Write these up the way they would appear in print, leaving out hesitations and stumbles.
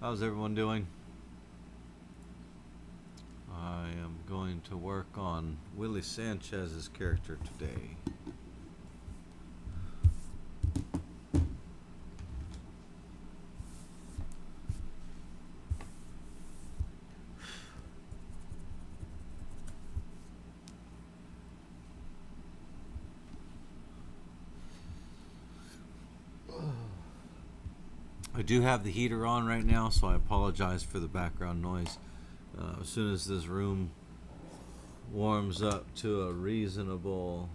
How's everyone doing? I am going to work on Willie Sanchez's character today. I do have the heater on right now, so I apologize for the background noise. As soon as this room warms up to a reasonable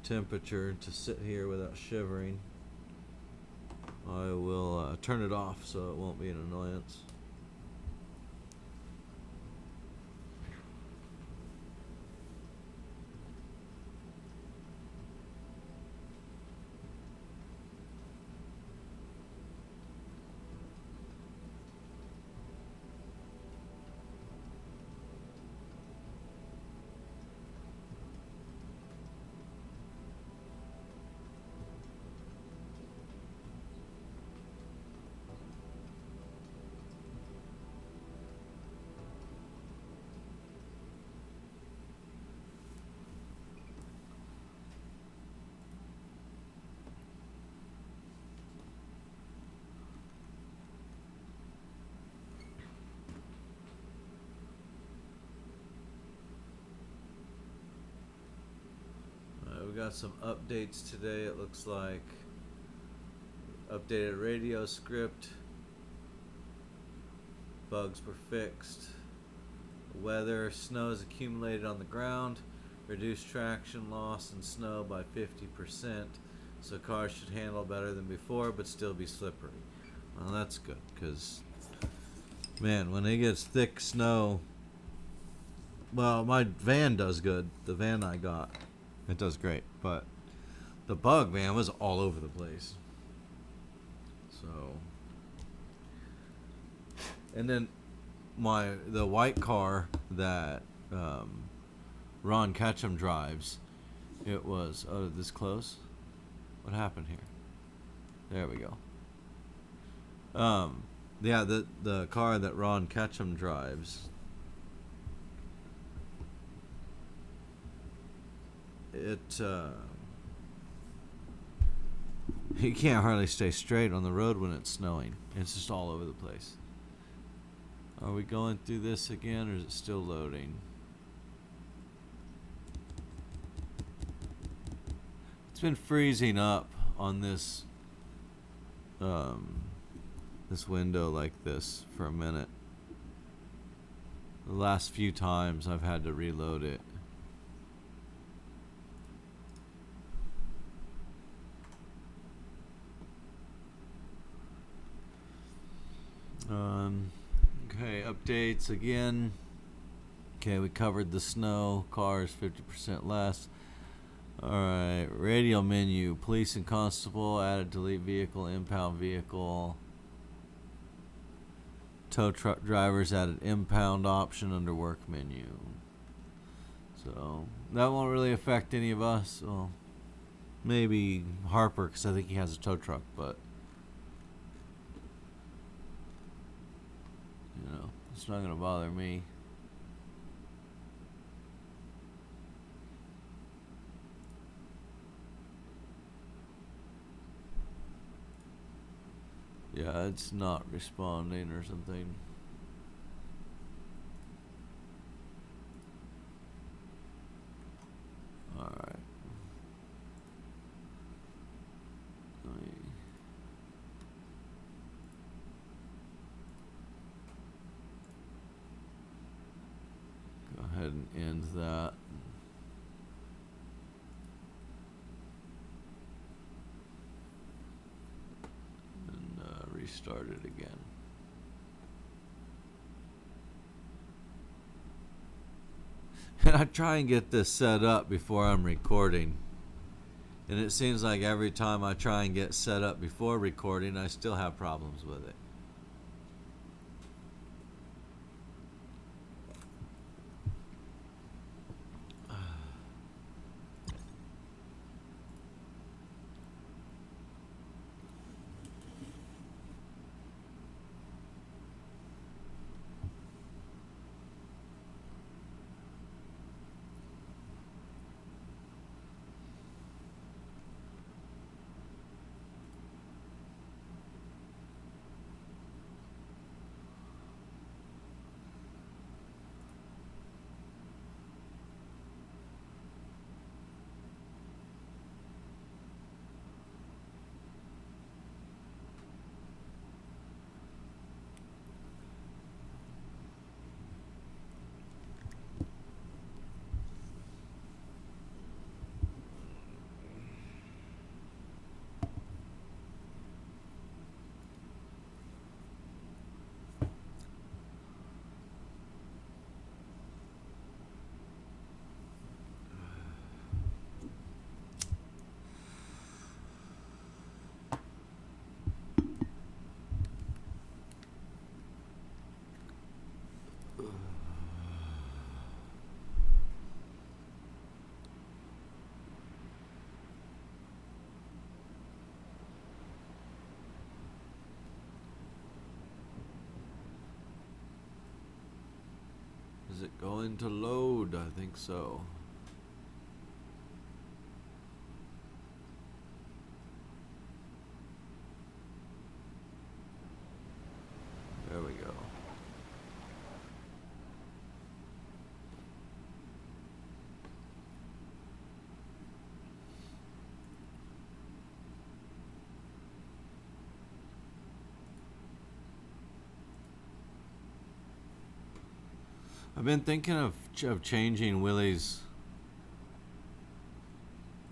temperature to sit here without shivering, I will turn it off so it won't be an annoyance. We got some updates today. It looks like updated radio script, bugs were fixed, weather, snow is accumulated on the ground, reduced traction loss and snow by 50%, so cars should handle better than before but still be slippery. Well, that's good, because man, when it gets thick snow, well, my van does good. The van I got, it does great, but the bug, man, was all over the place. So, and then the white car that Ron Ketchum drives, it was this close. What happened here? There we go. Yeah, the car that Ron Ketchum drives, he can't hardly stay straight on the road when it's snowing. It's just all over the place. Are we going through this again, or is it still loading? It's been freezing up on this this window like this for a minute. The last few times I've had to reload it. Okay, updates again. Okay, we covered the snow. Cars 50% less. Alright, radio menu. Police and constable. Added delete vehicle. Impound vehicle. Tow truck drivers added impound option under work menu. So, that won't really affect any of us. Well, maybe Harper, because I think he has a tow truck, but you know, it's not going to bother me. Yeah, it's not responding or something. Alright. Let me go ahead and end that. Restart it again. And I try and get this set up before I'm recording. And it seems like every time I try and get set up before recording, I still have problems with it. Is it going to load? I think so. There we go. I've been thinking of changing Willie's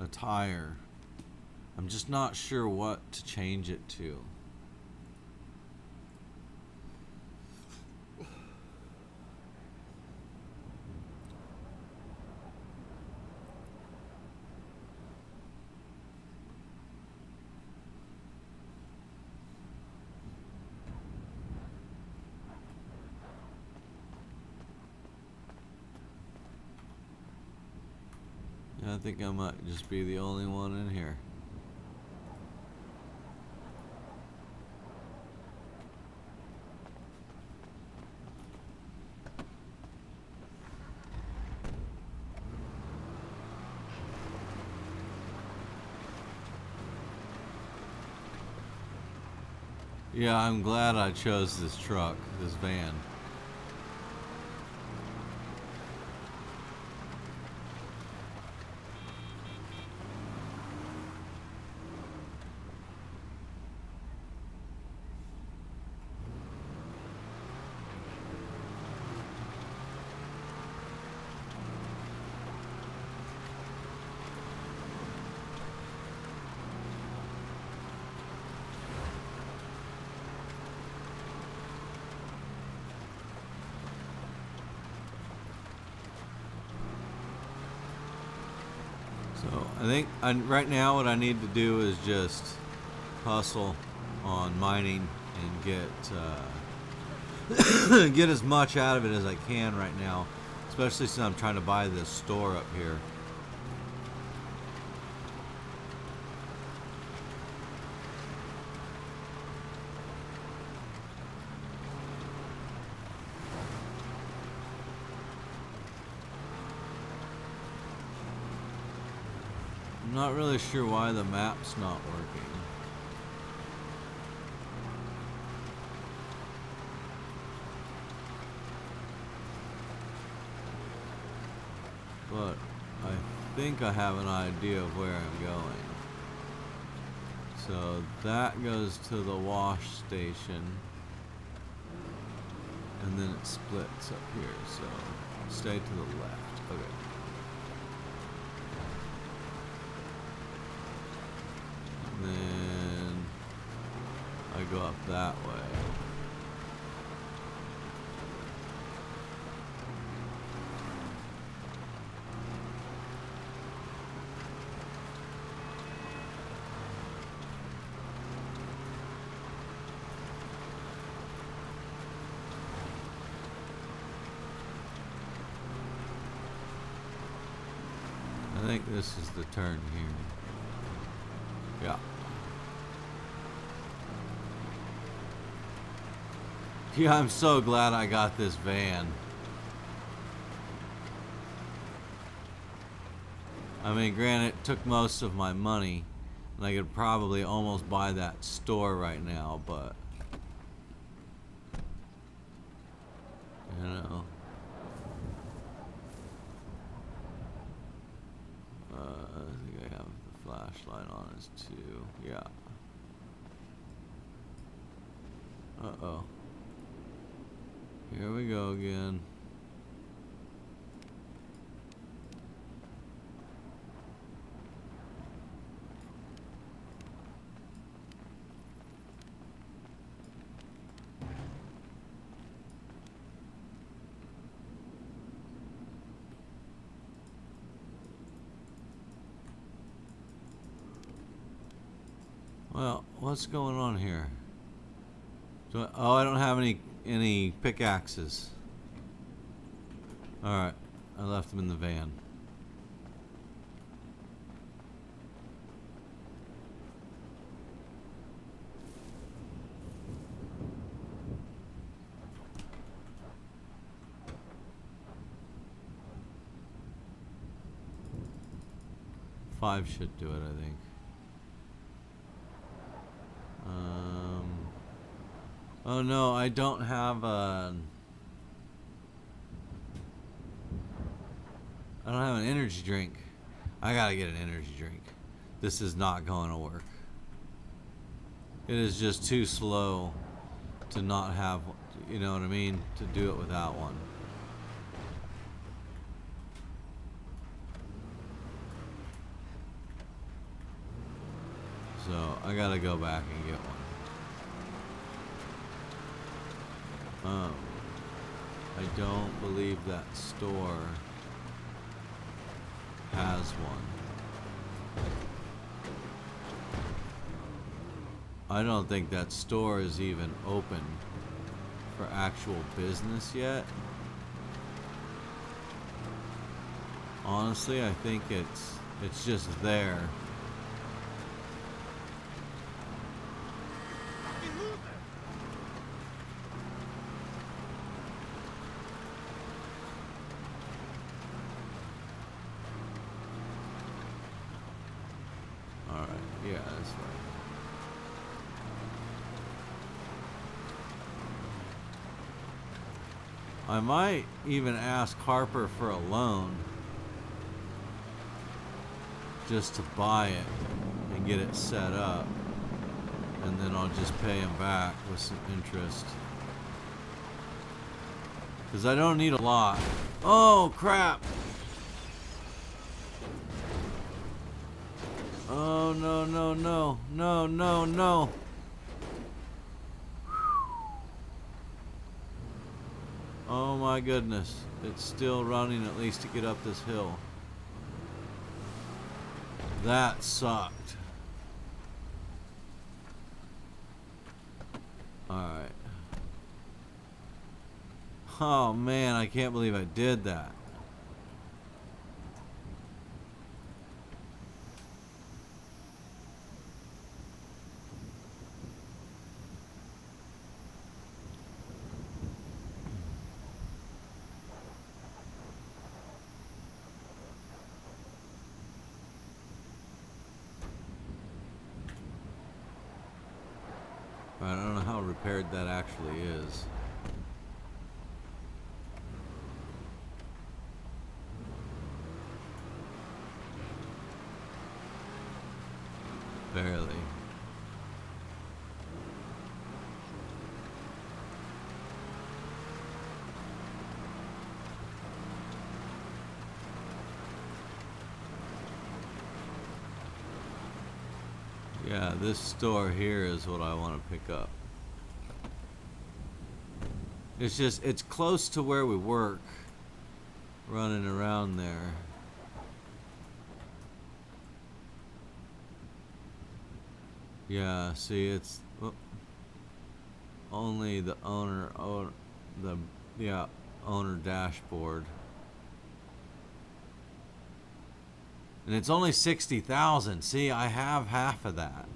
attire. I'm just not sure what to change it to. I think I might just be the only one in here. Yeah, I'm glad I chose this truck, this van. So I think right now what I need to do is just hustle on mining and get as much out of it as I can right now, especially since I'm trying to buy this store up here. I'm not really sure why the map's not working. But I think I have an idea of where I'm going. So that goes to the wash station. And then it splits up here, so stay to the left. Okay. Then I go up that way. I think this is the turn here. Yeah. Yeah, I'm so glad I got this van. I mean, granted, it took most of my money, and I could probably almost buy that store right now, but you know. I think I have the flashlight on as too. Yeah. Uh-oh. Here we go again. Well, what's going on here? I don't have any pickaxes. Alright, I left them in the van. 5 should do it, I think. Oh no, I don't have an energy drink. I gotta get an energy drink. This is not going to work. It is just too slow to not have, you know what I mean, to do it without one. So I gotta go back and get one. I don't believe that store has one. I don't think that store is even open for actual business yet. Honestly, I think it's just there. Alright, yeah, that's right. I might even ask Harper for a loan just to buy it and get it set up, and then I'll just pay him back with some interest, because I don't need a lot. Oh crap! Oh no no no no no no! Oh my goodness, it's still running at least to get up this hill. That sucked. Alright. Oh man, I can't believe I did that. I don't know how repaired that actually is. Barely. Yeah, this store here is what I want to pick up. It's just, it's close to where we work, running around there. Yeah, see, it's only the owner dashboard. And it's only 60,000. See, I have half of that.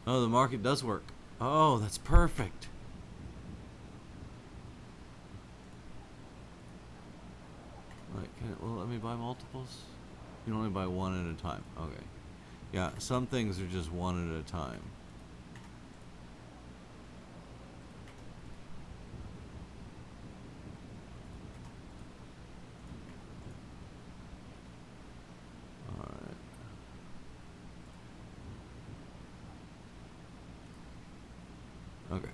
Oh, the market does work. Oh, that's perfect. Right, will it let me buy multiples? You can only buy one at a time. Okay. Yeah, some things are just one at a time. Okay.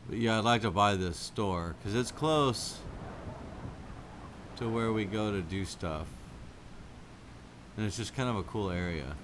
But yeah, I'd like to buy this store because it's close to where we go to do stuff. And it's just kind of a cool area.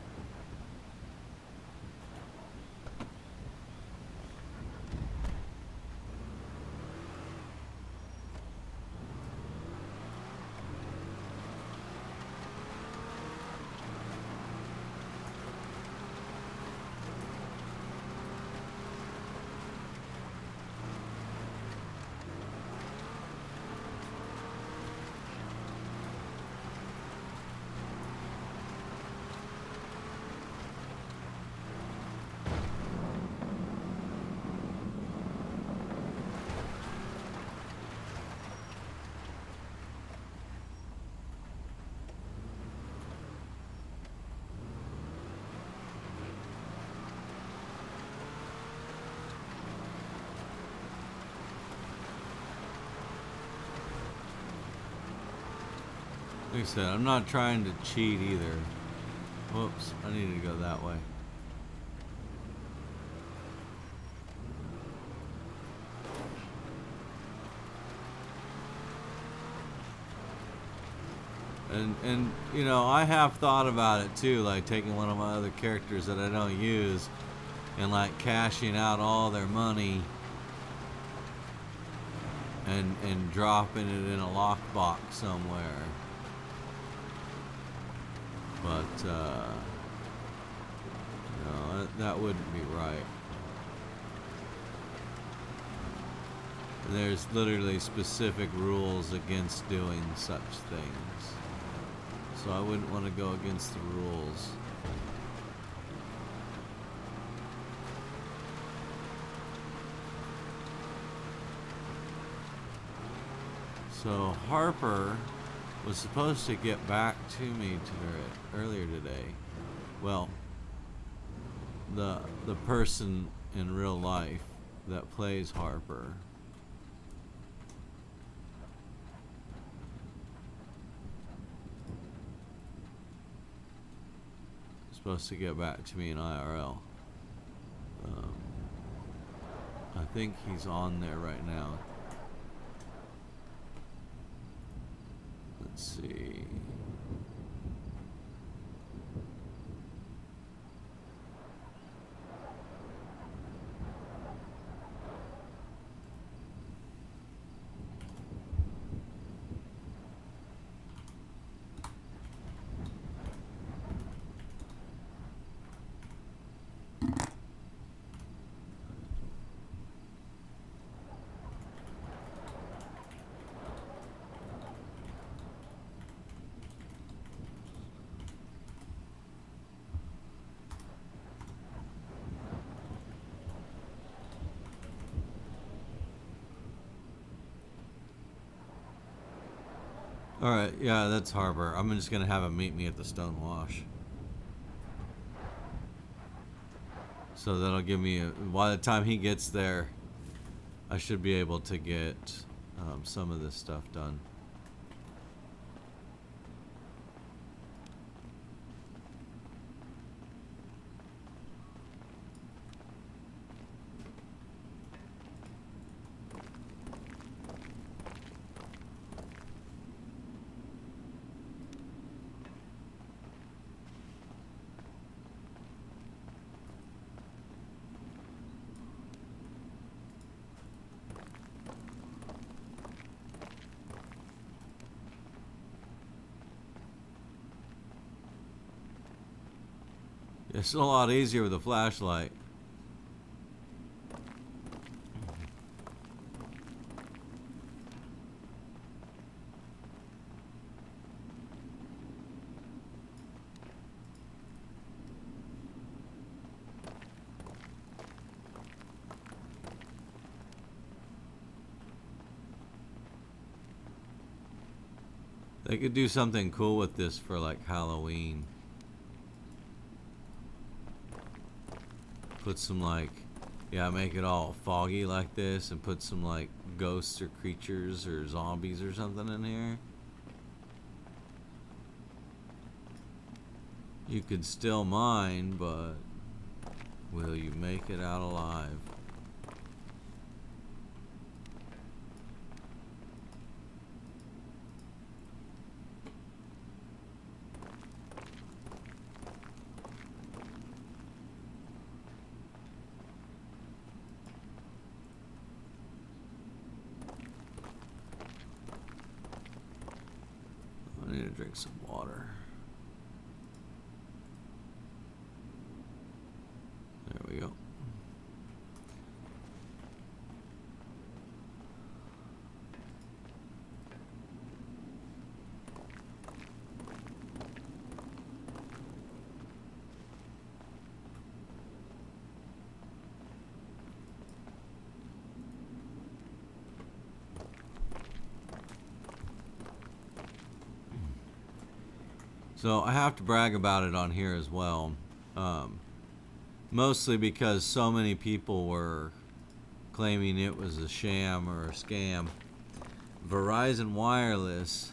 Like I said, I'm not trying to cheat either. Whoops, I needed to go that way. And you know, I have thought about it too, like taking one of my other characters that I don't use and like cashing out all their money and dropping it in a lockbox somewhere. But no, that wouldn't be right. And there's literally specific rules against doing such things. So I wouldn't want to go against the rules. So Harper was supposed to get back to me earlier today. Well, the person in real life that plays Harper. Supposed to get back to me in IRL. I think he's on there right now. Let's see. Alright, yeah, that's Harbor. I'm just gonna have him meet me at the Stone Wash. So that'll give me by the time he gets there, I should be able to get some of this stuff done. It's a lot easier with a flashlight. They could do something cool with this for like Halloween. Put some like, yeah, make it all foggy like this and put some like ghosts or creatures or zombies or something in here. You could still mine, but will you make it out alive? I need to drink some water. There we go. So I have to brag about it on here as well. Mostly because so many people were claiming it was a sham or a scam. Verizon Wireless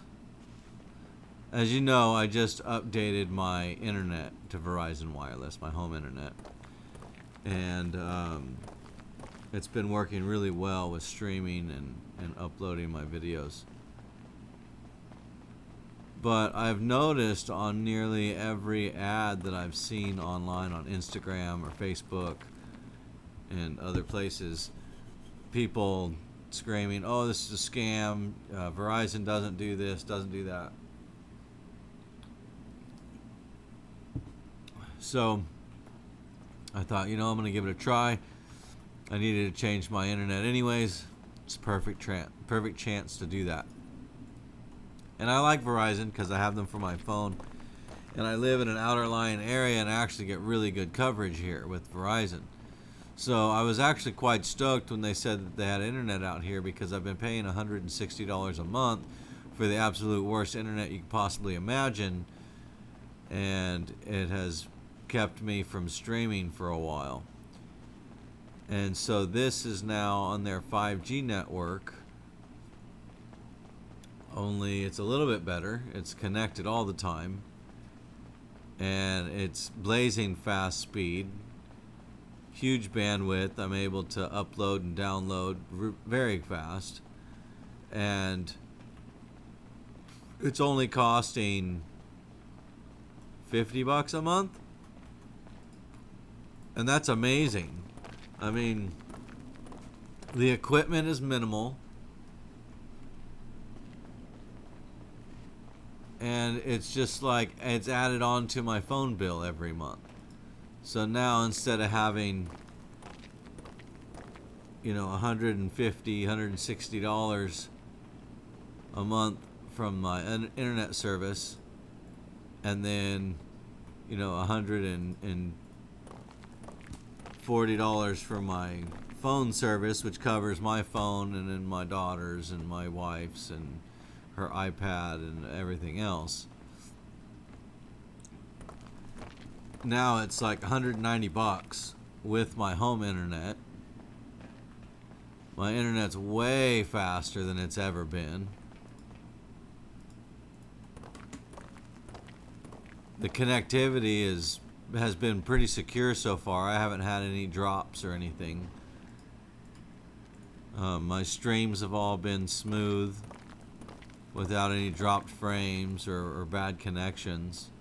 As you know, I just updated my internet to Verizon Wireless, my home internet. And it's been working really well with streaming and uploading my videos. But I've noticed on nearly every ad that I've seen online on Instagram or Facebook and other places, people screaming, "Oh, this is a scam. Verizon doesn't do this, doesn't do that." So I thought, I'm going to give it a try. I needed to change my internet anyways. It's a perfect chance to do that. And I like Verizon because I have them for my phone. And I live in an outer lying area and I actually get really good coverage here with Verizon. So I was actually quite stoked when they said that they had internet out here, because I've been paying $160 a month for the absolute worst internet you could possibly imagine. And it has kept me from streaming for a while. And so this is now on their 5G network. Only it's a little bit better. It's connected all the time. And it's blazing fast speed. Huge bandwidth. I'm able to upload and download very fast. And it's only costing $50 a month. And that's amazing. I mean, the equipment is minimal. And it's just like it's added on to my phone bill every month. So now instead of having, $150, $160 a month from my internet service, and then, $140 for my phone service, which covers my phone and then my daughter's and my wife's and her iPad and everything else. Now it's like $190 with my home internet. My internet's way faster than it's ever been. The connectivity has been pretty secure so far. I haven't had any drops or anything. My streams have all been smooth, without any dropped frames or bad connections.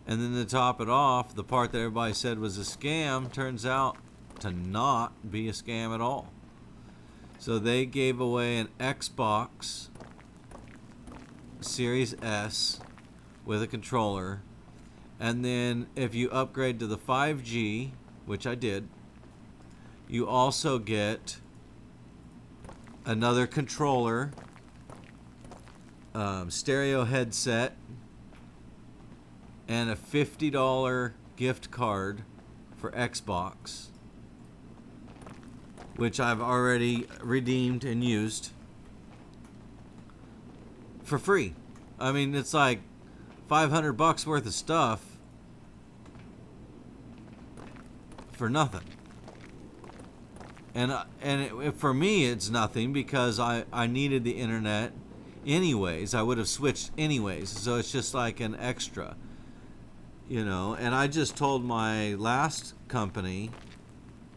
And then to top it off, the part that everybody said was a scam turns out to not be a scam at all. So they gave away an Xbox Series S with a controller. And then if you upgrade to the 5G, which I did, you also get another controller, stereo headset, and a $50 gift card for Xbox, which I've already redeemed and used for free. I mean, it's like $500 worth of stuff for nothing. And for me, it's nothing because I needed the internet anyways. I would have switched anyways. So it's just like an extra, And I just told my last company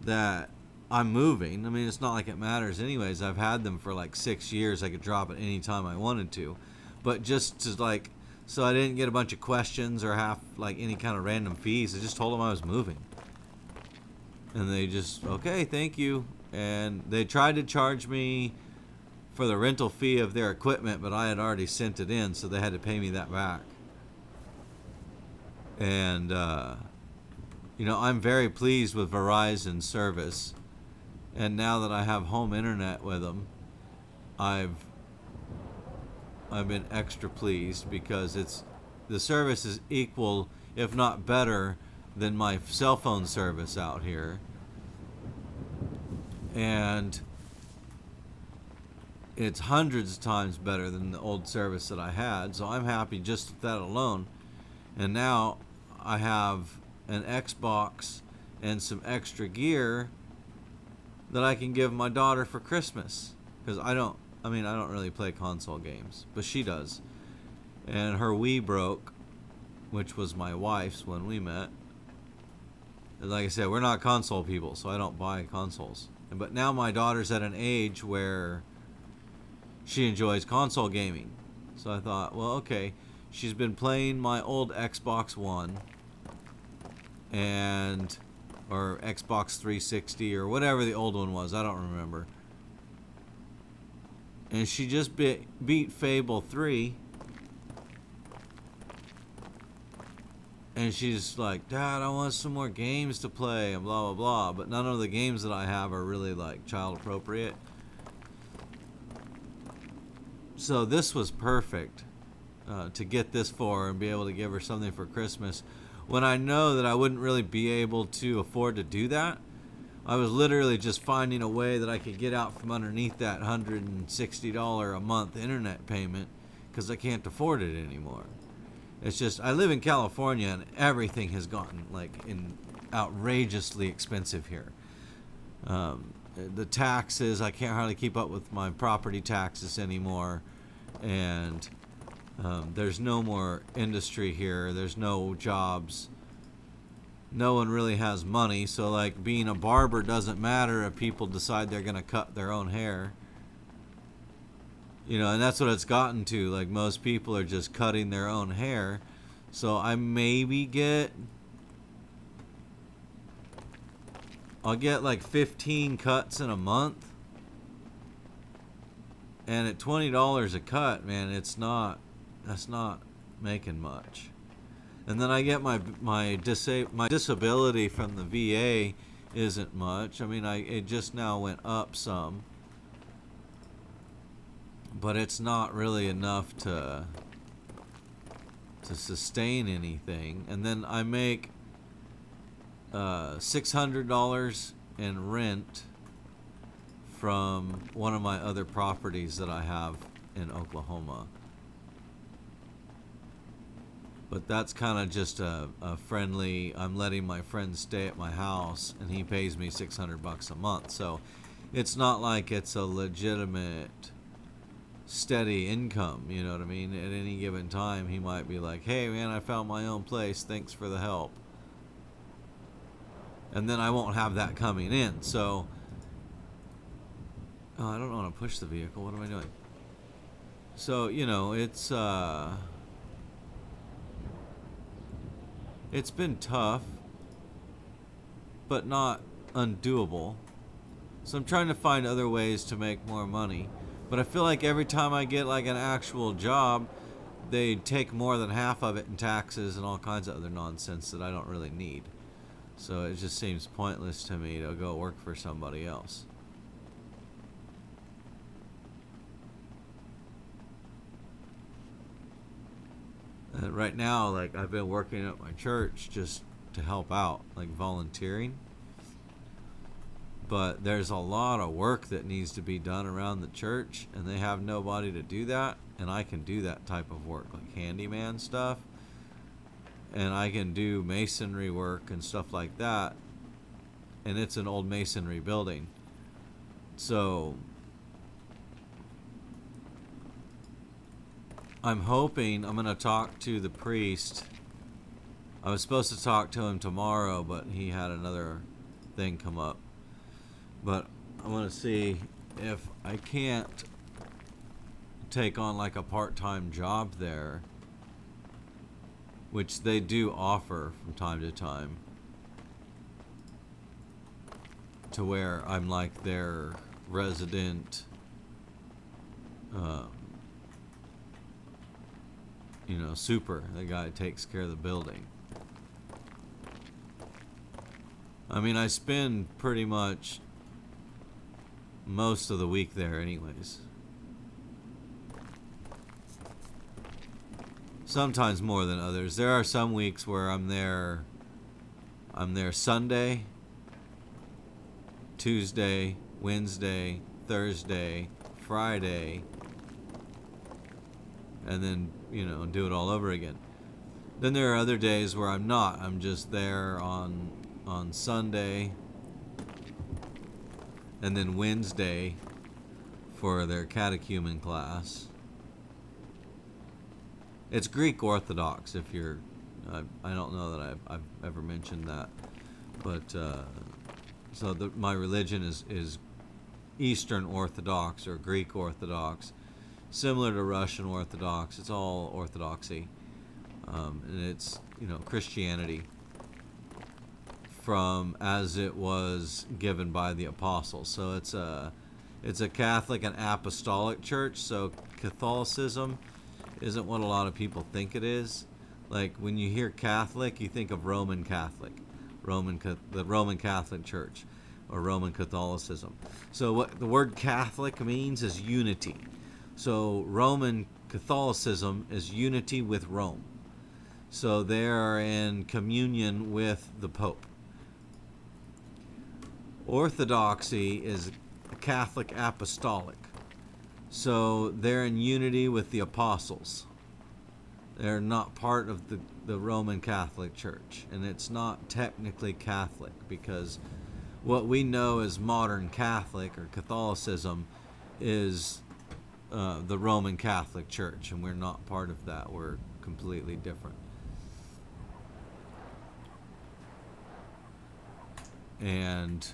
that I'm moving. I mean, it's not like it matters anyways. I've had them for like 6 years. I could drop it any time I wanted to. But just to so I didn't get a bunch of questions or have like any kind of random fees. I just told them I was moving. And they just, okay, thank you. And they tried to charge me for the rental fee of their equipment, but I had already sent it in, so they had to pay me that back. And, I'm very pleased with Verizon service. And now that I have home internet with them, I've been extra pleased because the service is equal, if not better, than my cell phone service out here. And it's hundreds of times better than the old service that I had. So I'm happy just with that alone. And now I have an Xbox and some extra gear that I can give my daughter for Christmas. Because I I mean, I don't really play console games, but she does. And her Wii broke, which was my wife's when we met. And like I said, we're not console people, so I don't buy consoles. But now my daughter's at an age where she enjoys console gaming. So I thought, well, okay, she's been playing my old Xbox One or Xbox 360 or whatever the old one was, I don't remember. And she just beat Fable 3. And she's like, Dad, I want some more games to play and blah, blah, blah. But none of the games that I have are really like child appropriate. So this was perfect to get this for her and be able to give her something for Christmas. When I know that I wouldn't really be able to afford to do that, I was literally just finding a way that I could get out from underneath that $160 a month internet payment because I can't afford it anymore. It's just, I live in California and everything has gotten like outrageously expensive here. The taxes, I can't hardly keep up with my property taxes anymore. And there's no more industry here. There's no jobs. No one really has money. So like being a barber doesn't matter if people decide they're going to cut their own hair. You know, and that's what it's gotten to. Like, most people are just cutting their own hair. So I maybe I'll get like 15 cuts in a month. And at $20 a cut, man, that's not making much. And then I get my disability from the VA isn't much. I mean, it just now went up some. But it's not really enough to sustain anything. And then I make $600 in rent from one of my other properties that I have in Oklahoma. But that's kind of just a friendly, I'm letting my friend stay at my house and he pays me $600 a month. So it's not like it's a legitimate steady income, you know what I mean? At any given time he might be like, hey man, I found my own place, thanks for the help. And then I won't have that coming in. So I don't want to push the vehicle, what am I doing? So, you know, it's been tough, but not undoable. So I'm trying to find other ways to make more money. But I feel like every time I get like an actual job, they take more than half of it in taxes and all kinds of other nonsense that I don't really need. So it just seems pointless to me to go work for somebody else. And right now, like, I've been working at my church just to help out, like volunteering. But there's a lot of work that needs to be done around the church, and they have nobody to do that. And I can do that type of work, like handyman stuff. And I can do masonry work and stuff like that. And it's an old masonry building. So I'm hoping I'm going to talk to the priest. I was supposed to talk to him tomorrow, but he had another thing come up. But I want to see if I can't take on like a part-time job there, which they do offer from time to time, to where I'm like their resident, you know, super, the guy that takes care of the building. I mean, I spend pretty much most of the week there anyways. Sometimes more than others. There are some weeks where I'm there Sunday, Tuesday, Wednesday, Thursday, Friday, and then, you know, do it all over again. Then there are other days where I'm not. I'm just there on Sunday, and then Wednesday for their catechumen class. It's Greek Orthodox, if you're... I don't know that I've ever mentioned that. But, my religion is Eastern Orthodox or Greek Orthodox. Similar to Russian Orthodox. It's all Orthodoxy. And it's, Christianity from as it was given by the apostles. So it's a Catholic and Apostolic church. So Catholicism isn't what a lot of people think it is. Like when you hear Catholic, you think of Roman Catholic, the Roman Catholic Church, or Roman Catholicism. So what the word Catholic means is unity. So Roman Catholicism is unity with Rome. So they are in communion with the Pope. Orthodoxy is Catholic Apostolic. So they're in unity with the apostles. They're not part of the Roman Catholic Church. And it's not technically Catholic, because what we know as modern Catholic or Catholicism is the Roman Catholic Church, and we're not part of that. We're completely different. And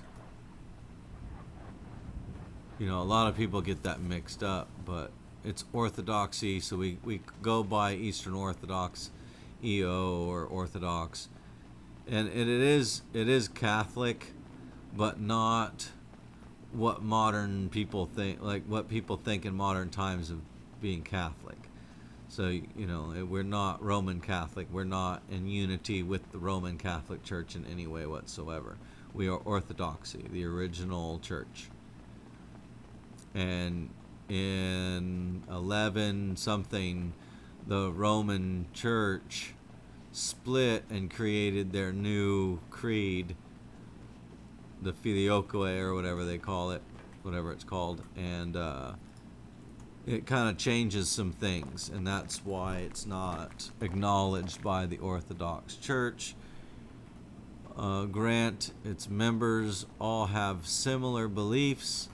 a lot of people get that mixed up, but it's Orthodoxy, so we go by Eastern Orthodox, EO, or Orthodox, and it is Catholic, but not what modern people think, like what people think in modern times of being Catholic. So we're not Roman Catholic. We're not in unity with the Roman Catholic Church in any way whatsoever. We are Orthodoxy, the original church. And in 11 something, the Roman Church split and created their new creed, the Filioque, or whatever they call it, whatever it's called, and it kind of changes some things, and that's why it's not acknowledged by the Orthodox Church. Grant, its members all have similar beliefs.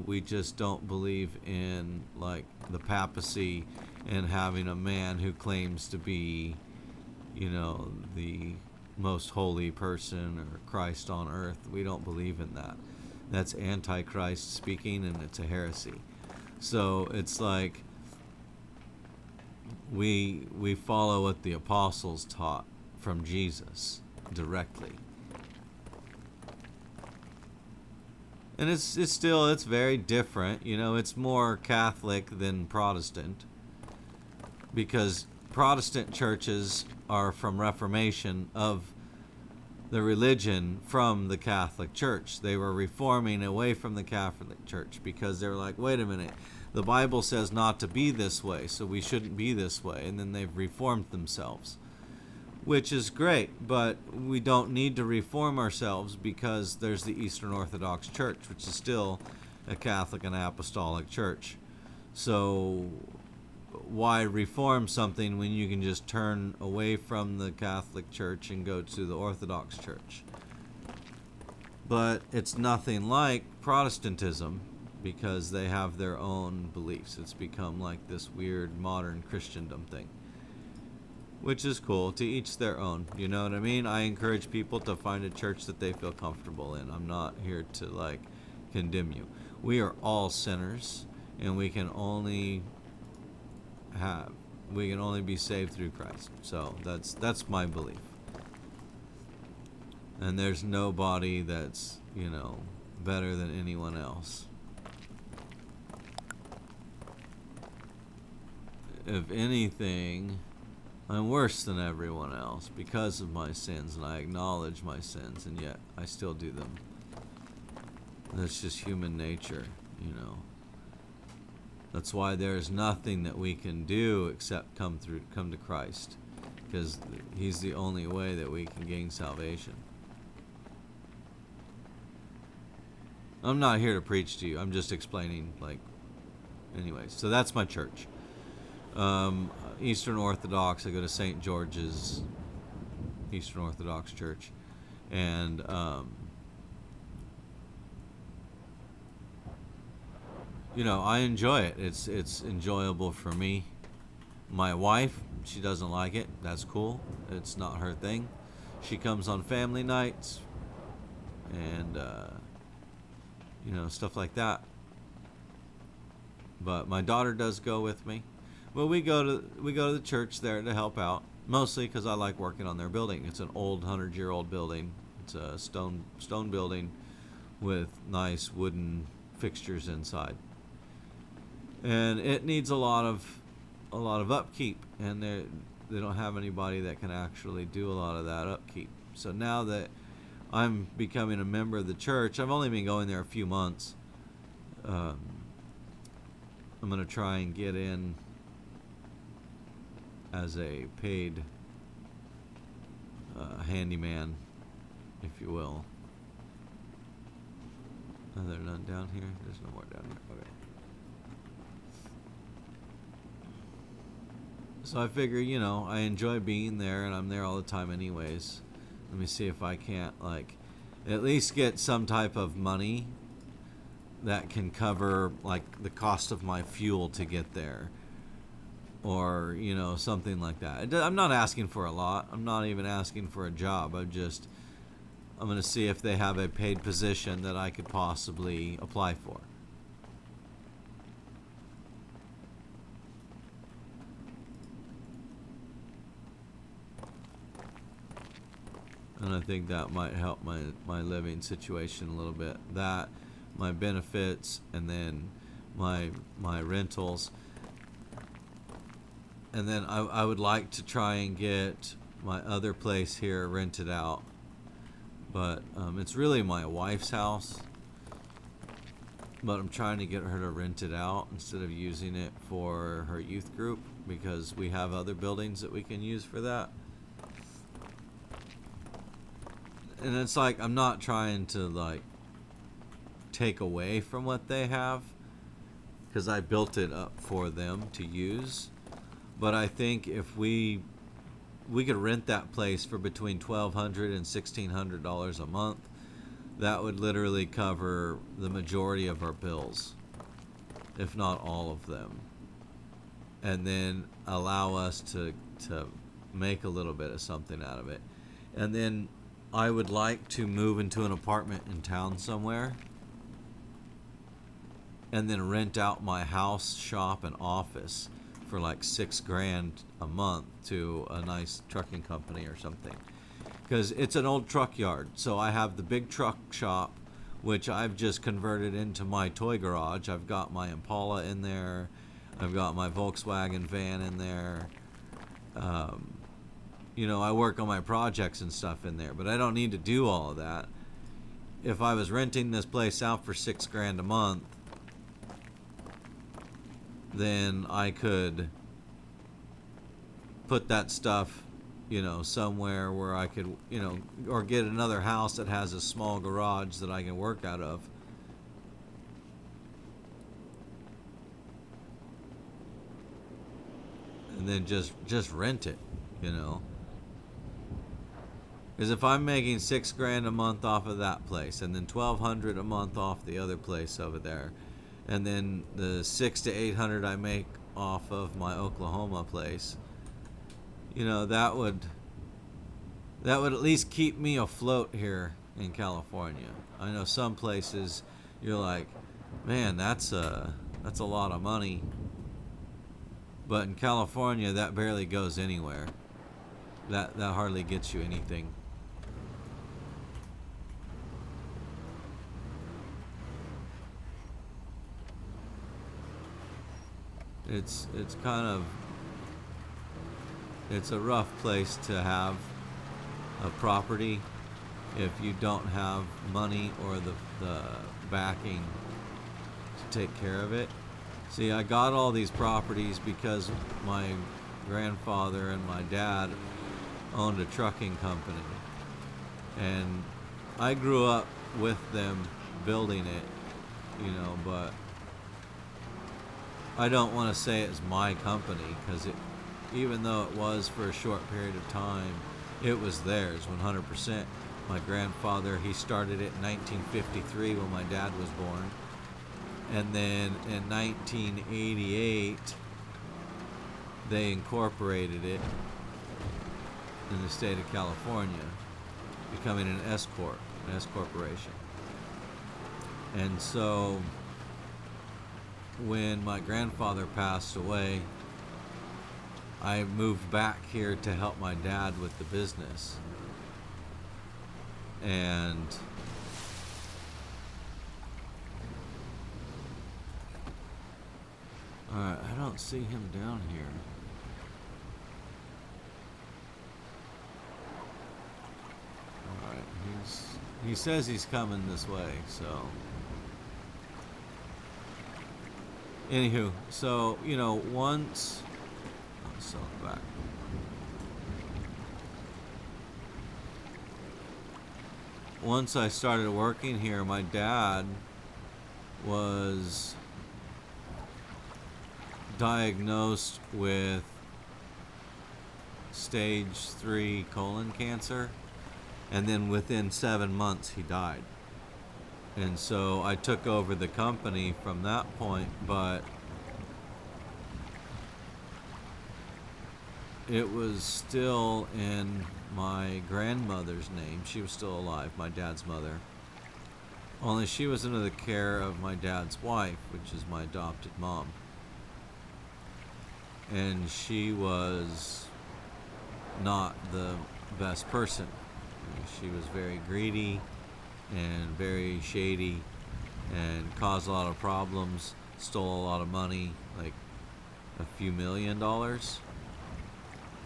We just don't believe in like the papacy and having a man who claims to be, the most holy person or Christ on earth. We don't believe in that. That's Antichrist speaking, and it's a heresy. So it's like we follow what the apostles taught from Jesus directly. And it's very different. It's more Catholic than Protestant, because Protestant churches are from Reformation of the religion from the Catholic Church. They were reforming away from the Catholic Church because they were like, wait a minute, the Bible says not to be this way, so we shouldn't be this way. And then they've reformed themselves, which is great, but we don't need to reform ourselves because there's the Eastern Orthodox Church, which is still a Catholic and Apostolic Church. So why reform something when you can just turn away from the Catholic Church and go to the Orthodox Church? But it's nothing like Protestantism, because they have their own beliefs. It's become like this weird modern Christendom thing, which is cool. To each their own. You know what I mean? I encourage people to find a church that they feel comfortable in. I'm not here to condemn you. We are all sinners, and we can only be saved through Christ. So that's my belief. And there's nobody that's, better than anyone else. If anything, I'm worse than everyone else because of my sins, and I acknowledge my sins, and yet I still do them. That's just human nature, That's why there's nothing that we can do except come to Christ, because He's the only way that we can gain salvation. I'm not here to preach to you. I'm just explaining, anyways. So that's my church. Eastern Orthodox. I go to St. George's Eastern Orthodox Church, and I enjoy it. It's enjoyable for me. My wife, she doesn't like it. That's cool. It's not her thing. She comes on family nights and stuff like that. But my daughter does go with me. Well, we go to the church there to help out, mostly because I like working on their building. It's an old 100-year-old building. It's a stone building with nice wooden fixtures inside, and it needs a lot of upkeep, and they don't have anybody that can actually do a lot of that upkeep. So now that I'm becoming a member of the church, I've only been going there a few months. I'm gonna try and get in as a paid handyman, if you will. Are there none down here? There's no more down here. Okay. So I figure, I enjoy being there, and I'm there all the time anyways. Let me see if I can't, at least get some type of money that can cover, the cost of my fuel to get there. Or, something like that. I'm not asking for a lot. I'm not even asking for a job. I'm going to see if they have a paid position that I could possibly apply for. And I think that might help my living situation a little bit. That, my benefits, and then my rentals. And then I would like to try and get my other place here rented out. But it's really my wife's house. But I'm trying to get her to rent it out instead of using it for her youth group, because we have other buildings that we can use for that. And it's I'm not trying to take away from what they have, because I built it up for them to use. But I think if we could rent that place for between $1,200 and $1,600 a month, that would literally cover the majority of our bills, if not all of them, and then allow us to make a little bit of something out of it. And then I would like to move into an apartment in town somewhere, and then rent out my house, shop, and office for $6,000 a month to a nice trucking company or something. Because it's an old truck yard. So I have the big truck shop, which I've just converted into my toy garage. I've got my Impala in there. I've got my Volkswagen van in there. I work on my projects and stuff in there, but I don't need to do all of that. If I was renting this place out for $6,000 a month, then I could put that stuff, somewhere where I could, or get another house that has a small garage that I can work out of. And then just rent it, Because if I'm making $6,000 a month off of that place, and then $1,200 a month off the other place over there, and then the $600 to $800 I make off of my Oklahoma place, that would at least keep me afloat here in California. I know some places you're like, man, that's a lot of money, but in California that barely goes anywhere. That hardly gets you anything. It's a rough place to have a property if you don't have money or the backing to take care of it. See, I got all these properties because my grandfather and my dad owned a trucking company, and I grew up with them building it, but I don't want to say it's my company, because even though it was for a short period of time, it was theirs 100%. My grandfather, he started it in 1953 when my dad was born, And then in 1988, they incorporated it in the state of California, becoming an S corp, an S corporation. And so when my grandfather passed away, I moved back here to help my dad with the business. And alright, I don't see him down here. Alright, he says he's coming this way, so anywho, so once I'll sell it back. Once I started working here, my dad was diagnosed with stage 3 colon cancer, and then within 7 months he died. And so I took over the company from that point, but it was still in my grandmother's name. She was still alive, my dad's mother. Only she was under the care of my dad's wife, which is my adopted mom. And she was not the best person. She was very greedy and very shady and caused a lot of problems, stole a lot of money, like a few $1 million.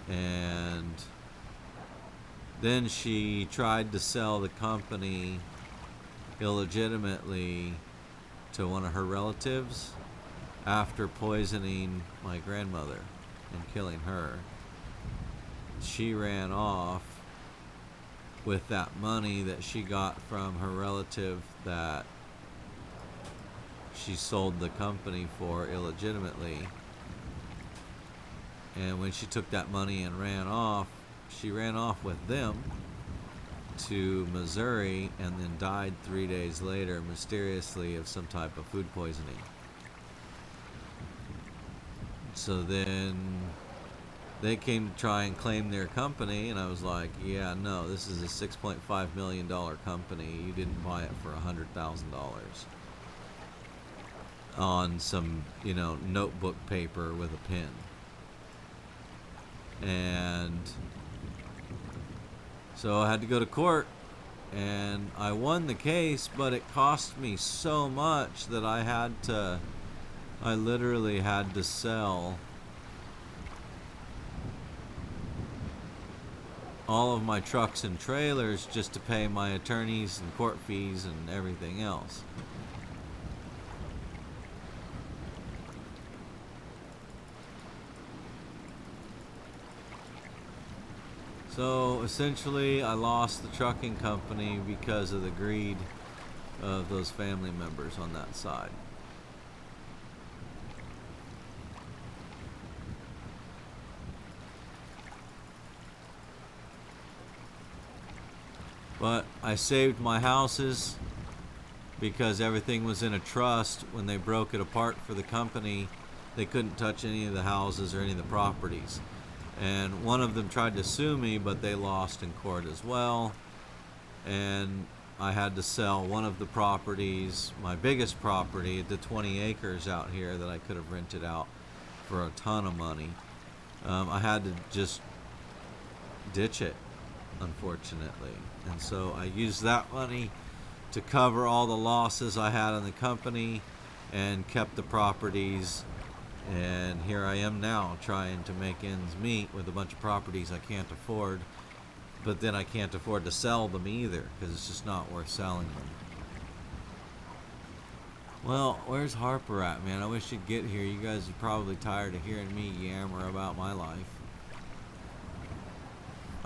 And then she tried to sell the company illegitimately to one of her relatives after poisoning my grandmother and killing her. She ran off with that money that she got from her relative that she sold the company for illegitimately. And when she took that money and ran off, she ran off with them to Missouri and then died 3 days later mysteriously of some type of food poisoning. So then they came to try and claim their company, and I was like, yeah, no, this is a $6.5 million company. You didn't buy it for $100,000 on some, notebook paper with a pen. And so I had to go to court, and I won the case, but it cost me so much that I literally had to sell all of my trucks and trailers just to pay my attorneys and court fees and everything else. So essentially I lost the trucking company because of the greed of those family members on that side. But I saved my houses because everything was in a trust. When they broke it apart for the company, they couldn't touch any of the houses or any of the properties. And one of them tried to sue me, but they lost in court as well. And I had to sell one of the properties, my biggest property, the 20 acres out here that I could have rented out for a ton of money. I had to just ditch it, unfortunately. And so I used that money to cover all the losses I had in the company and kept the properties. And here I am now trying to make ends meet with a bunch of properties I can't afford, but then I can't afford to sell them either because it's just not worth selling them. Well, where's Harper at, man? I wish you'd get here. You guys are probably tired of hearing me yammer about my life.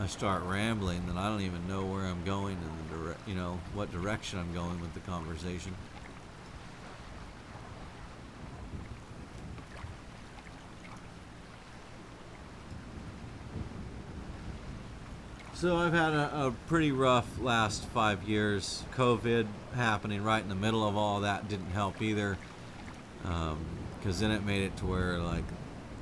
I start rambling, then I don't even know where I'm going and what direction I'm going with the conversation. So I've had a pretty rough last 5 years. COVID happening right in the middle of all that didn't help either. Because then it made it to where like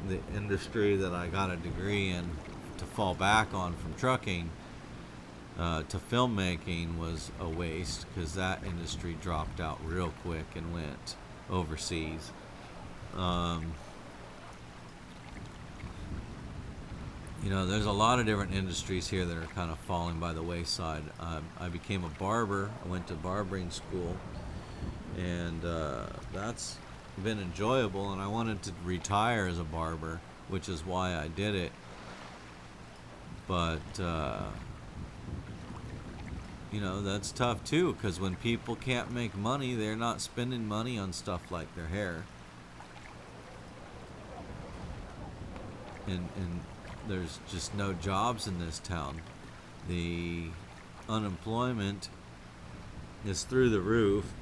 the industry that I got a degree in to fall back on from trucking to filmmaking was a waste, because that industry dropped out real quick and went overseas. You know, there's a lot of different industries here that are kind of falling by the wayside. I became a barber. I went to barbering school, and that's been enjoyable, and I wanted to retire as a barber, which is why I did it. But you know, that's tough too, because when people can't make money, they're not spending money on stuff like their hair. And there's just no jobs in this town. The unemployment is through the roof,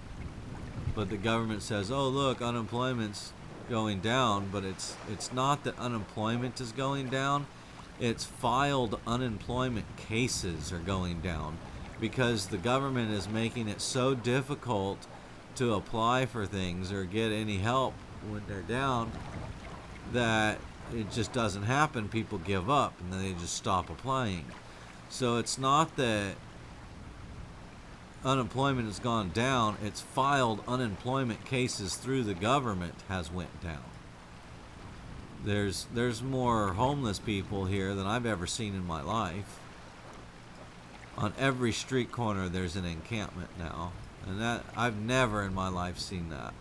but the government says, oh look, unemployment's going down, but it's not that unemployment is going down, it's filed unemployment cases are going down, because the government is making it so difficult to apply for things or get any help when they're down that it just doesn't happen. People give up and then they just stop applying. So it's not that unemployment has gone down, it's filed unemployment cases through the government has went down. There's more homeless people here than I've ever seen in my life. On every street corner there's an encampment now, and that I've never in my life seen that.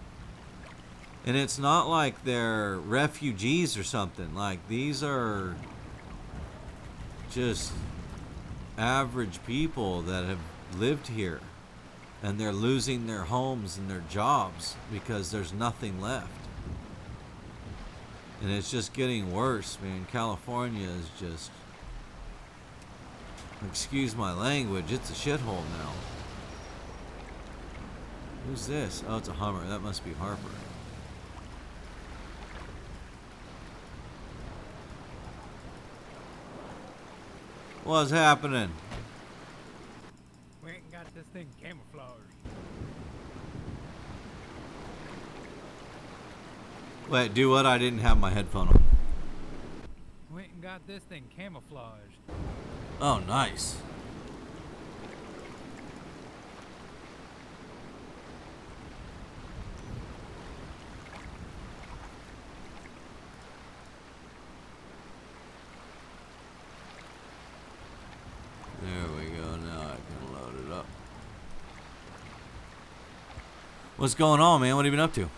And it's not like they're refugees or something. Like, these are just average people that have lived here, and they're losing their homes and their jobs because there's nothing left. And it's just getting worse, man. California is just, excuse my language, it's a shithole now. Who's this? Oh, it's a Hummer. That must be Harper. What's happening? We ain't got this thing camouflaged. Wait, do what? I didn't have my headphone on. We ain't got this thing camouflaged. Oh, nice. There we go. Now I can load it up. What's going on, man? What have you been up to?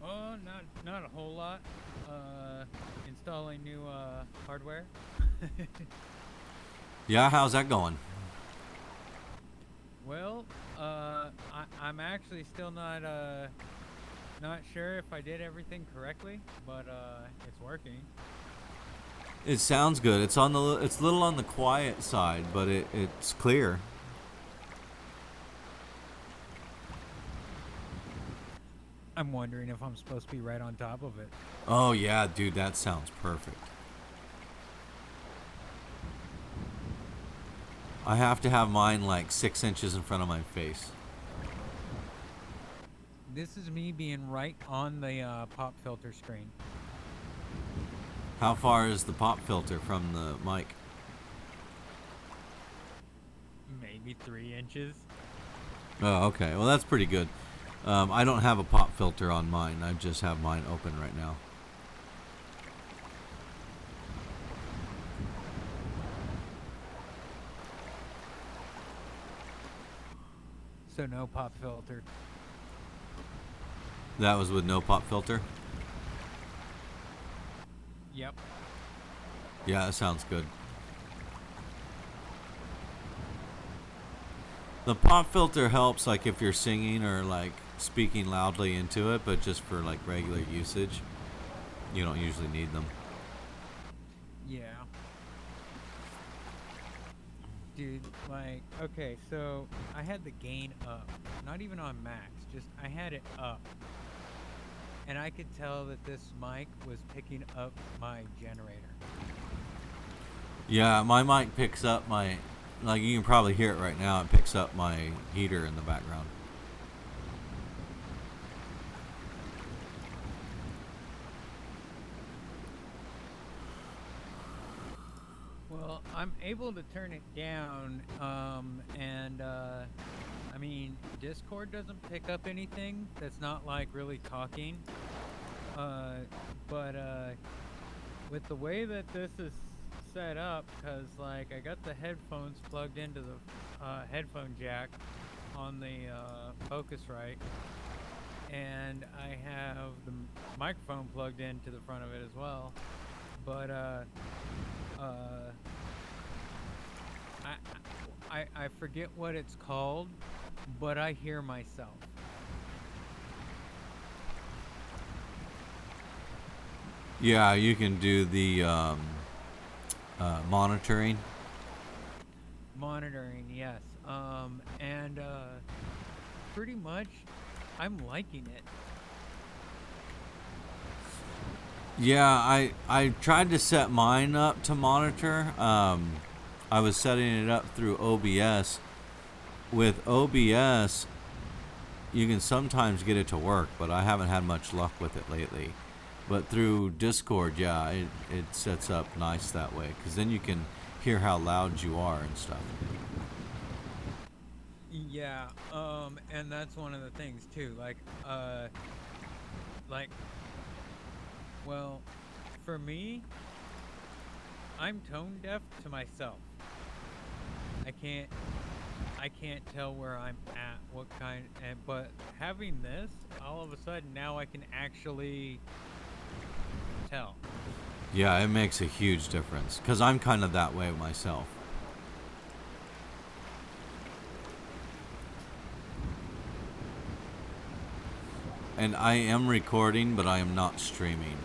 Oh, not a whole lot. Installing new hardware. Yeah, how's that going? Well, I'm actually still not sure if I did everything correctly, but it's working. It sounds good. It's a little on the quiet side, but it's clear. I'm wondering if I'm supposed to be right on top of it. Oh yeah, dude, that sounds perfect. I have to have mine like 6 inches in front of my face. This is me being right on the pop filter screen. How far is the pop filter from the mic? Maybe 3 inches. Oh, okay. Well, that's pretty good. I don't have a pop filter on mine. I just have mine open right now. So no pop filter. That was with no pop filter? Yep. Yeah, that sounds good. The pop filter helps like if you're singing or like speaking loudly into it, but just for like regular usage, you don't usually need them. Yeah. Dude, like, okay, so I had the gain up. Not even on max, just I had it up. And I could tell that this mic was picking up my generator. Yeah, my mic picks up my, like you can probably hear it right now, it picks up my heater in the background. I'm able to turn it down, and I mean, Discord doesn't pick up anything that's not like really talking. Uh, but with the way that this is set up, because like I got the headphones plugged into the headphone jack on the Focusrite, and I have the microphone plugged into the front of it as well. But uh, I forget what it's called, but I hear myself. Yeah, you can do the monitoring. Monitoring, yes. And pretty much, I'm liking it. Yeah, I tried to set mine up to monitor. I was setting it up through OBS. With OBS, you can sometimes get it to work, but I haven't had much luck with it lately. But through Discord, yeah, it sets up nice that way, because then you can hear how loud you are and stuff. Yeah, and that's one of the things too. Like, well, for me, I'm tone deaf to myself. I can't, I can't tell where I'm at, what kind, but having this, all of a sudden now I can actually tell. Yeah, it makes a huge difference, because I'm kind of that way myself. And I am recording, but I am not streaming.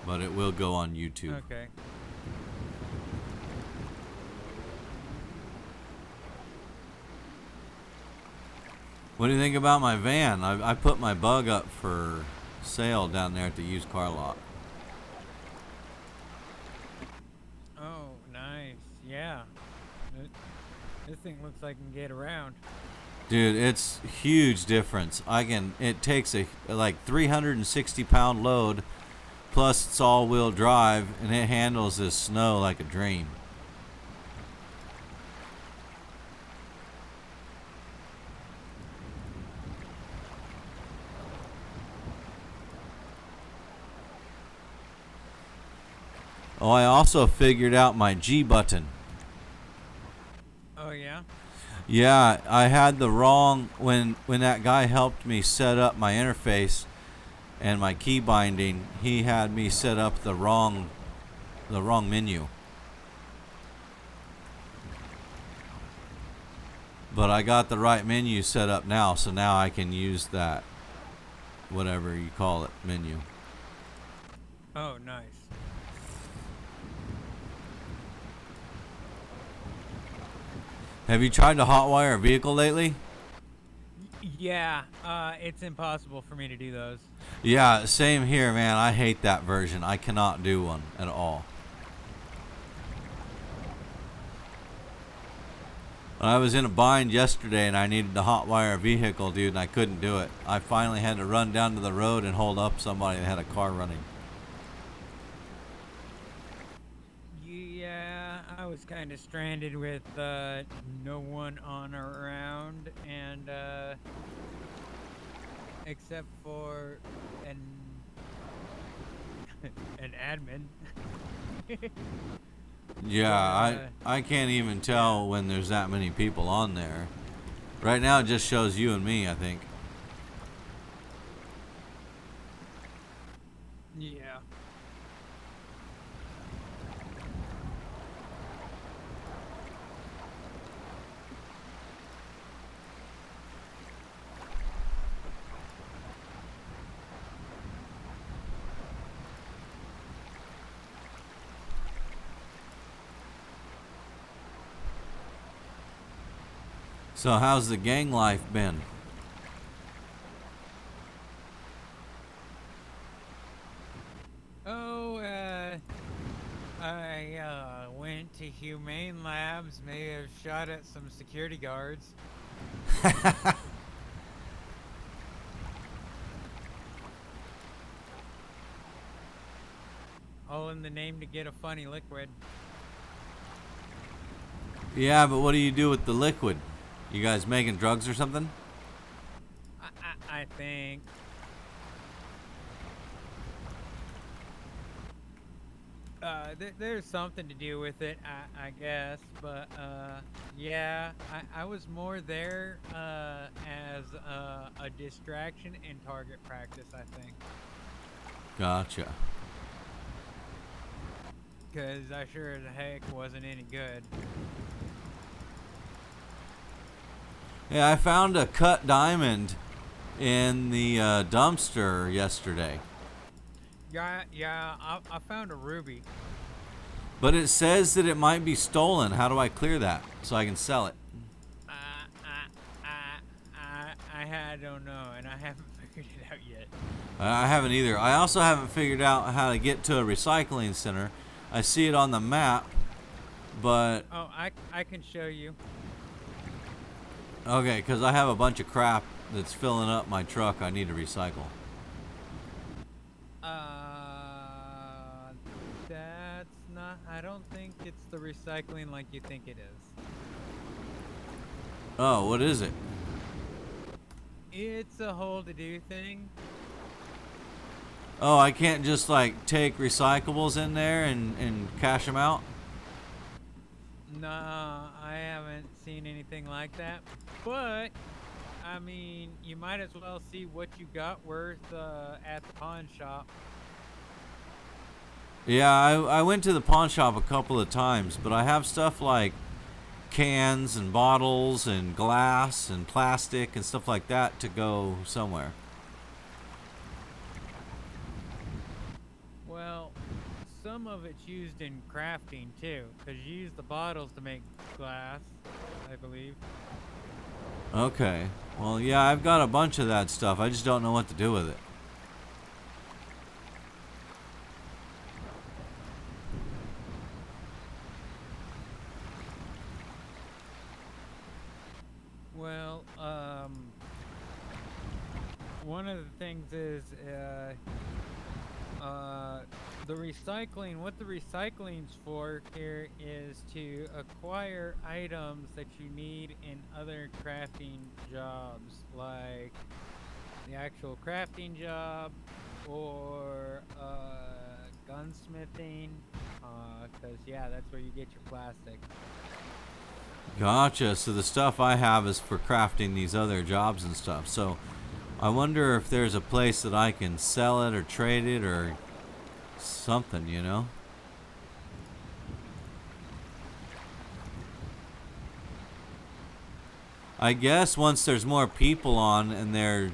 But it will go on YouTube. Okay. What do you think about my van? I put my Bug up for sale down there at the used car lot. Oh, nice. Yeah. This thing looks like it can get around. Dude, it's huge difference. It takes a like 360-pound load, plus it's all-wheel drive, and it handles this snow like a dream. Oh, I also figured out my G button. Oh, yeah? Yeah, I had the wrong when that guy helped me set up my interface and my key binding, he had me set up the wrong menu. But I got the right menu set up now, so now I can use that whatever you call it menu. Oh, nice. Have you tried to hotwire a vehicle lately? Yeah, it's impossible for me to do those. Yeah, same here, man. I hate that version. I cannot do one at all. I was in a bind yesterday and I needed to hotwire a vehicle, dude, and I couldn't do it. I finally had to run down to the road and hold up somebody that had a car running. Yeah, I was kind of stranded with no one on or around, and except for an admin. Yeah, I can't even tell when there's that many people on there. Right now it just shows you and me, I think. Yeah. So how's the gang life been? Oh, I went to Humane Labs, may have shot at some security guards. All in the name to get a funny liquid. Yeah, but what do you do with the liquid? You guys making drugs or something? I think. There's something to do with it, I guess, but yeah, I was more there as a distraction and target practice, I think, Gotcha. because I sure as heck wasn't any good. Yeah, I found a cut diamond in the dumpster yesterday. Yeah, I found a ruby. But it says that it might be stolen. How do I clear that so I can sell it? I don't know, and I haven't figured it out yet. I haven't either. I also haven't figured out how to get to a recycling center. I see it on the map, but Oh, I can show you. okay, because I have a bunch of crap that's filling up my truck I need to recycle. That's not. I don't think it's the recycling like you think it is. Oh, what is it? It's a whole to do thing. Oh, I can't just like take recyclables in there and cash them out? Nah, I haven't seen anything like that. But I mean, you might as well see what you got worth at the pawn shop. Yeah, I went to the pawn shop a couple of times, but I have stuff like cans and bottles and glass and plastic and stuff like that to go somewhere. Well, some of it's used in crafting too, because you use the bottles to make glass, I believe. Okay. Well, yeah, I've got a bunch of that stuff. I just don't know what to do with it. Well, one of the things is the recycling. What the recycling's for here is to acquire items that you need in other crafting jobs, like the actual crafting job or gunsmithing, because yeah, that's where you get your plastic. Gotcha. So the stuff I have is for crafting these other jobs and stuff. So I wonder if there's a place that I can sell it or trade it or something, you know? I guess once there's more people on and they're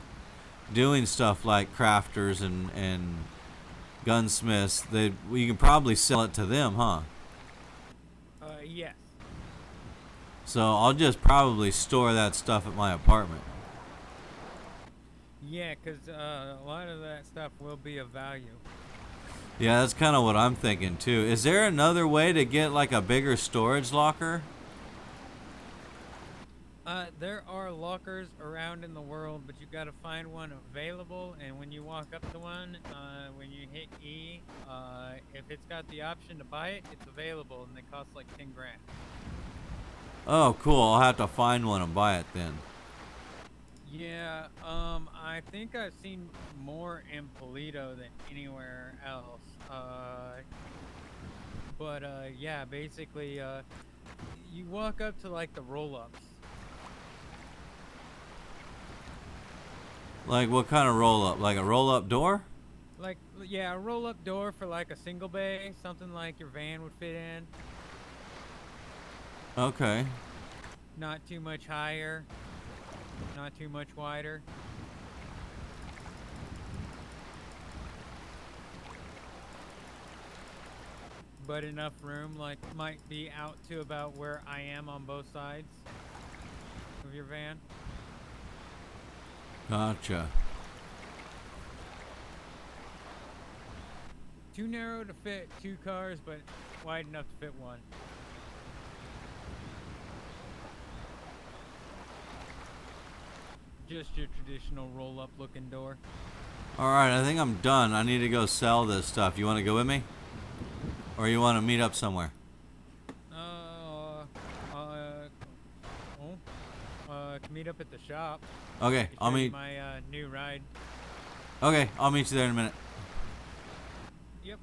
doing stuff like crafters and gunsmiths, you can probably sell it to them, huh? Yes. So I'll just probably store that stuff at my apartment. Yeah, because a lot of that stuff will be of value. Yeah, that's kind of what I'm thinking too. Is there another way to get like a bigger storage locker? There are lockers around in the world, but you gotta find one available. And when you walk up to one, when you hit E, if it's got the option to buy it, it's available, and they cost like 10 grand. Oh, cool. I'll have to find one and buy it then. Yeah, I think I've seen more in Polito than anywhere else. But yeah, basically, you walk up to like the roll-ups. Like what kind of roll up? Like a roll up door? Like, yeah, a roll-up door for like a single bay, something like your van would fit in. Okay. Not too much higher, not too much wider. But enough room, like, might be out to about where I am on both sides of your van. Gotcha. Too narrow to fit 2 cars, but wide enough to fit 1. Just your traditional roll-up looking door. Alright, I think I'm done. I need to go sell this stuff. You want to go with me? Or you want to meet up somewhere? can meet up at the shop. Okay, To I'll show you meet. my new ride. Okay, I'll meet you there in a minute. Yep.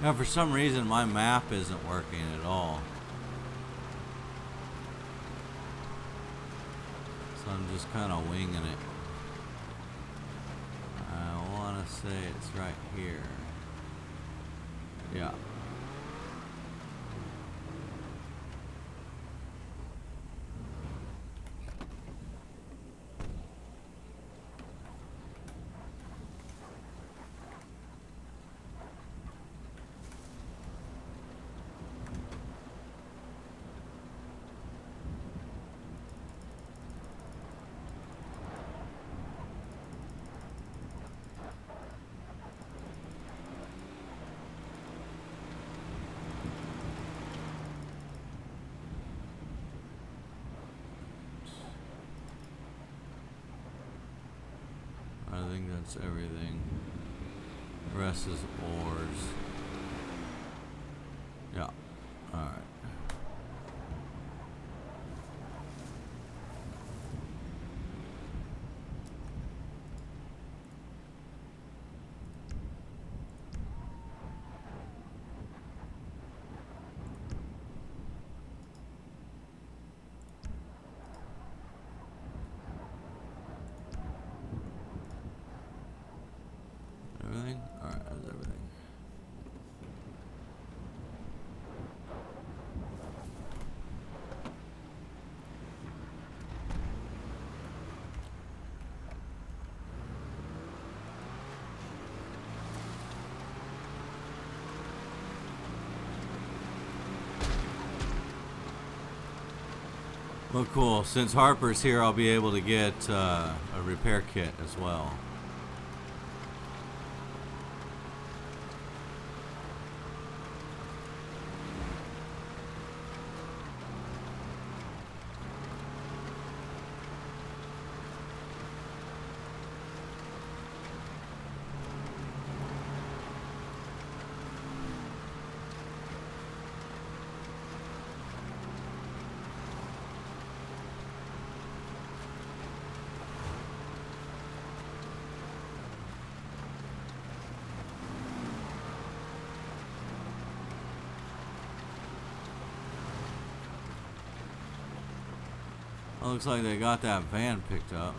Now, for some reason, my map isn't working at all. So I'm just kind of winging it. I want to say it's right here. Yeah. I think that's everything. The rest is ores. Yeah. Alright. Everything? Alright, that's everything. Well, cool. Since Harper's here, I'll be able to get a repair kit as well. Well, looks like they got that van picked up.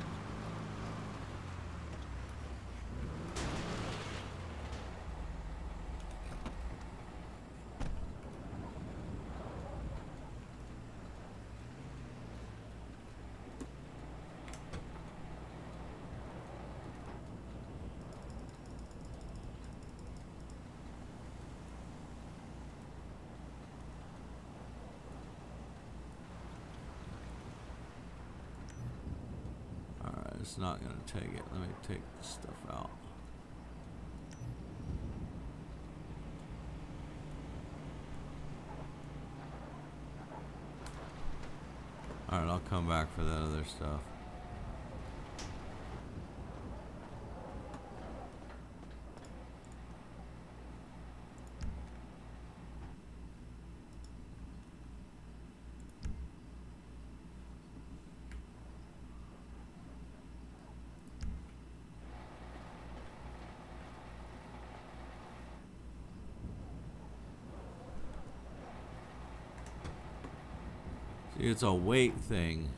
It's not gonna take it. Let me take this stuff out. Alright, I'll come back for that other stuff. See, it's a weight thing.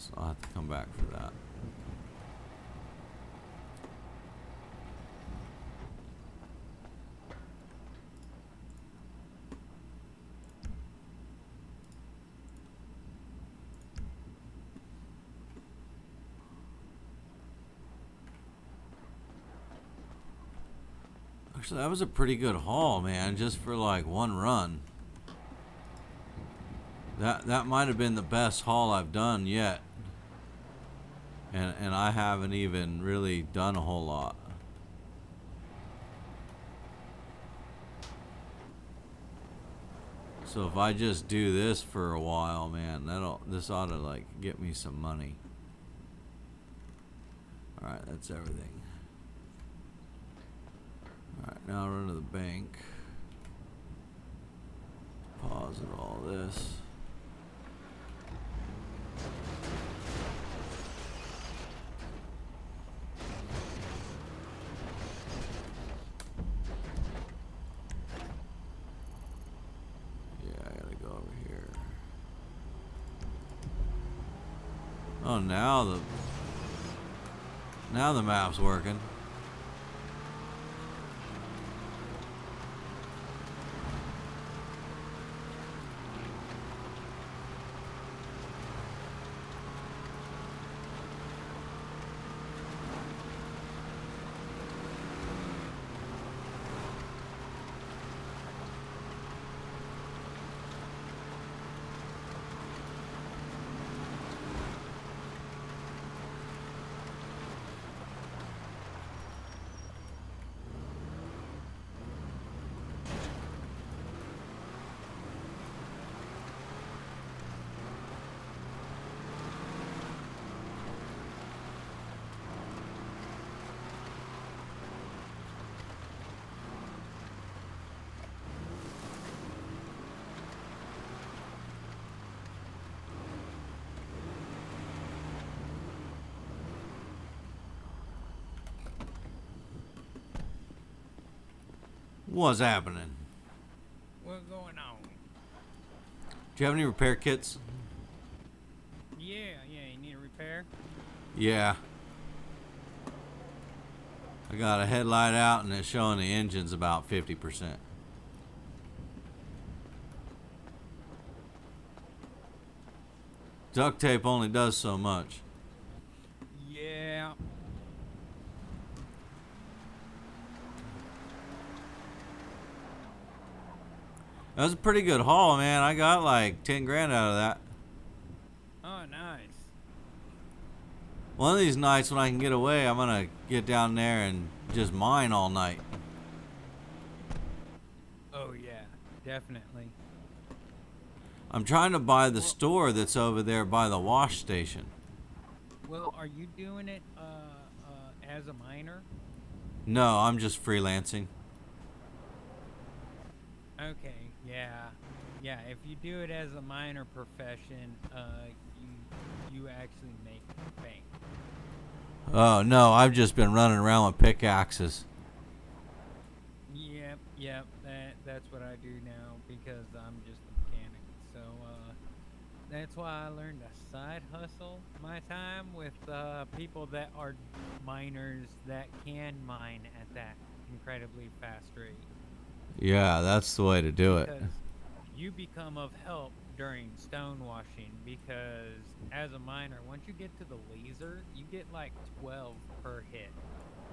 So I'll have to come back for that. Actually, that was a pretty good haul, man, just for like one run. That might have been the best haul I've done yet. And I haven't even really done a whole lot. So if I just do this for a while, man, this ought to like get me some money. All right, that's everything. All right, now run to the bank. Deposit all this. Oh, now the map's working. What's happening? What's going on? Do you have any repair kits? Yeah, you need a repair? Yeah. I got a headlight out and it's showing the engine's about 50%. Duct tape only does so much. Yeah. That was a pretty good haul, man. I got like 10 grand out of that. Oh, nice. One of these nights when I can get away, I'm going to get down there and just mine all night. Oh, yeah, definitely. I'm trying to buy the store that's over there by the wash station. Well, are you doing it as a miner? No, I'm just freelancing. Okay, yeah. Yeah, if you do it as a minor profession, you actually make bank. Oh, no, I've just been running around with pickaxes. Yep, that's what I do now because I'm just a mechanic. So, that's why I learned a side hustle my time with people that are miners that can mine at that incredibly fast rate. Yeah, that's the way to do it. Because you become of help during stone washing because as a miner, once you get to the laser, you get like 12 per hit.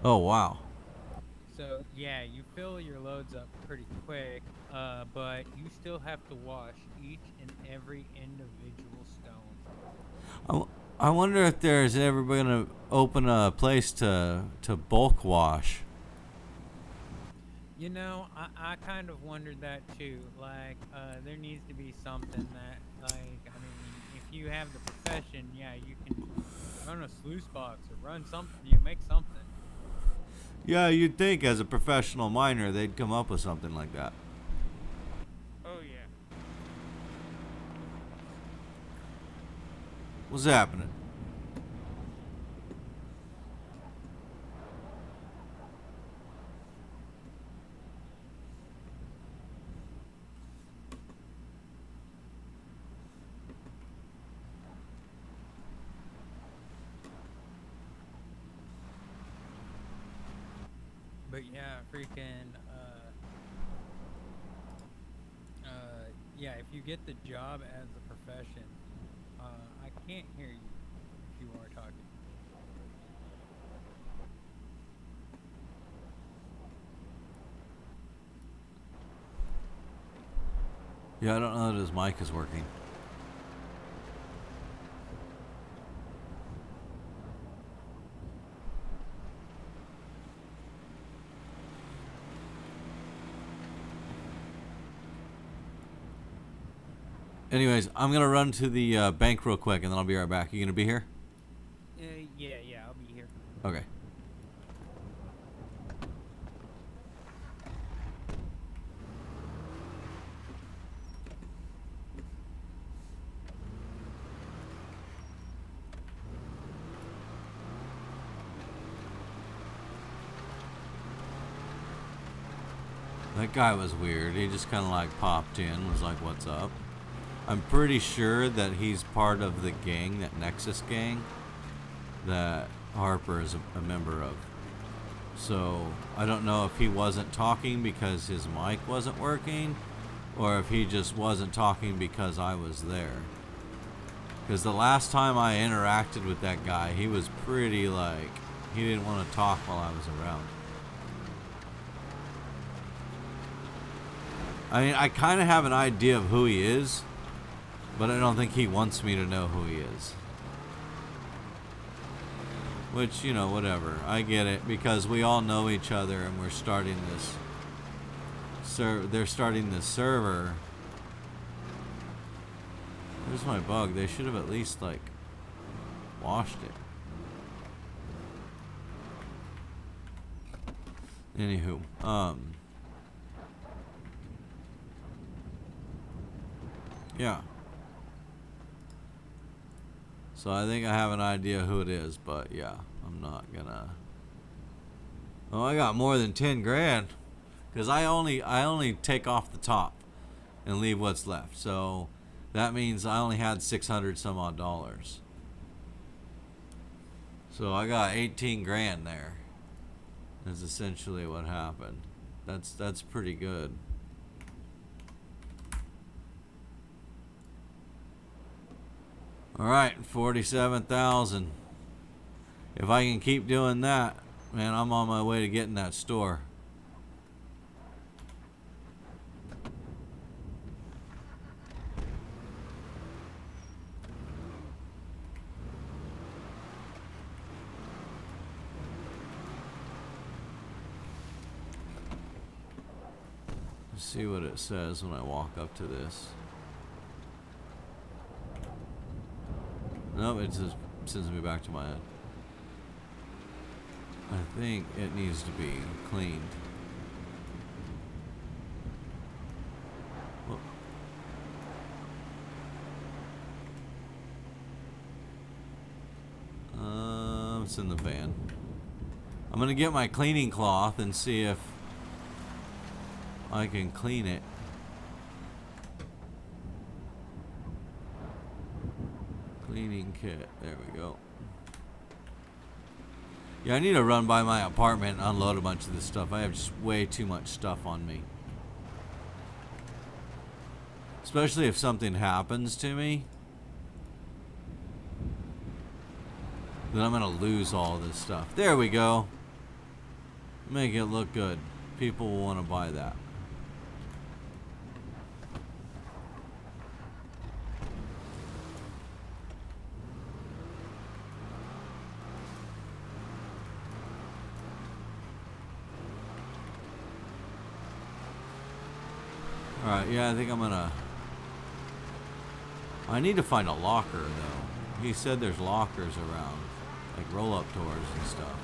Oh, wow. So yeah, you fill your loads up pretty quick, but you still have to wash each and every individual stone. I wonder if there's ever going to open a place to bulk wash. You know, I kind of wondered that too. Like, there needs to be something that, like, I mean, if you have the profession, yeah, you can run a sluice box or run something. You make something. Yeah, you'd think as a professional miner they'd come up with something like that. Oh yeah. What's happening? but yeah, freaking, yeah, if you get the job as a profession, I can't hear you if you are talking. Yeah, I don't know that his mic is working. Anyways, I'm going to run to the bank real quick, and then I'll be right back. You going to be here? Yeah, I'll be here. Okay. That guy was weird. He just kind of like popped in, was like, what's up? I'm pretty sure that he's part of the gang, that Nexus gang, that Harper is a member of. So I don't know if he wasn't talking because his mic wasn't working, or if he just wasn't talking because I was there. Because the last time I interacted with that guy, he was pretty like, he didn't want to talk while I was around. I mean, I kind of have an idea of who he is, but I don't think he wants me to know who he is. Which, you know, whatever. I get it, because we all know each other and we're starting this. They're starting this server. Here's my bug. They should have at least, like, washed it. Anywho, yeah. So I think I have an idea who it is, but yeah, I'm not gonna. Oh, I got more than 10 grand, because I only take off the top and leave what's left. So that means I only had 600 some odd dollars. So I got 18 grand there. That's essentially what happened. That's pretty good. All right, 47,000. If I can keep doing that, man, I'm on my way to getting that store. Let's see what it says when I walk up to this. Nope, it just sends me back to my head. I think it needs to be cleaned. It's in the van. I'm gonna get my cleaning cloth and see if I can clean it. Cleaning kit. There we go. Yeah, I need to run by my apartment and unload a bunch of this stuff. I have just way too much stuff on me. Especially if something happens to me. Then I'm going to lose all this stuff. There we go. Make it look good. People will want to buy that. Alright, yeah, I think I'm gonna... I need to find a locker, though. He said there's lockers around. Like roll-up doors and stuff.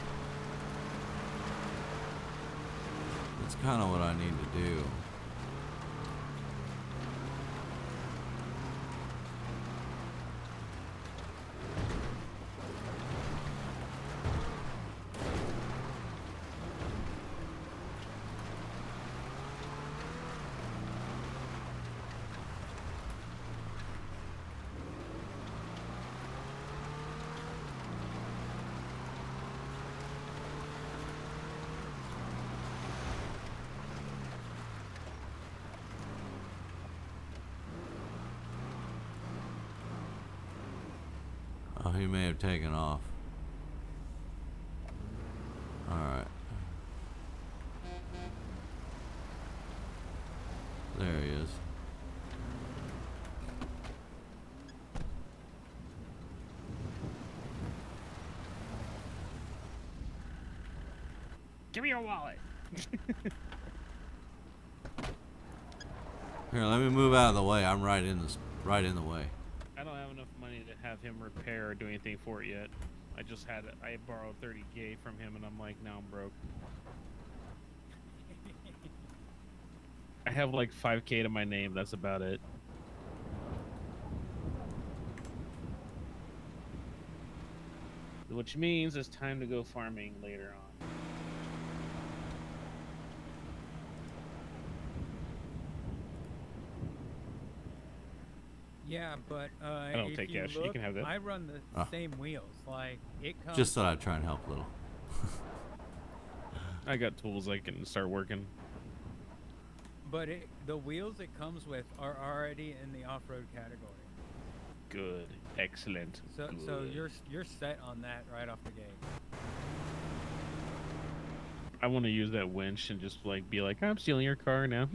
That's kind of what I need to do. he may have taken off. Alright. There he is. Give me your wallet. Here, let me move out of the way. I'm right in the way. I don't have enough money to have him repair or do anything for it yet. I borrowed 30K from him, and I'm like, now I'm broke. I have like 5K to my name. That's about it. Which means it's time to go farming later on. Yeah, but I don't take cash. You can have that. I run the same wheels. Like it comes. Just thought I'd try and help a little. I got tools I can start working. But the wheels it comes with are already in the off-road category. Good, excellent. So you're set on that right off the gate. I want to use that winch and just like be like, I'm stealing your car now.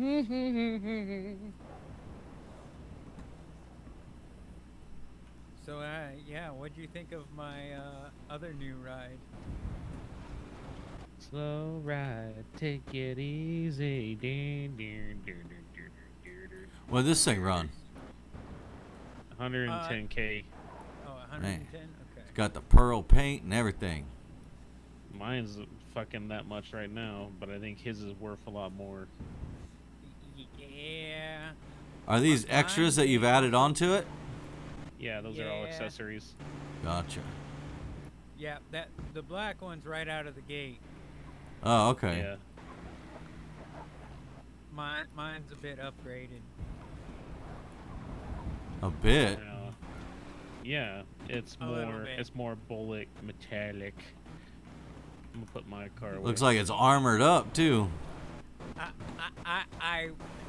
So yeah, what'd you think of my other new ride? Slow ride, take it easy. What did this thing run? 110K. Oh, 110? Man. Okay. It's got the pearl paint and everything. Mine's fucking that much right now, but I think his is worth a lot more. Yeah. Are these extras that you've added onto it? Yeah, those are all accessories. Gotcha. Yeah, the black one's right out of the gate. Oh, okay. Yeah. Mine's a bit upgraded. A bit. Yeah, it's more bullet metallic. I'm gonna put my car away. Looks like it's armored up too.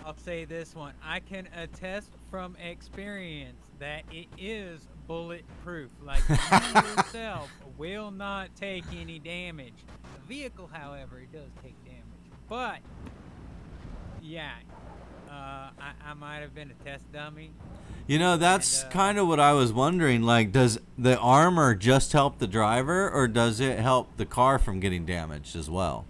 I'll say this one. I can attest from experience that it is bulletproof. Like you yourself will not take any damage. The vehicle, however, it does take damage. But yeah, I might have been a test dummy. You know, that's kind of what I was wondering. Like, does the armor just help the driver, or does it help the car from getting damaged as well?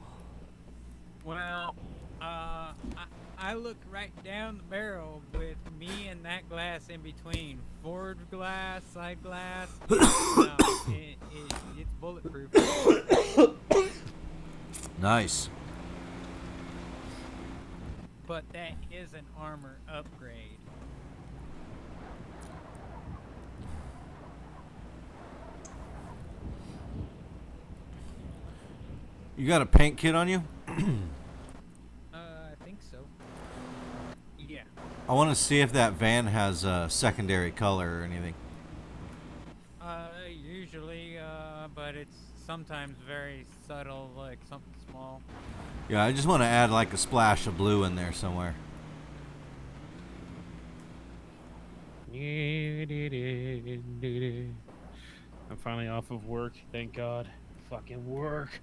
Well, I looked right down the barrel with me and that glass in between. Forward glass, side glass. It's bulletproof. Nice. But that is an armor upgrade. You got a paint kit on you? I think so. Yeah. I want to see if that van has a secondary color or anything. Usually, but it's sometimes very subtle, like something small. Yeah, I just want to add like a splash of blue in there somewhere. I'm finally off of work, thank God. Fucking work.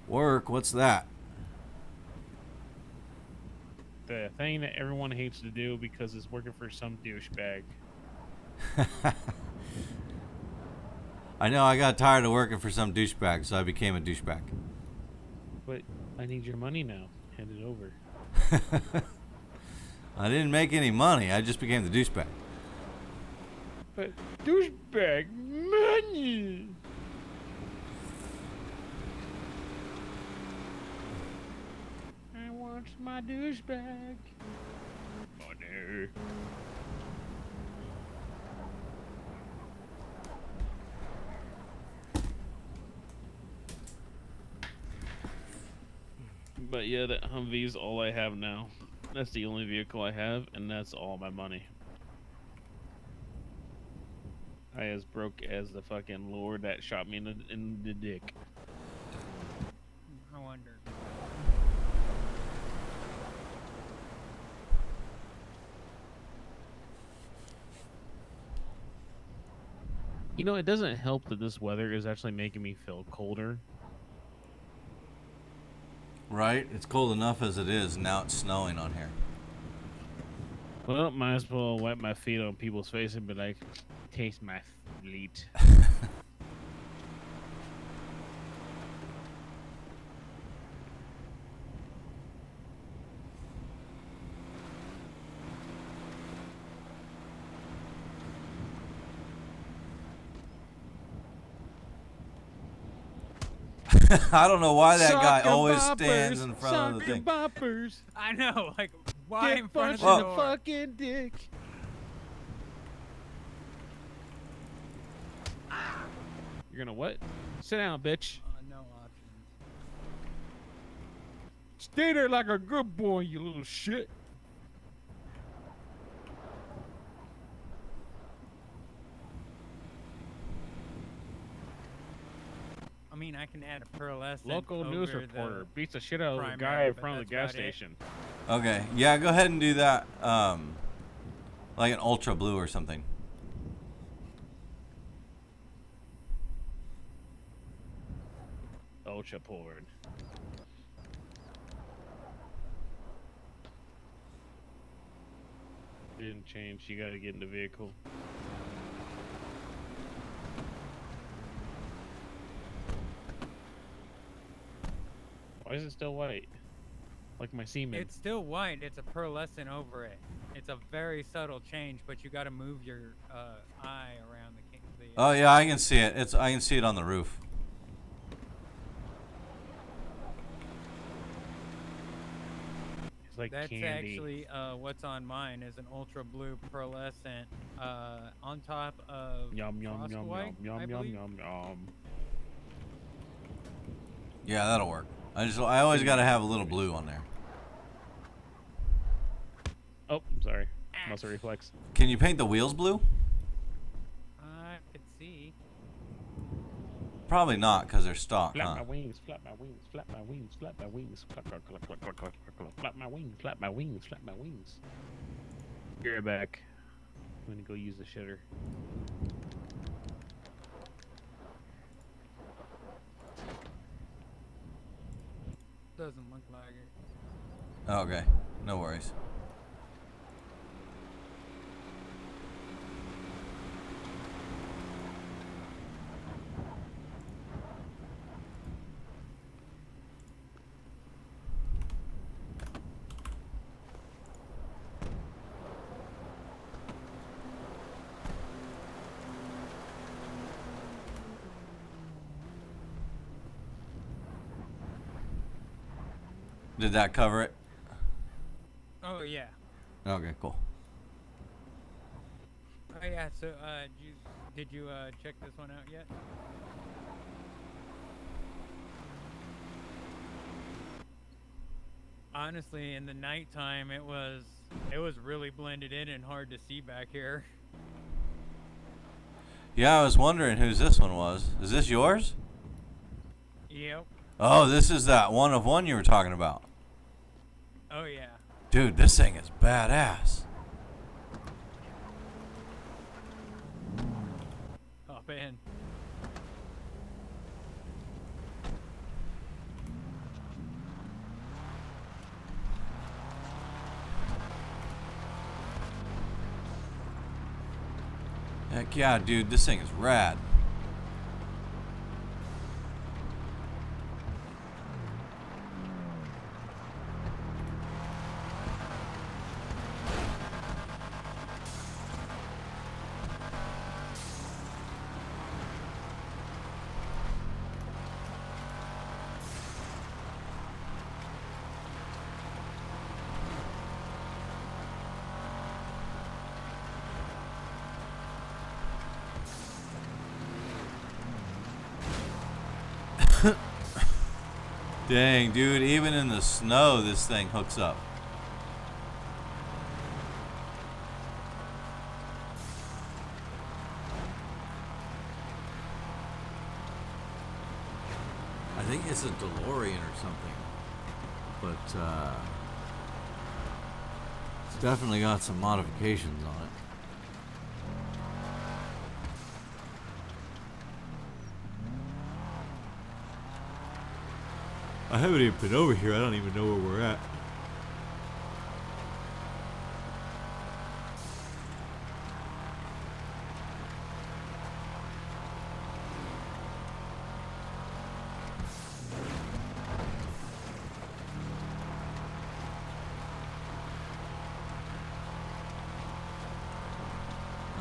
Work? What's that? The thing that everyone hates to do because it's working for some douchebag. I know, I got tired of working for some douchebag, so I became a douchebag. But I need your money now. Hand it over. I didn't make any money, I just became the douchebag. But douchebag money! I want my douchebag money. But yeah, that Humvee's all I have now. That's the only vehicle I have, and that's all my money. I as broke as the fucking lord that shot me in the dick. I wonder. You know, it doesn't help that this weather is actually making me feel colder. Right? It's cold enough as it is. Now it's snowing on here. Well, might as well wipe my feet on people's faces and be like, taste my feet. I don't know why that guy Sucker always boppers, stands in front of the sucker thing. boppers. I know, like, why Get in front of punched the in door? the fucking dick. You're gonna what? Sit down, bitch. No options. Stay there like a good boy, you little shit. I mean, I can add a pearlescent Local news over reporter the beats the shit out of the guy primary, in but front of the that's gas about it. station. Okay, yeah, go ahead and do that. Like an ultra blue or something. Ultra poured. Didn't change. You gotta get in the vehicle. Why is it still white? Like my semen. It's still white. It's a pearlescent over it. It's a very subtle change, but you got to move your eye around the. Oh yeah, I can see it. I can see it on the roof. It's like That's candy. actually what's on mine is an ultra blue pearlescent on top of Yum yum frost yum white, yum I yum yum believe. yum yum. Yeah, that'll work. I always got to have a little blue on there. Oh, I'm sorry. Muscle reflex. Can you paint the wheels blue? I could see. Probably not, because they're stock, Flap huh? my wings, flap my wings, flap my wings, flap my wings, flap, flap, flap, flap, flap, flap, flap, flap my wings, flap my wings, flap my wings. Be right back. I'm gonna go use the shitter. Doesn't look like it. Okay, no worries. Did that cover it? Oh yeah. Okay, cool. Oh yeah. So did you check this one out yet? Honestly, in the nighttime, it was really blended in and hard to see back here. Yeah, I was wondering whose this one was. Is this yours? Yep. Oh, this is that one of one you were talking about. Oh yeah. Dude, this thing is badass. Hop in. Heck yeah, dude, this thing is rad. Dang, dude, even in the snow, this thing hooks up. I think it's a DeLorean or something. But, it's definitely got some modifications on it. I haven't even been over here. I don't even know where we're at.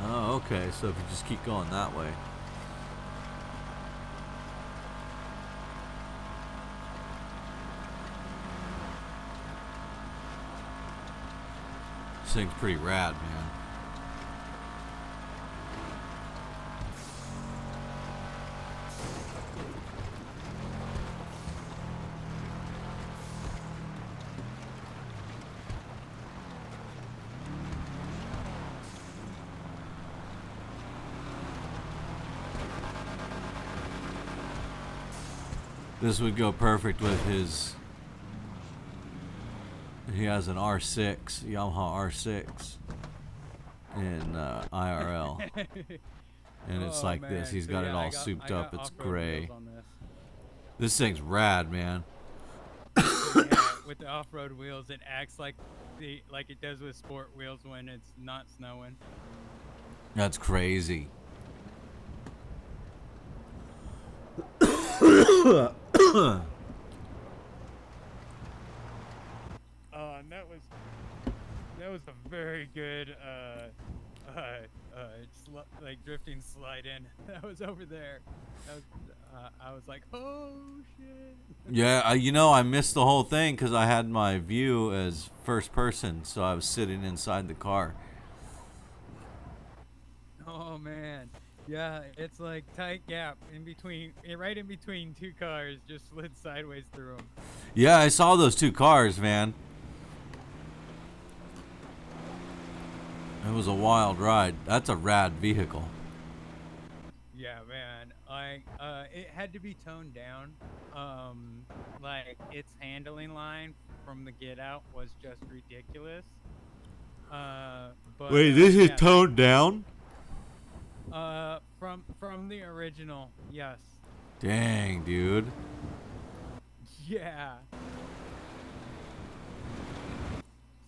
Oh, okay. So if you just keep going that way. This thing's pretty rad, man. This would go perfect with his. He has an R6, Yamaha R6 in IRL. And it's like man. this. He's So got yeah, it all I got souped up. It's off-road gray. wheels on this. This thing's rad, man. So yeah, with the off-road wheels, it acts like it does with sport wheels when it's not snowing. That's crazy. And that was a very good like drifting slide in. That was over there. That was, I was like, oh shit. Yeah, I missed the whole thing because I had my view as first person, so I was sitting inside the car. Oh man, yeah, it's like tight gap in between, right in between two cars, just slid sideways through them. Yeah, I saw those two cars, man. It was a wild ride. That's a rad vehicle. Yeah, man. It had to be toned down. Like its handling line from the Get Out was just ridiculous. But Wait, this is yeah, toned down? from the original, yes. Dang, dude. Yeah.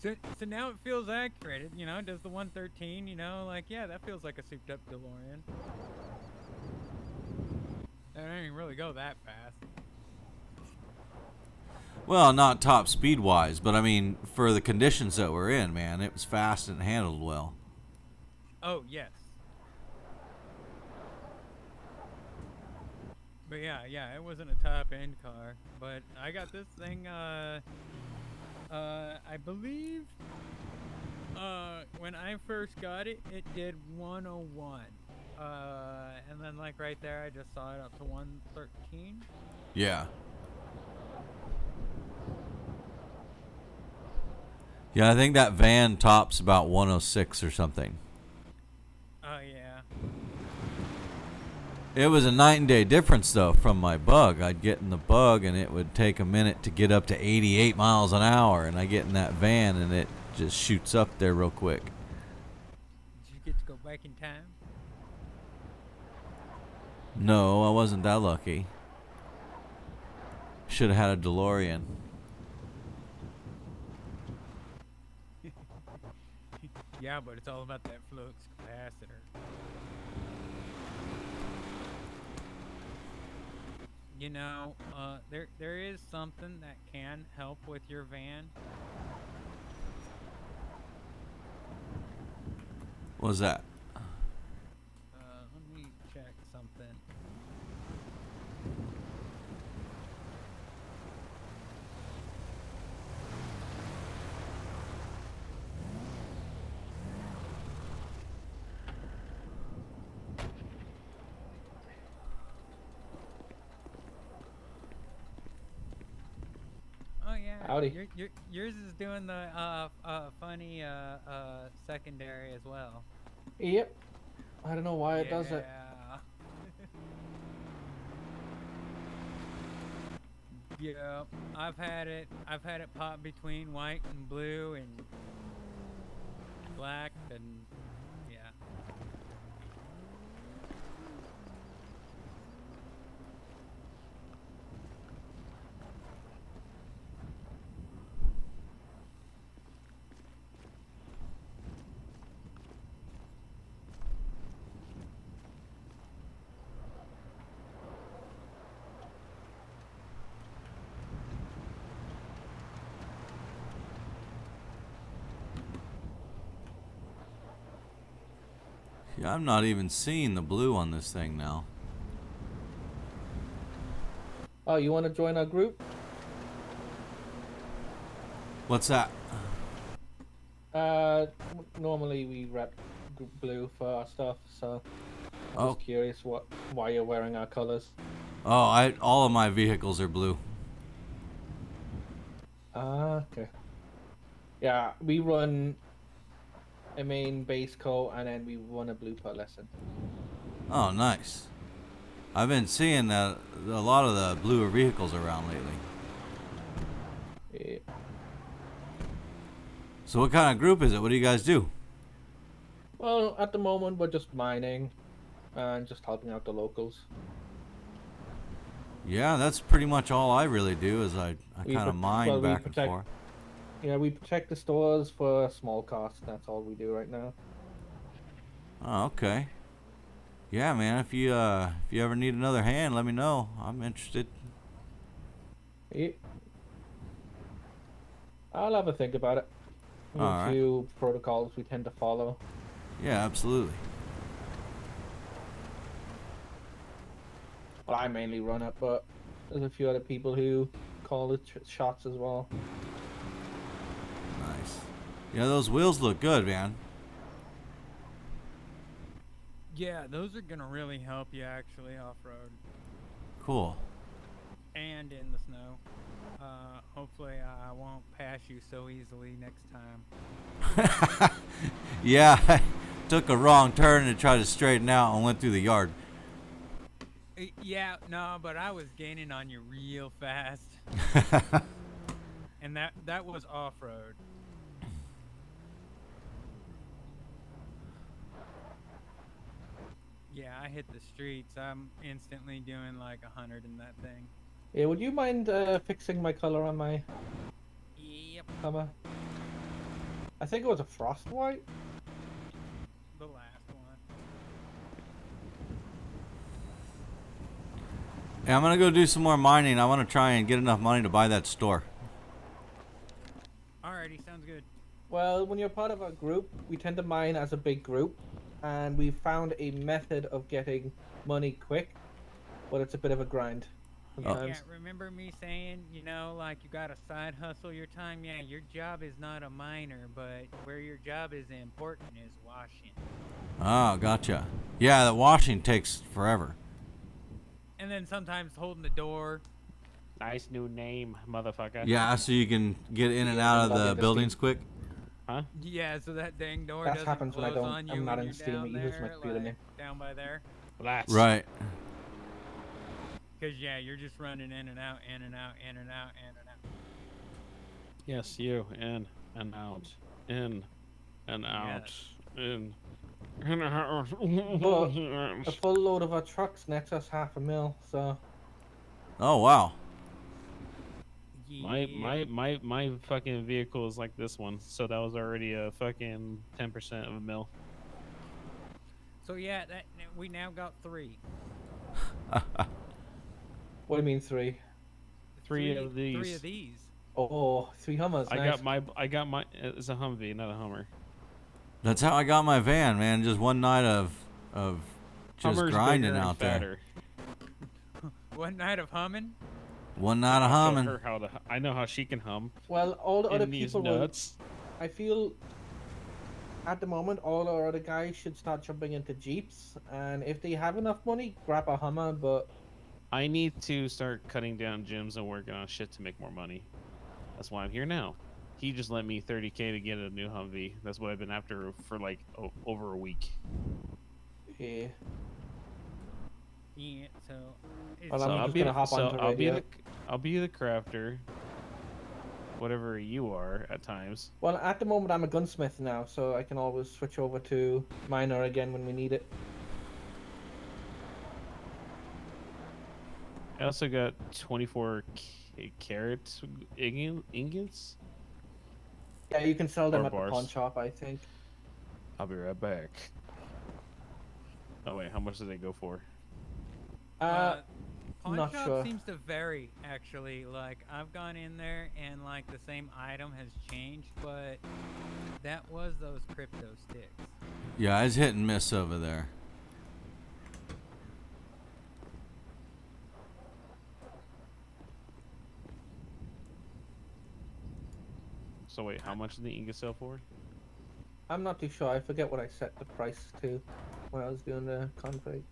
So now it feels accurate. Does the 113, like, yeah, that feels like a souped up DeLorean. It didn't really go that fast. Well, not top speed wise, but I mean, for the conditions that we're in, man, it was fast and handled well. Oh, yes. But yeah, it wasn't a top end car. But I got this thing, I believe, when I first got it, it did 101. And then like right there, I just saw it up to 113. Yeah. Yeah, I think that van tops about 106 or something. Oh yeah. It was a night and day difference, though, from my Bug. I'd get in the Bug, and it would take a minute to get up to 88 miles an hour, and I get in that van, and it just shoots up there real quick. Did you get to go back in time? No, I wasn't that lucky. Should have had a DeLorean. Yeah, but it's all about that flux capacitor. There is something that can help with your van. What was that? Let me check something. Oh yeah. Howdy. Yours is doing the funny secondary as well. Yep. I don't know why it does it. Yeah, I've had it pop between white and blue and black, and yeah. Yeah, I'm not even seeing the blue on this thing now. Oh, you want to join our group? What's that? Normally we rep blue for our stuff, so I'm Oh. just curious why you're wearing our colors. Oh, all of my vehicles are blue. Ah, okay. Yeah, we run a main base coat and then we run a blue pearlescent. Oh, nice. I've been seeing that a lot of the bluer vehicles around lately. Yeah. So what kind of group is it? What do you guys do? Well, at the moment we're just mining and just helping out the locals. Yeah, that's pretty much all I really do is I We kind of pro- mine well, we back and protect- forth. Yeah, we protect the stores for a small cost. That's all we do right now. Oh, okay. Yeah, man, if you ever need another hand, let me know. I'm interested. Yeah. I'll have a think about it. We have All a right. few protocols we tend to follow. Yeah, absolutely. Well, I mainly run it, but there's a few other people who call the shots as well. Nice. Yeah, those wheels look good, man. Yeah, those are gonna really help you actually off-road Cool. and in the snow. Hopefully I won't pass you so easily next time. Yeah, I took a wrong turn and tried to straighten out and went through the yard. Yeah, no, but I was gaining on you real fast, and that was off-road. Yeah, I hit the streets. I'm instantly doing like 100 in that thing. Yeah, would you mind fixing my color on my Yep, Hummer? I think it was a frost white. the last one. Yeah, I'm gonna go do some more mining. I want to try and get enough money to buy that store. Alrighty, sounds good. Well, when you're part of a group, we tend to mine as a big group, and we found a method of getting money quick, but it's a bit of a grind sometimes. Yeah, remember me saying, you know, like you gotta side hustle your time? Yeah, your job is not a miner, but where your job is important is washing. Oh, gotcha. Yeah, the washing takes forever. And then sometimes holding the door. Nice new name, motherfucker. Yeah, so you can get in and Yeah, out of I'm not the into buildings Steam. quick. Huh? Yeah, so that dang door That doesn't happens when I close don't- on you I'm when not in you're Steam, down it uses my there, computer like, name. down by there. Relax. Right. Because, yeah, you're just running in and out, in and out, in and out, in and out. Yes, you. In and out. In and out. Yes. In and out. But a full load of our trucks nets us $500,000, so Oh, wow. My fucking vehicle is like this one, so that was already a fucking 10% of a mil. So, yeah, we now got 3. what do you mean 3? Three of these. 3 of these. Oh, 3 Hummers. I nice. got my. It's a Humvee, not a Hummer. That's how I got my van, man. Just one night of just Hummer's grinding bigger and out there. fatter. One night of humming. One night of I'll show humming. her how to. I know how she can hum. Well, all the other In these people will. nuts. I feel at the moment all our other guys should start jumping into Jeeps, and if they have enough money, grab a Hummer. But I need to start cutting down gyms and working on shit to make more money. That's why I'm here now. He just lent me 30K to get a new Humvee. That's what I've been after for like over a week. yeah, Yeah, so. It's Well, So I'm I'll just be gonna the, hop so onto I'll be radio. the I'll be the crafter. Whatever you are at times. well, at the moment I'm a gunsmith now, so I can always switch over to miner again when we need it. I also got 24 carats ingots. Yeah, you can sell them Or at the bars. pawn shop, I think. I'll be right back. Oh wait, how much do they go for? Pawn not shop sure. seems to vary, actually. Like, I've gone in there and, like, the same item has changed, but That was those crypto sticks. Yeah, it's hit and miss over there. So wait, how much did the ingot sell for? I'm not too sure. I forget what I set the price to when I was doing the config.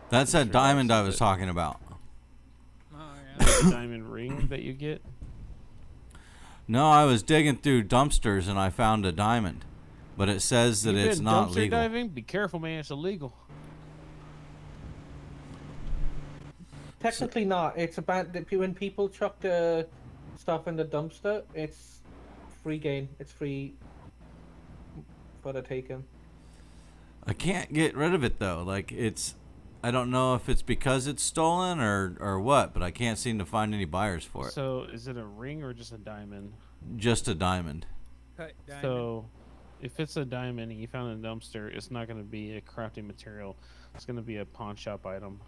That's that diamond I was talking about. Oh yeah. The diamond ring that you get. No, I was digging through dumpsters and I found a diamond, but it says that You it's been not dumpster legal. diving? Be careful, man. It's illegal. Technically not. It's about when people chuck stuff in the dumpster. It's free game. It's free for the taking. I can't get rid of it though. Like I don't know if it's because it's stolen or what, but I can't seem to find any buyers for it. So is it a ring or just a diamond? Just a diamond. Cut diamond. So if it's a diamond and you found it in a dumpster, it's not going to be a crafting material. It's going to be a pawn shop item.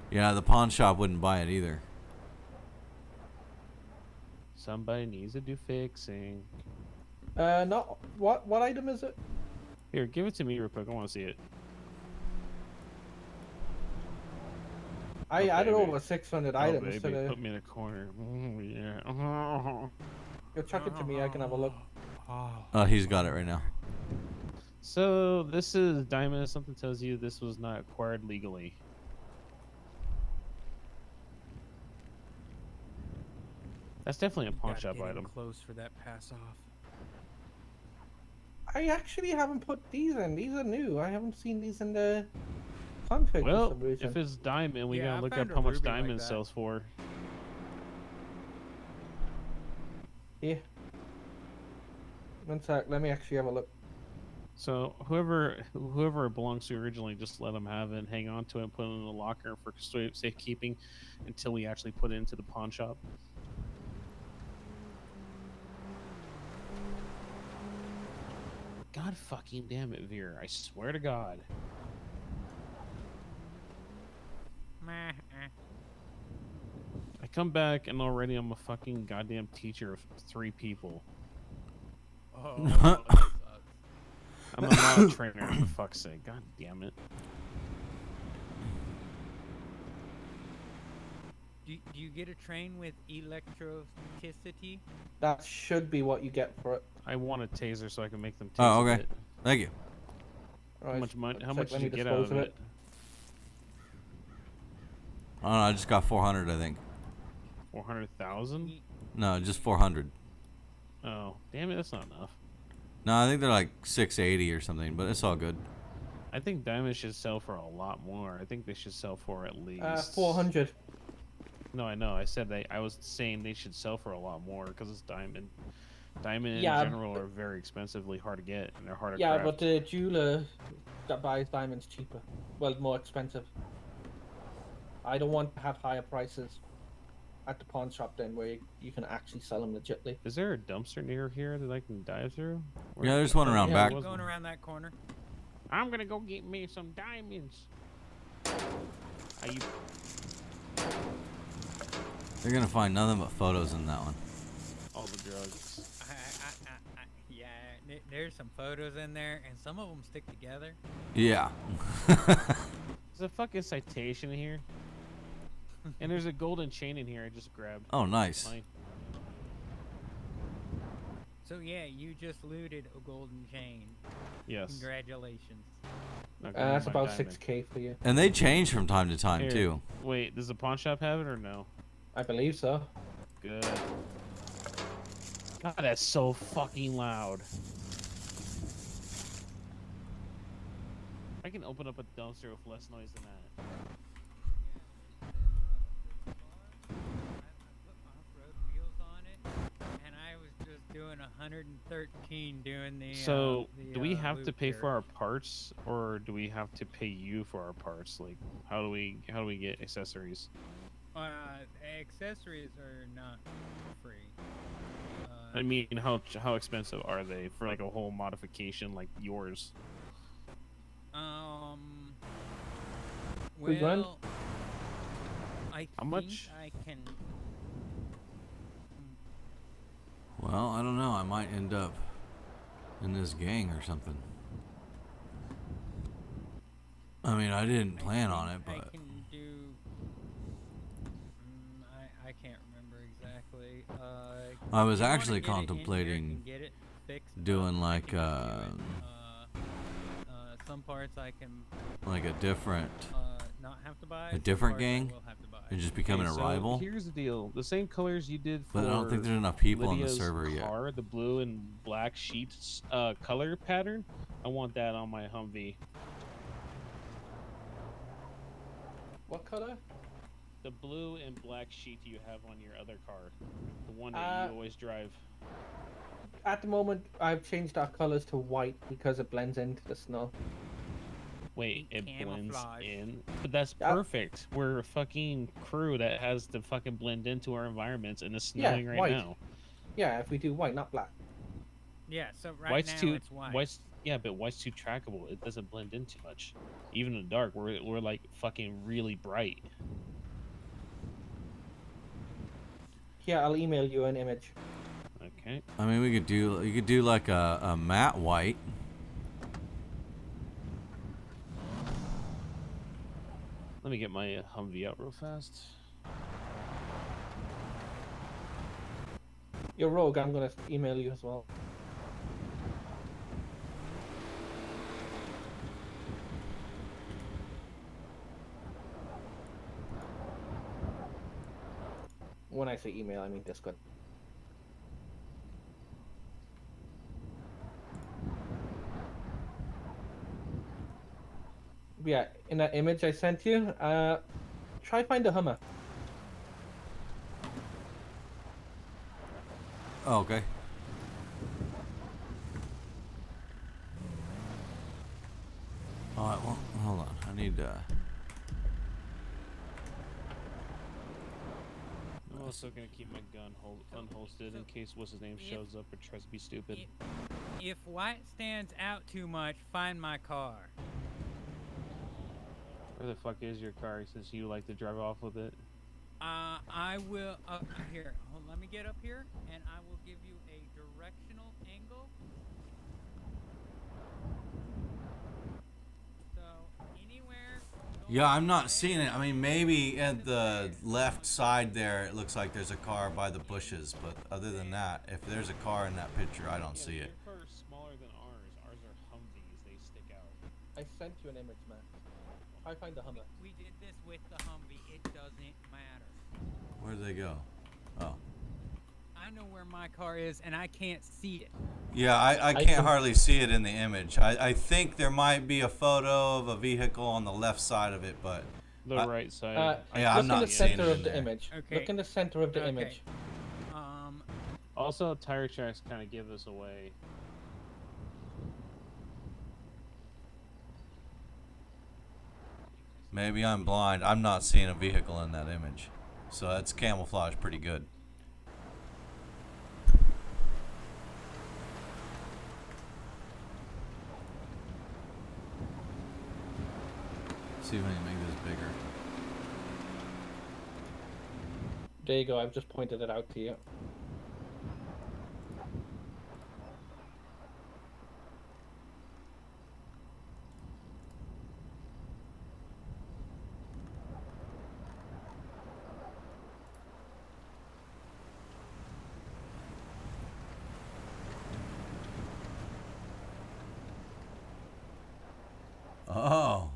Yeah, the pawn shop wouldn't buy it either. Somebody needs to do fixing. Not what item is it? Here, give it to me real quick. I want to see it. I added baby. over 600 Oh, items baby, to the. put me in a corner. Yeah. You chuck it to me. I can have a look. Oh, he's got it right now. So this is diamond. Something tells you this was not acquired legally. That's definitely a pawn God, shop getting item. Close for that pass off. I actually haven't put these in. These are new. I haven't seen these in the config for Well, some reason. if it's diamond, we Yeah, gotta I look found up a how much ruby like diamond that. sells for. Yeah. One sec. Let me actually have a look. So whoever it belongs to originally, just let them have it and hang on to it and put it in the locker for safekeeping until we actually put it into the pawn shop. God fucking damn it, Veer. I swear to God. Meh, I come back and already I'm a fucking goddamn teacher of 3 people. Oh, that sucks. I'm a model trainer, for fuck's sake. God damn it. Do you get a train with electricity? That should be what you get for it. I want a taser so I can make them taser Oh, okay. it. Thank you. How Right, much money? How one much sec, did you let me get out dispose of it? I don't know. I just got 400, I think. 400,000? No, just 400. Oh, damn it! That's not enough. No, I think they're like 680 or something, but it's all good. I think diamonds should sell for a lot more. I think they should sell for at least 400. No, I know. I said I was saying they should sell for a lot more because it's diamond. Diamond in Yeah, general are very expensively hard to get, and they're hard to Yeah, craft. but the jeweler that buys diamonds cheaper. Well, more expensive. I don't want to have higher prices at the pawn shop then, where you can actually sell them legitly. Is there a dumpster near here that I can dive through? Yeah, there's one around Yeah, back. Keep going around that corner. I'm gonna go get me some diamonds. Are you? They're gonna find nothing but photos in that one. All the drugs. Yeah, there's some photos in there, and some of them stick together. Yeah. There's a fucking citation here. And there's a golden chain in here I just grabbed. Oh, nice. Fine. So yeah, you just looted a golden chain. Yes. Congratulations. Now give me That's my about diamond. 6k for you. And they change from time to time Here. too. Wait, does the pawn shop have it or no? I believe so. Good. God, that's so fucking loud. I can open up a dumpster with less noise than that. Off-road wheels on it, and I was just doing 113 doing the. So, the, do we have to loop pay here. for our parts, or do we have to pay you for our parts? Like, how do we get accessories? Accessories are not free. I mean, how expensive are they for like a whole modification like yours? $3 grand? Well, I How think much? I can. Well, I don't know. I might end up in this gang or something. I mean, I didn't plan on it, I but can do. I can't remember exactly. I If was you wanna actually get it in here contemplating and get it fixed doing up, I like can just do it. Some parts I can a different not have to buy. a Some different parts I gang will have to buy. and just Okay, becoming a so rival. here's the deal: the same colors you did for But I don't think there's enough people on the Lydia's server yet. car, the blue and black sheets color pattern. I want that on my Humvee. What color? The blue and black sheet you have on your other car, the one that you always drive. At the moment, I've changed our colors to white because it blends into the snow. Wait, it blends Camouflage. in, but that's Yeah. perfect. We're a fucking crew that has to fucking blend into our environments, and it's Yeah, snowing right white. now. Yeah, if we do white, not black. Yeah. So right White's now too it's white. but white's too trackable. It doesn't blend in too much. Even in the dark, we're like fucking really bright. Yeah, I'll email you an image. Okay. I mean, you could do like a matte white. Let me get my Humvee out real fast. You're Rogue, I'm gonna email you as well. When I say email, I mean Discord. Yeah, in that image I sent you, try find a Hummer. Oh, okay. All right. Well, hold on. I need I'm also gonna keep my gun unholstered in case what's his name shows up or tries to be stupid. If white stands out too much, find my car. Where the fuck is your car since you like to drive off with it? I will. Here, let me get up here, and I will give you a directional angle. So anywhere. Yeah, I'm not seeing it. I mean, maybe at the left side there, it looks like there's a car by the bushes. But other than that, if there's a car in that picture, I don't see it. Your car is smaller than ours. Ours are Humvees. They stick out. I sent you an image, man. Try find the Hummer. We did this with the Humvee. It doesn't matter. Where'd they go? Oh. I know where my car is, and I can't see it. Yeah, I can't hardly see it in the image. I think there might be a photo of a vehicle on the left side of it, but The right side. yeah, look I'm not in the seeing center it of in the there. image. Okay. Look in the center of the Okay. image. Also, tire tracks kind of give us away. Maybe I'm blind. I'm not seeing a vehicle in that image. So that's camouflage pretty good. See if I can make this bigger. There you go. I've just pointed it out to you. Oh.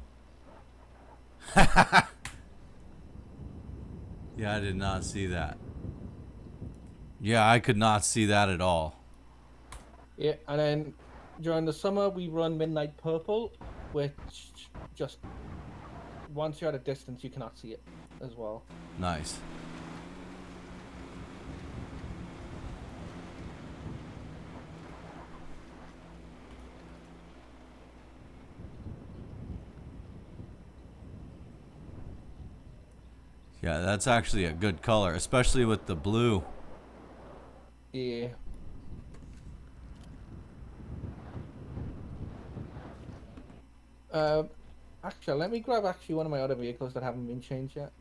Yeah, I did not see that. Yeah, I could not see that at all. Yeah, and then during the summer we run Midnight Purple, which just once you're at a distance you cannot see it as well. Nice. Yeah, that's actually a good color, especially with the blue. Yeah. Actually, let me grab one of my other vehicles that haven't been changed yet.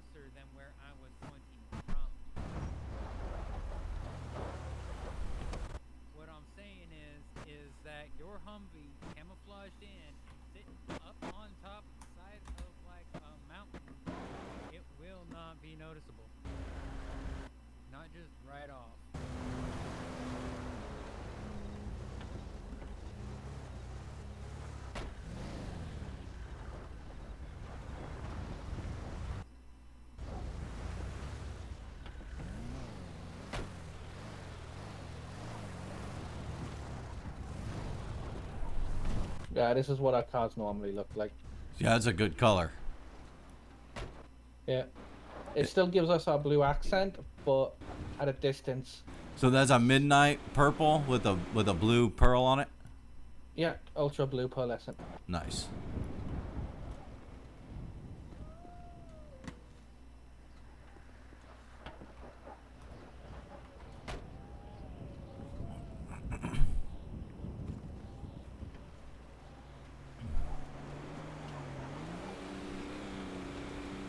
closer than where I was pointing from. What I'm saying is that your Humvee camouflaged in and sitting up on top side of like a mountain, it will not be noticeable. Not just right off. Yeah, this is what our cars normally look like. Yeah, that's a good color. Yeah. It still gives us our blue accent, but at a distance. So that's a midnight purple with a blue pearl on it. Yeah, ultra blue pearlescent. Nice.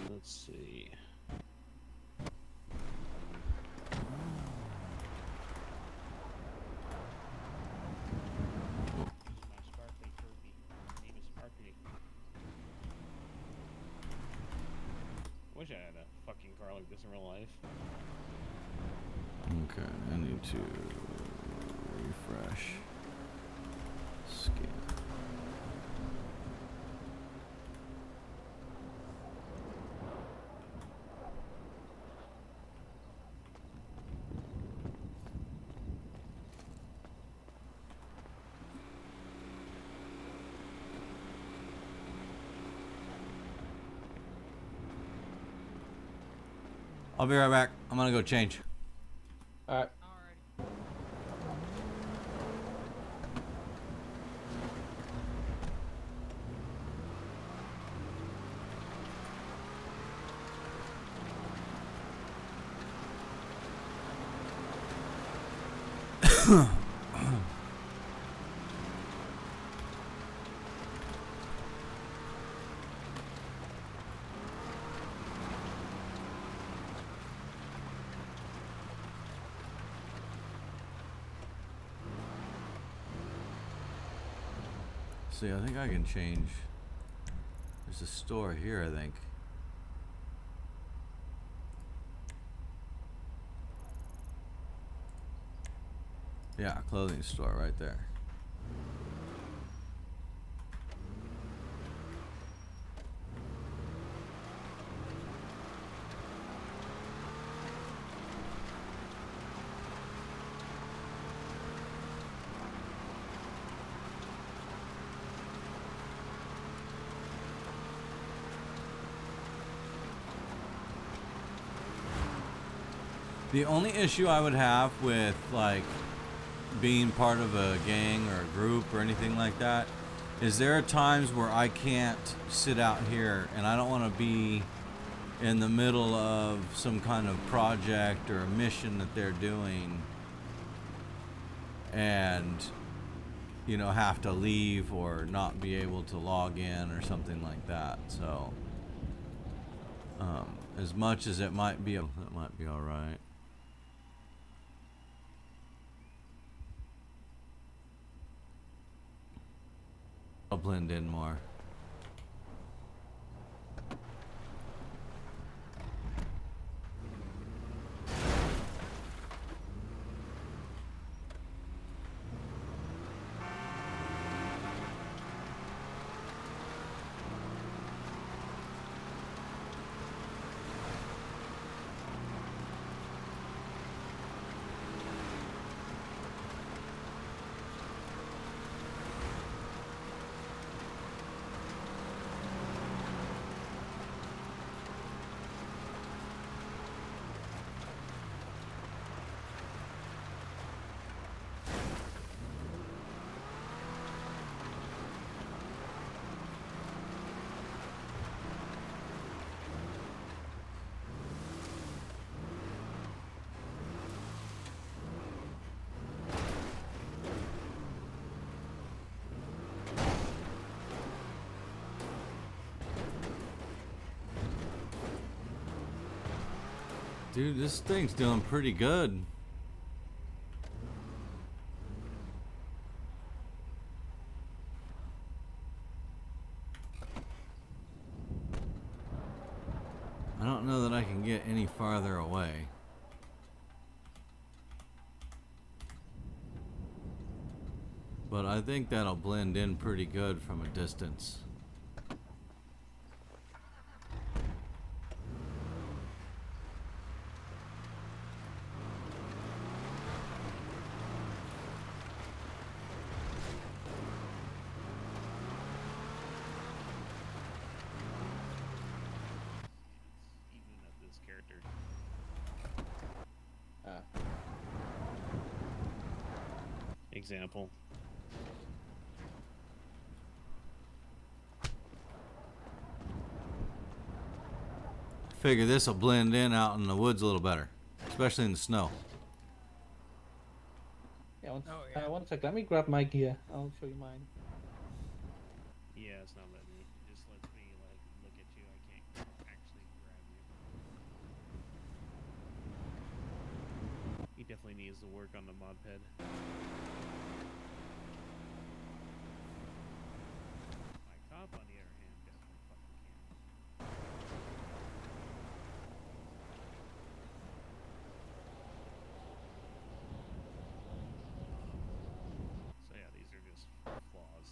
Let's see. My sparkly Furby. My name is Sparkly. Wish I had a fucking car like this in real life. Okay, I need to refresh. Scan. I'll be right back. I'm gonna go change. Alright. Alrighty. See, I think I can change. There's a store here, I think. Yeah, clothing store right there. The only issue I would have with like being part of a gang or a group or anything like that is there are times where I can't sit out here and I don't want to be in the middle of some kind of project or a mission that they're doing and you know have to leave or not be able to log in or something like that. So as much as it might be, that might be all right. I'll blend in more. Dude, this thing's doing pretty good. I don't know that I can get any farther away. But I think that'll blend in pretty good from a distance. Even at this character. Example. Figure this will blend in out in the woods a little better, especially in the snow. Yeah, Oh, yeah. one sec. Let me grab my gear. I'll show you mine. Yeah, it's not letting me. It just lets me like look at you. I can't actually grab you. He definitely needs to work on the mod ped. My cop, on the other hand, definitely fucking can. So yeah, these are just flaws.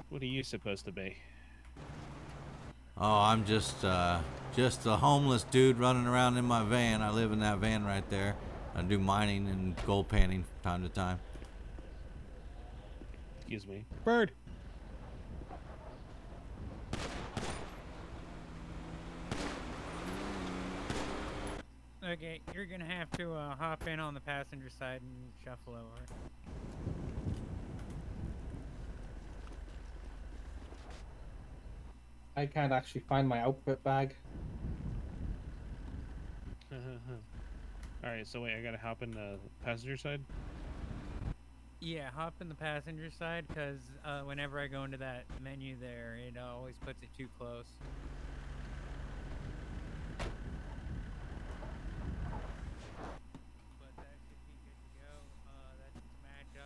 What are you supposed to be? Oh, I'm just a homeless dude running around in my van. I live in that van right there. I do mining and gold panning from time to time. Excuse me. Bird! Okay, you're gonna have to hop in on the passenger side and shuffle over. I can't actually find my outfit bag. Alright, so wait, I gotta hop in the passenger side? Yeah, hop in the passenger side, because whenever I go into that menu there, it always puts it too close. But that should be good to go. That's to match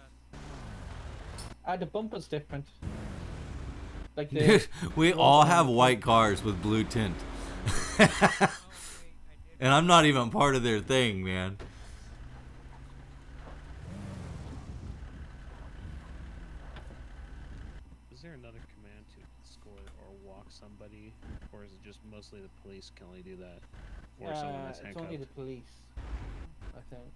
us. The bumper's different. Like the Dude, we well, all have white cars with blue tint. Oh, wait, I did. And I'm not even part of their thing, man. Is there another command to escort or walk somebody? Or is it just mostly the police can only do that? Or someone that's it's handcuffed? only the police, I think.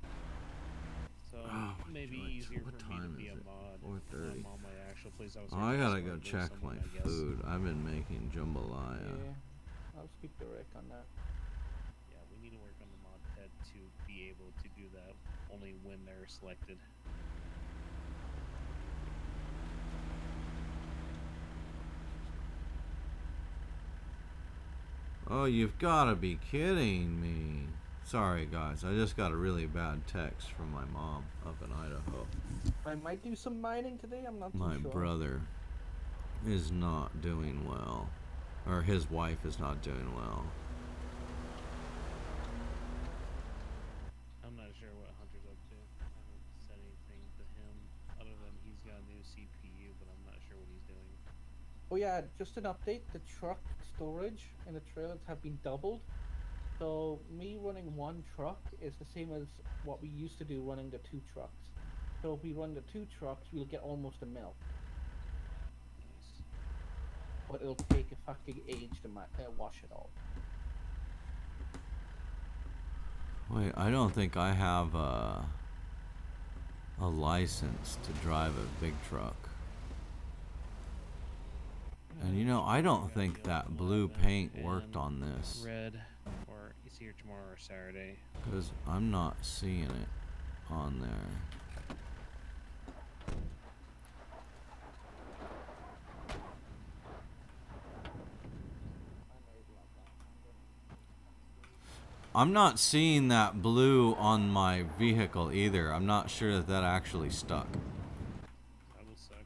So Oh, my maybe God, easier what for me to time be is a it? mod. 4:30. I'm on my actual police officer. Oh, I gotta go escort with check someone, my I guess. food. I've been making jambalaya. Yeah, I'll speak to Rick on that. Yeah, we need to work on the mod ped to be able to do that only when they're selected. Oh, you've gotta be kidding me. Sorry, guys. I just got a really bad text from my mom up in Idaho. I might do some mining today. I'm not too My sure. brother is not doing well. Or his wife is not doing well. I'm not sure what Hunter's up to. I haven't said anything to him other than he's got a new CPU, but I'm not sure what he's doing. Oh yeah, just an update. The truck storage and the trailers have been doubled. So me running one truck is the same as what we used to do running the two trucks. So if we run the two trucks, we'll get almost a mil. Nice. But it'll take a fucking age to wash it all. Wait, I don't think I have a license to drive a big truck. And you know, I don't think that blue paint worked on this. Red, or he's here tomorrow or Saturday. Because I'm not seeing it on there. I'm not seeing that blue on my vehicle either. I'm not sure that that actually stuck. That will suck.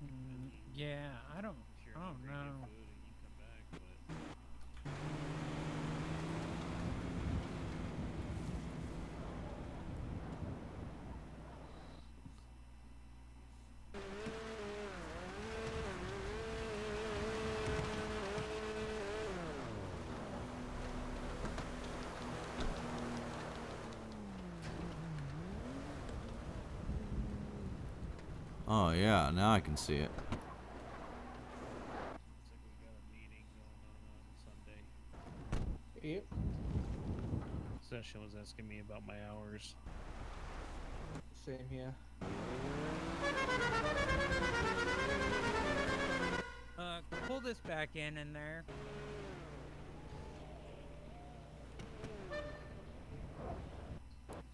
Yeah, Oh yeah, now I can see it. Looks like we got a meeting going on Sunday. Yep. Session was asking me about my hours. Same here. Pull this back in there.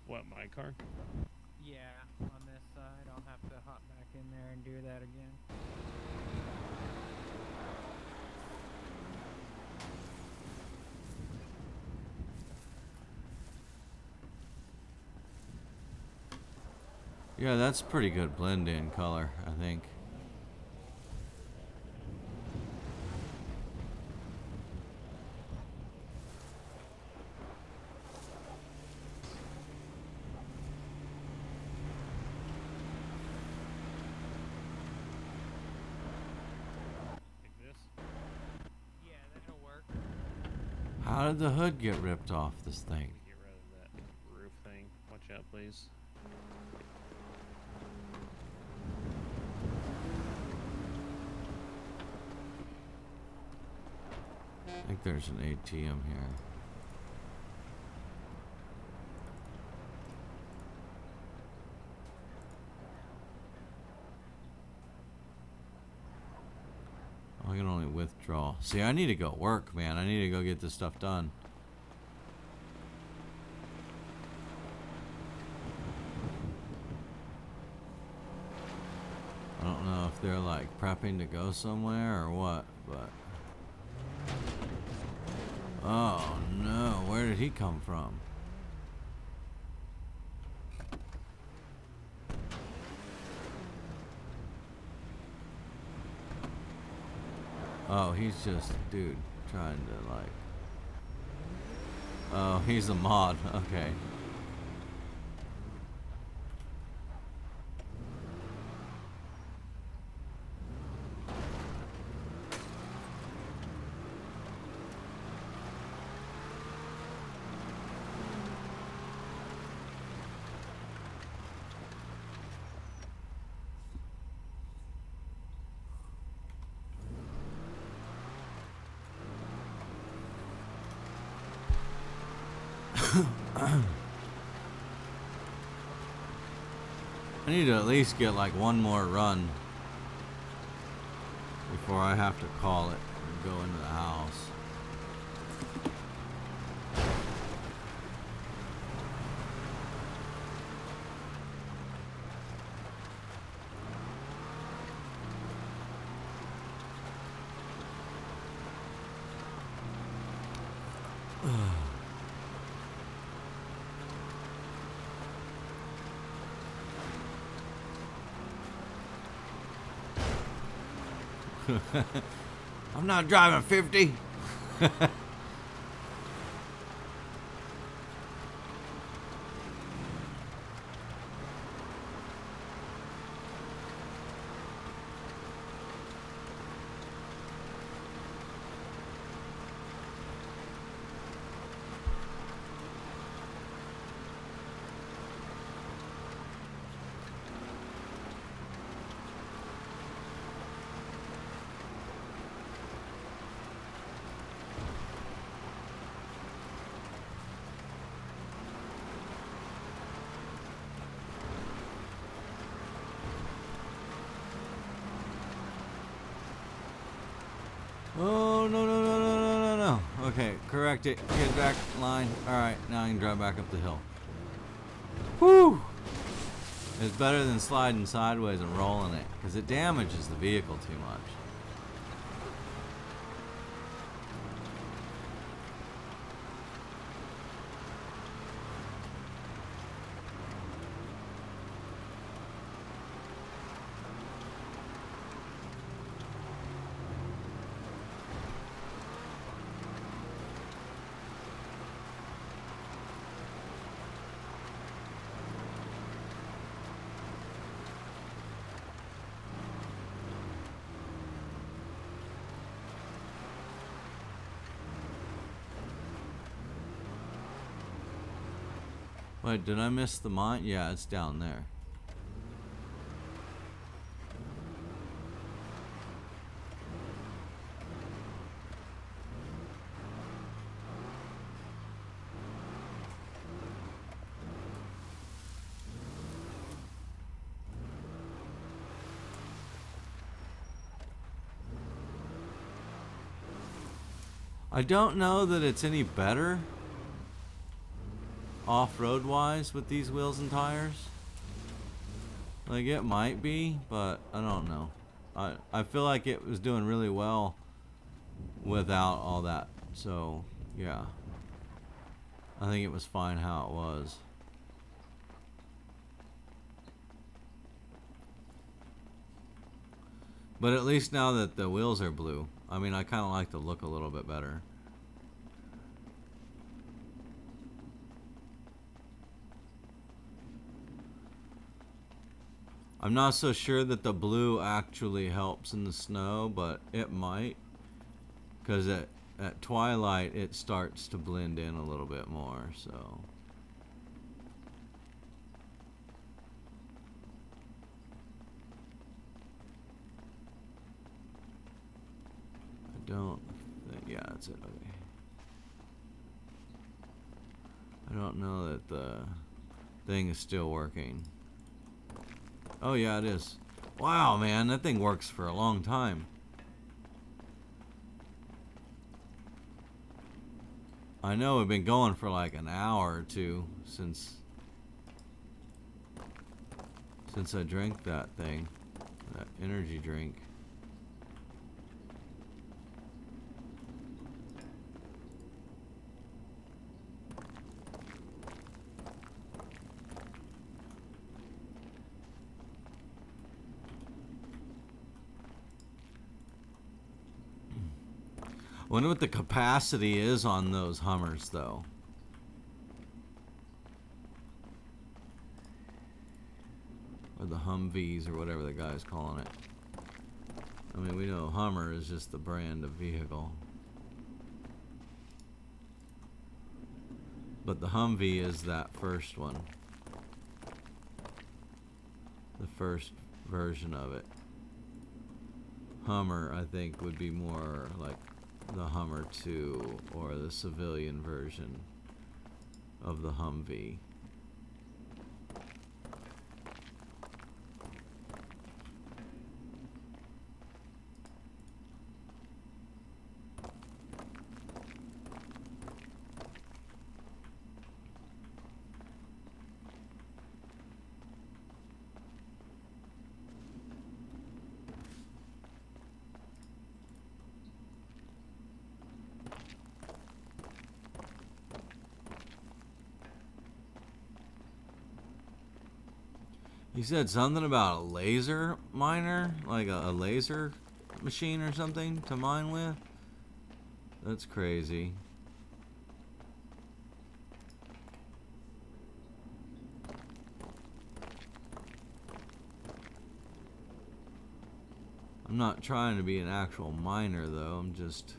What, my car? Yeah, on this side. I'll have to hop back in there and do that again. Yeah, that's pretty good blend in color, I think. Like this? Yeah, that'll work. How did the hood get ripped off this thing? Get rid of that roof thing. Watch out, please. I think there's an ATM here. I can only withdraw. See, I need to go work, man. I need to go get this stuff done. I don't know if they're like prepping to go somewhere or what, but... Oh no, where did he come from? Oh, he's just, dude, trying to like... Oh, he's a mod, okay. I need to at least get like one more run before I have to call it and go into the house. I'm not driving 50. Oh, no, no, no, no, no, no, no. Okay, correct it. Get back in line. Alright, now I can drive back up the hill. Whew! It's better than sliding sideways and rolling it, because it damages the vehicle too much. Wait, did I miss the mine? Yeah, it's down there. I don't know that it's any better off-road wise with these wheels and tires. Like, it might be, but I don't know. I feel like it was doing really well without all that. So, yeah. I think it was fine how it was. But at least now that the wheels are blue, I mean, I kind of like the look a little bit better. I'm not so sure that the blue actually helps in the snow, but it might. Because at twilight, it starts to blend in a little bit more, so... don't think, yeah, that's it. Okay. I don't know that the thing is still working. Oh yeah, it is. Wow, man, that thing works for a long time. I know we've been going for like an hour or two since I drank that thing, that energy drink. I wonder what the capacity is on those Hummers, though. Or the Humvees, or whatever the guy's calling it. I mean, we know Hummer is just the brand of vehicle. But the Humvee is that first one. The first version of it. Hummer, I think, would be more like the Hummer 2 or the civilian version of the Humvee. He said something about a laser miner, like a laser machine or something to mine with. That's crazy. I'm not trying to be an actual miner though, I'm just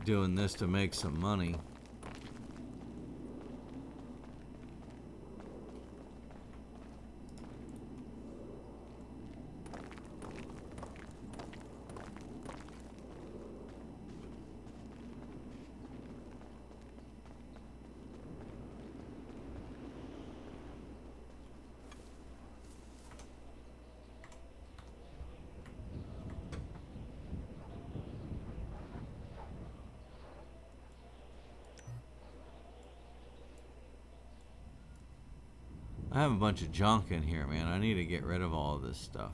doing this to make some money. I have a bunch of junk in here, man. I need to get rid of all of this stuff.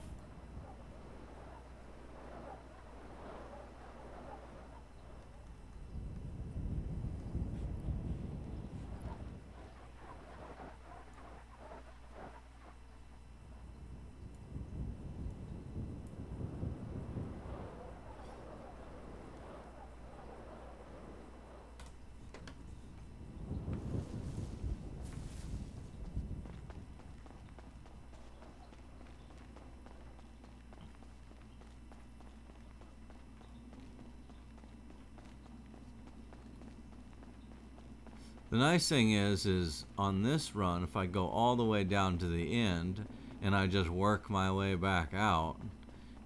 The nice thing is on this run, if I go all the way down to the end and I just work my way back out,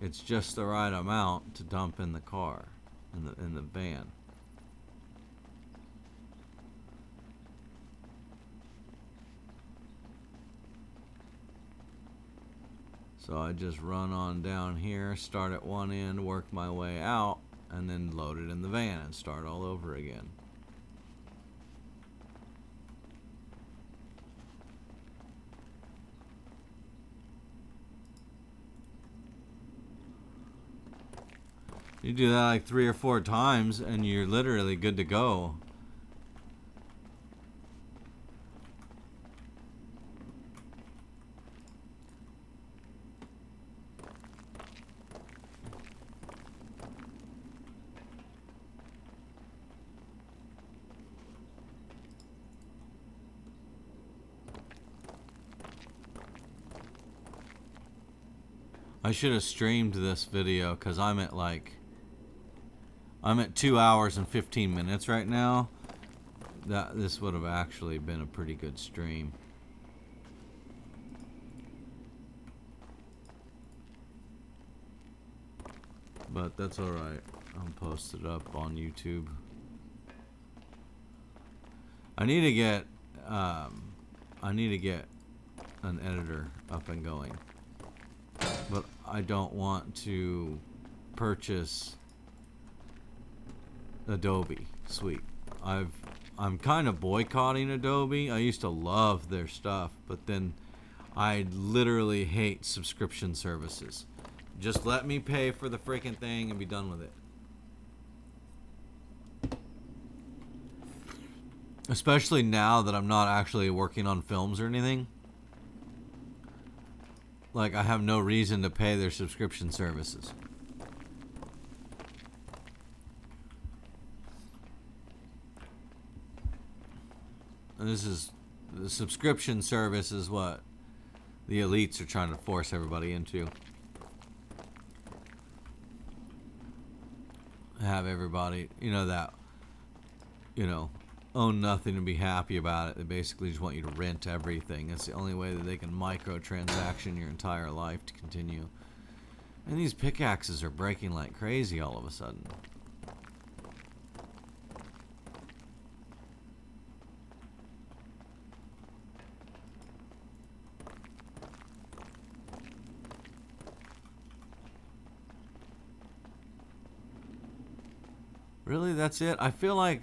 it's just the right amount to dump in the car, in the van. So I just run on down here, start at one end, work my way out, and then load it in the van and start all over again. You do that like 3 or 4 times and you're literally good to go. I should have streamed this video because I'm at 2 hours and 15 minutes right now. This would have actually been a pretty good stream. But that's alright. I'll post it up on YouTube. I need to get an editor up and going. But I don't want to purchase Adobe Suite. I'm kind of boycotting Adobe. I used to love their stuff, but then I literally hate subscription services. Just let me pay for the freaking thing and be done with it. Especially now that I'm not actually working on films or anything. Like, I have no reason to pay their subscription services. And this is the subscription service is what the elites are trying to force everybody into. Have everybody, own nothing and be happy about it. They basically just want you to rent everything. That's the only way that they can microtransaction your entire life to continue. And these pickaxes are breaking like crazy all of a sudden. Really, that's it? I feel like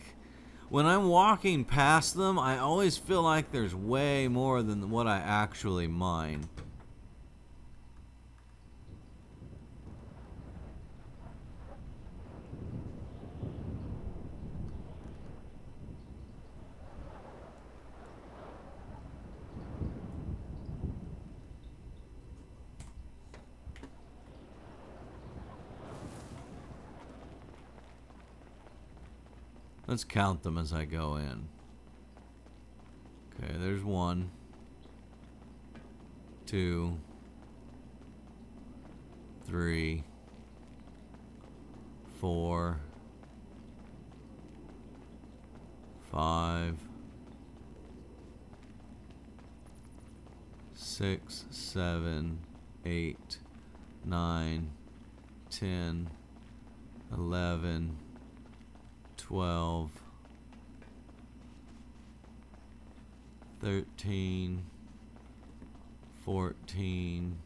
when I'm walking past them, I always feel like there's way more than what I actually mine. Let's count them as I go in. Okay, there's 1, 2, 3, 4, 5, 6, 7, 8, 9, 10, 11, 12, 13, 14,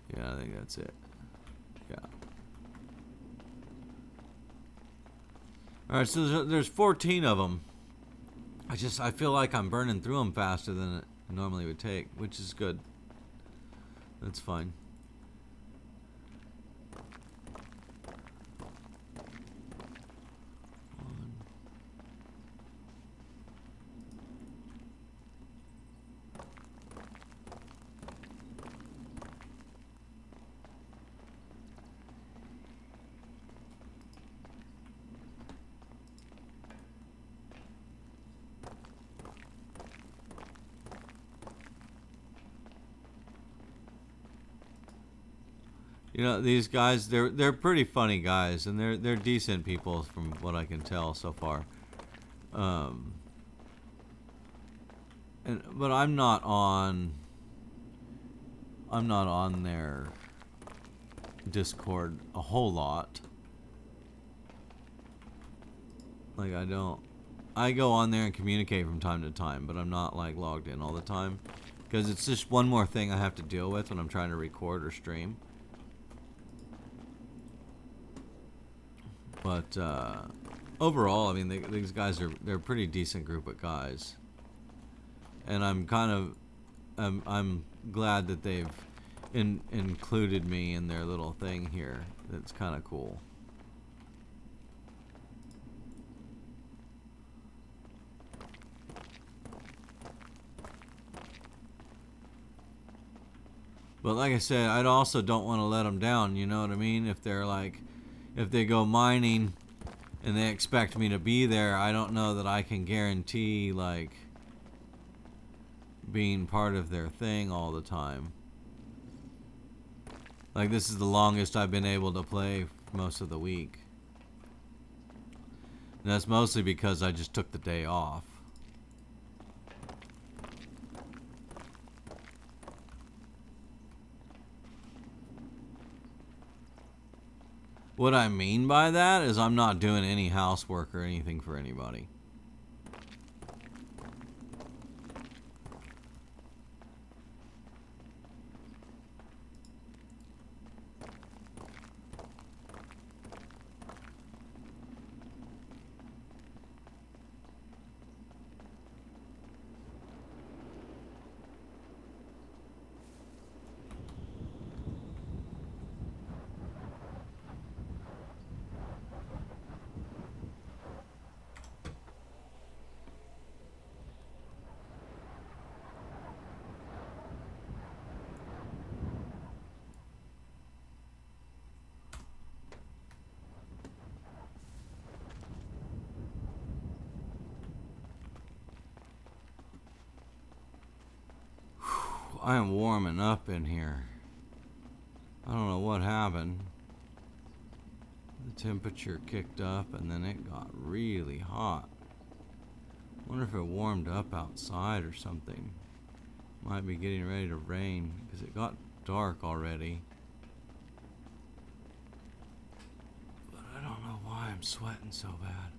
'Yeah, I think that's it. Yeah. Alright, so there's 14 of them. I feel like I'm burning through them faster than it normally would take, which is good. That's fine. These guys, they're pretty funny guys, and they're decent people from what I can tell so far. But I'm not on their Discord a whole lot. Like, I go on there and communicate from time to time, but I'm not like logged in all the time because it's just one more thing I have to deal with when I'm trying to record or stream. But overall, I mean, these guys they're a pretty decent group of guys, and I'm kind of I'm glad that they've included me in their little thing here. That's kind of cool. But like I said, I also don't want to let them down, you know what I mean? If they're like, if they go mining and they expect me to be there, I don't know that I can guarantee, like, being part of their thing all the time. Like, this is the longest I've been able to play most of the week. And that's mostly because I just took the day off. What I mean by that is I'm not doing any housework or anything for anybody. I am warming up in here. I don't know what happened. The temperature kicked up and then it got really hot. Wonder if it warmed up outside or something. Might be getting ready to rain because it got dark already. But I don't know why I'm sweating so bad.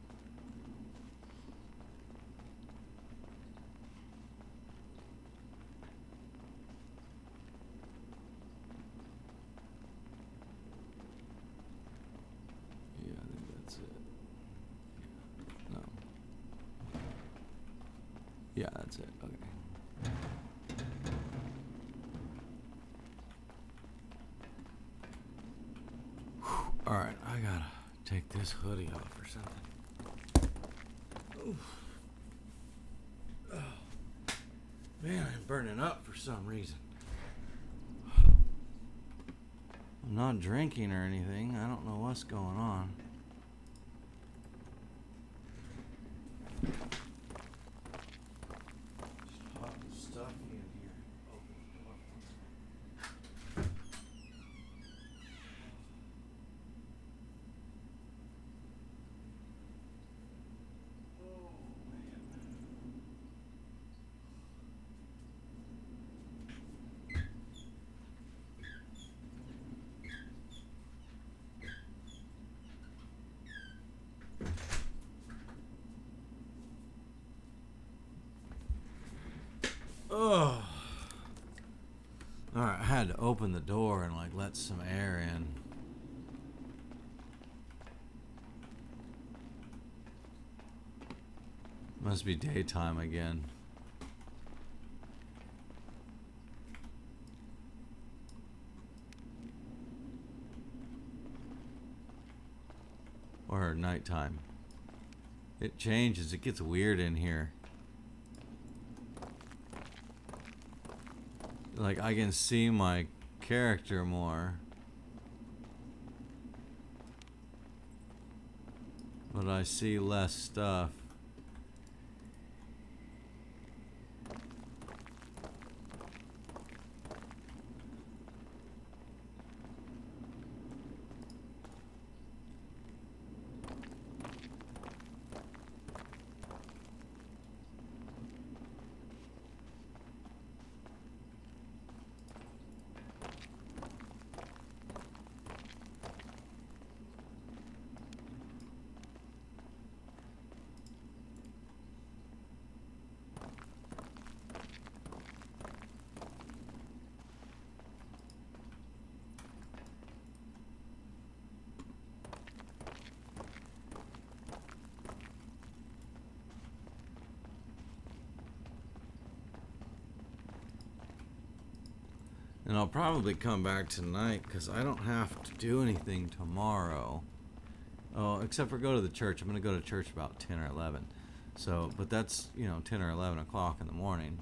Yeah, that's it. Okay. All right, I gotta take this hoodie off or something. Oof. Oh. Man, I'm burning up for some reason. I'm not drinking or anything. I don't know what's going on. Oh. Alright, I had to open the door and like let some air in. Must be daytime again. Or nighttime. It changes, it gets weird in here. Like, I can see my character more. But I see less stuff. And I'll probably come back tonight because I don't have to do anything tomorrow. Oh, except for go to the church. I'm going to go to church about 10 or 11. So, but that's, 10 or 11 o'clock in the morning.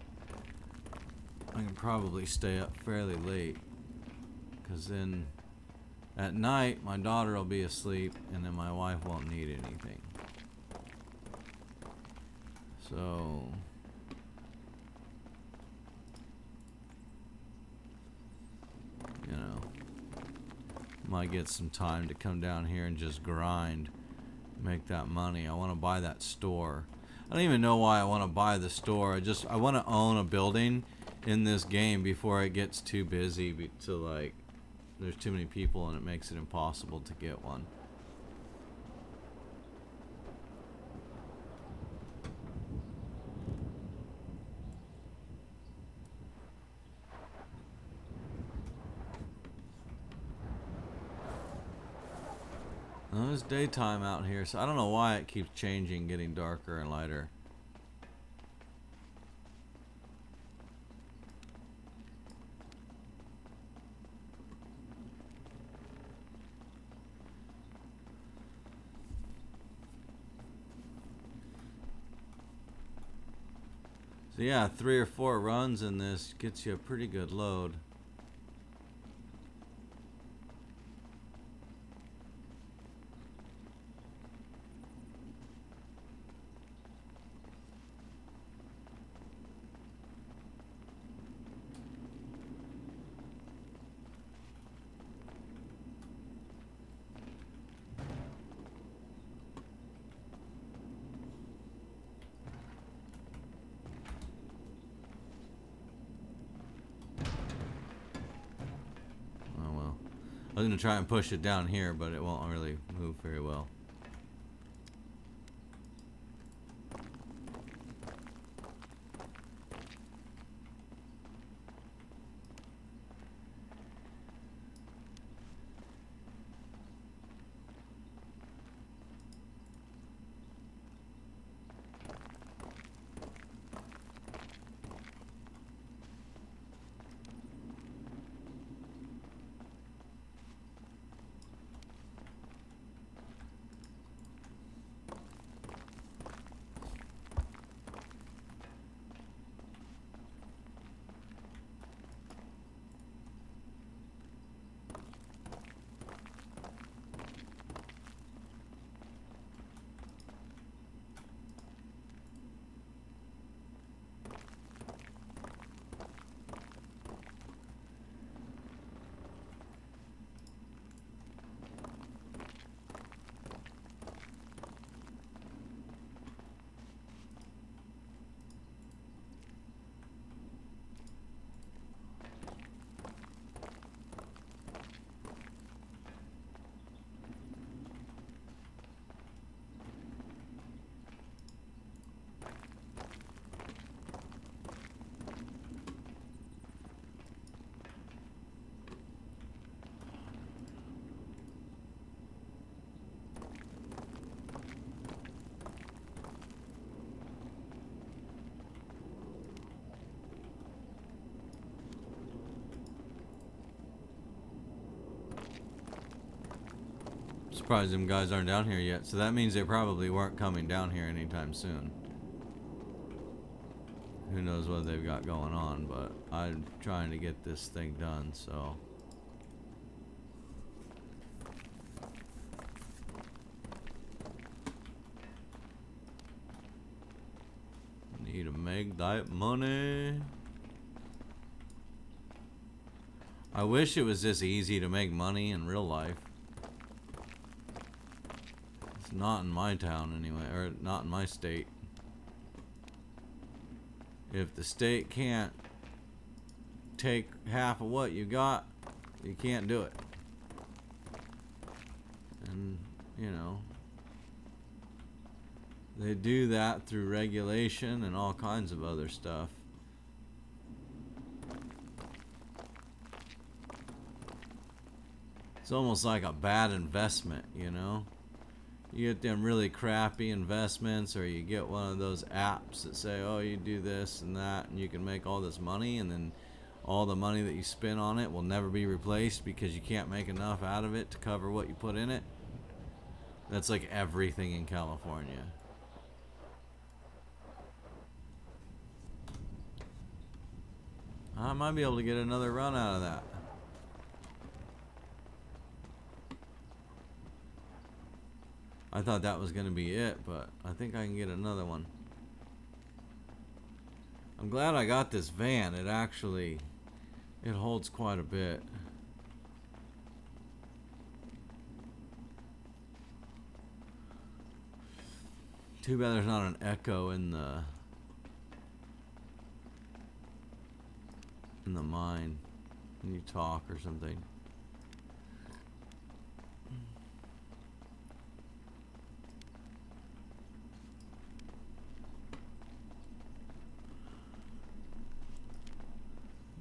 I can probably stay up fairly late. Because then at night, my daughter will be asleep and then my wife won't need anything. So... might get some time to come down here and just grind, make that money. I want to buy that store. I don't even know why I want to buy the store. I want to own a building in this game before it gets too busy to like, there's too many people and it makes it impossible to get one. Well, it's daytime out here, so I don't know why it keeps changing, getting darker and lighter. So yeah, 3 or 4 runs in this gets you a pretty good load. I was going to try and push it down here, but it won't really move very well. Surprised them guys aren't down here yet, so that means they probably weren't coming down here anytime soon. Who knows what they've got going on, but I'm trying to get this thing done, so. Need to make that money. I wish it was this easy to make money in real life. It's not in my town anyway, or not in my state. If the state can't take half of what you got, you can't do it. And, you know, they do that through regulation and all kinds of other stuff. It's almost like a bad investment, you know? You get them really crappy investments, or you get one of those apps that say, oh, you do this and that and you can make all this money, and then all the money that you spend on it will never be replaced because you can't make enough out of it to cover what you put in it. That's like everything in California. I might be able to get another run out of that. I thought that was going to be it, but I think I can get another one. I'm glad I got this van. It holds quite a bit. Too bad there's not an echo in the mine when you talk or something.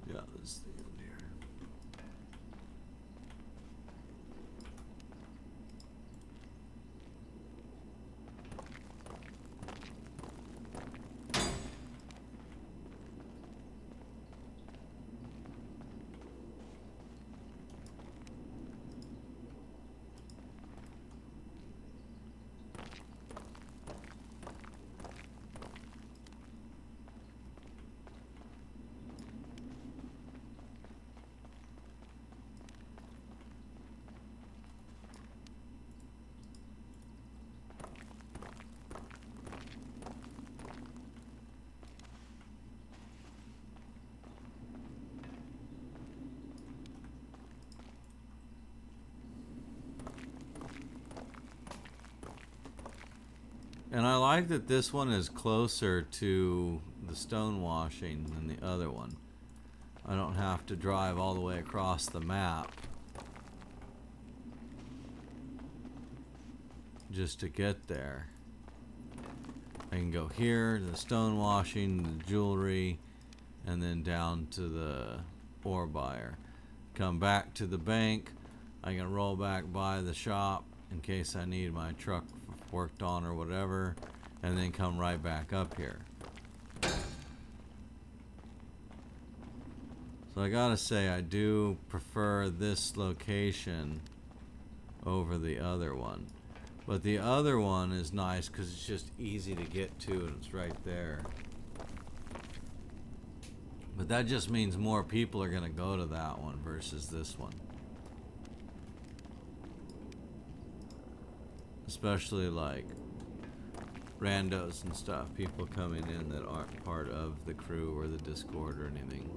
Yeah, this is the end here. And I like that this one is closer to the stone washing than the other one. I don't have to drive all the way across the map just to get there. I can go here to the stone washing, the jewelry, and then down to the ore buyer. Come back to the bank. I can roll back by the shop in case I need my truck worked on or whatever, and then come right back up here. So I gotta say, I do prefer this location over the other one. But the other one is nice because it's just easy to get to and it's right there. But that just means more people are gonna go to that one versus this one. Especially like randos and stuff, people coming in that aren't part of the crew or the Discord or anything.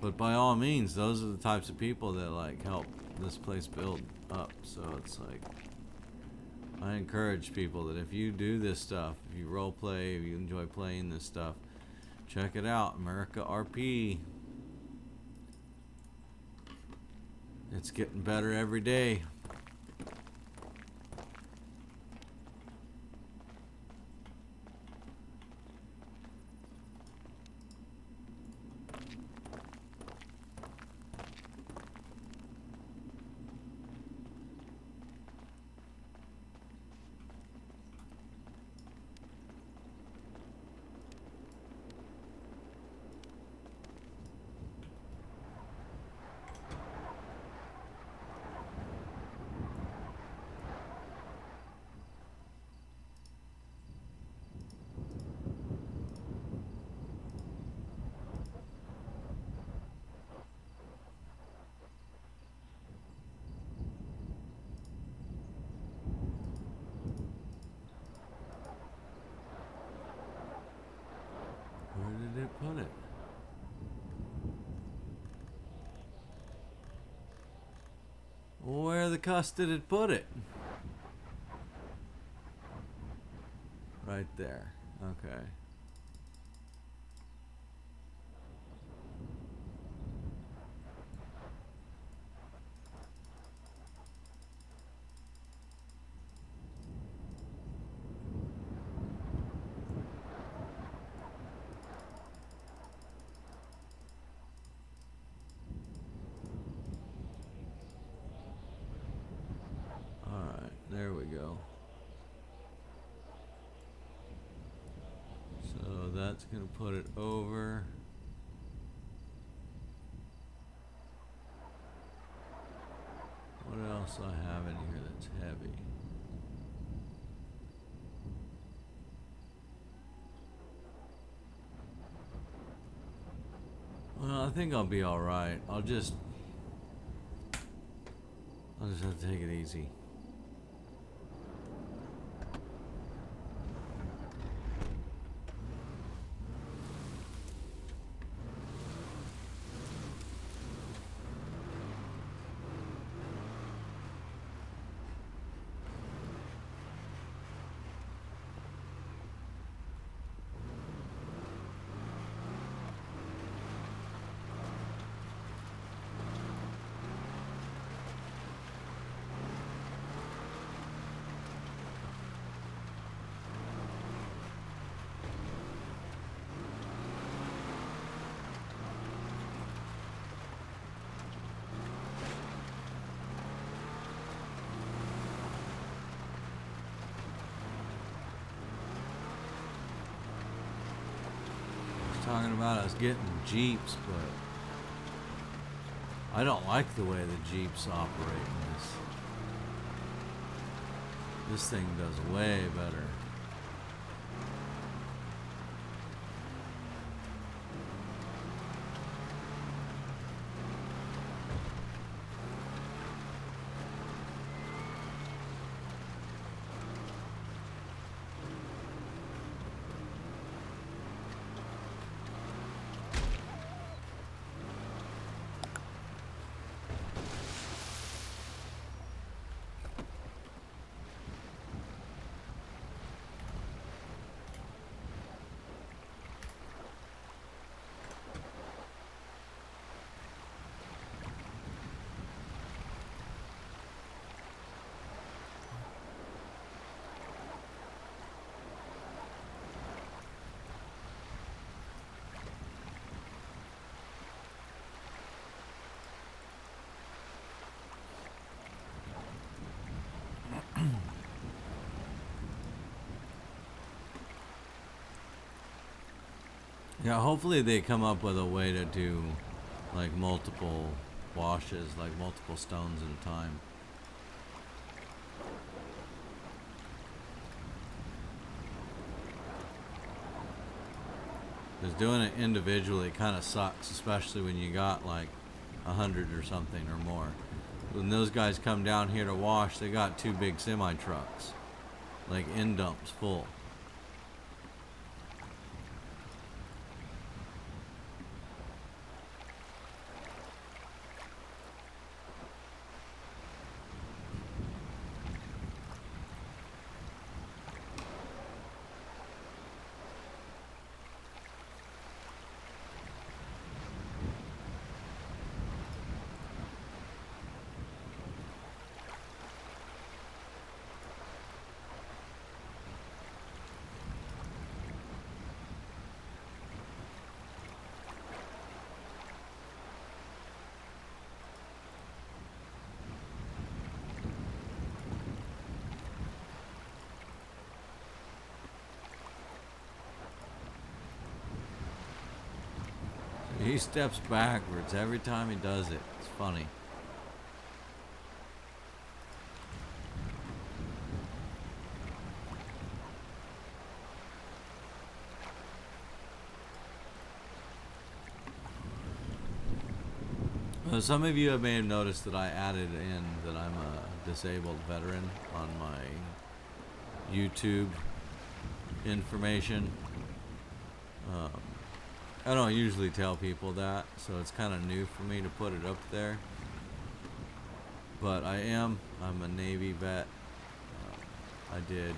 But by all means, those are the types of people that like help this place build up. So it's like, I encourage people that if you do this stuff, if you role play, if you enjoy playing this stuff, check it out, Murica RP. It's getting better every day. Where did it put it? Where the cuss did it put it? Right there. Okay. Alright, there we go. So that's gonna put it over. What else I have in here that's heavy? Well, I think I'll be all right. I'll just have to take it easy. Talking about us getting Jeeps, but I don't like the way the Jeeps operate in this. This thing does way better. Yeah, hopefully they come up with a way to do like multiple washes, like multiple stones at a time. Because doing it individually kind of sucks, especially when you got like 100 or something or more. When those guys come down here to wash, they got 2 big semi trucks, like end dumps full. He steps backwards every time he does it. It's funny. Some of you may have noticed that I added in that I'm a disabled veteran on my YouTube information. I don't usually tell people that, so it's kind of new for me to put it up there. But I'm a Navy vet. I did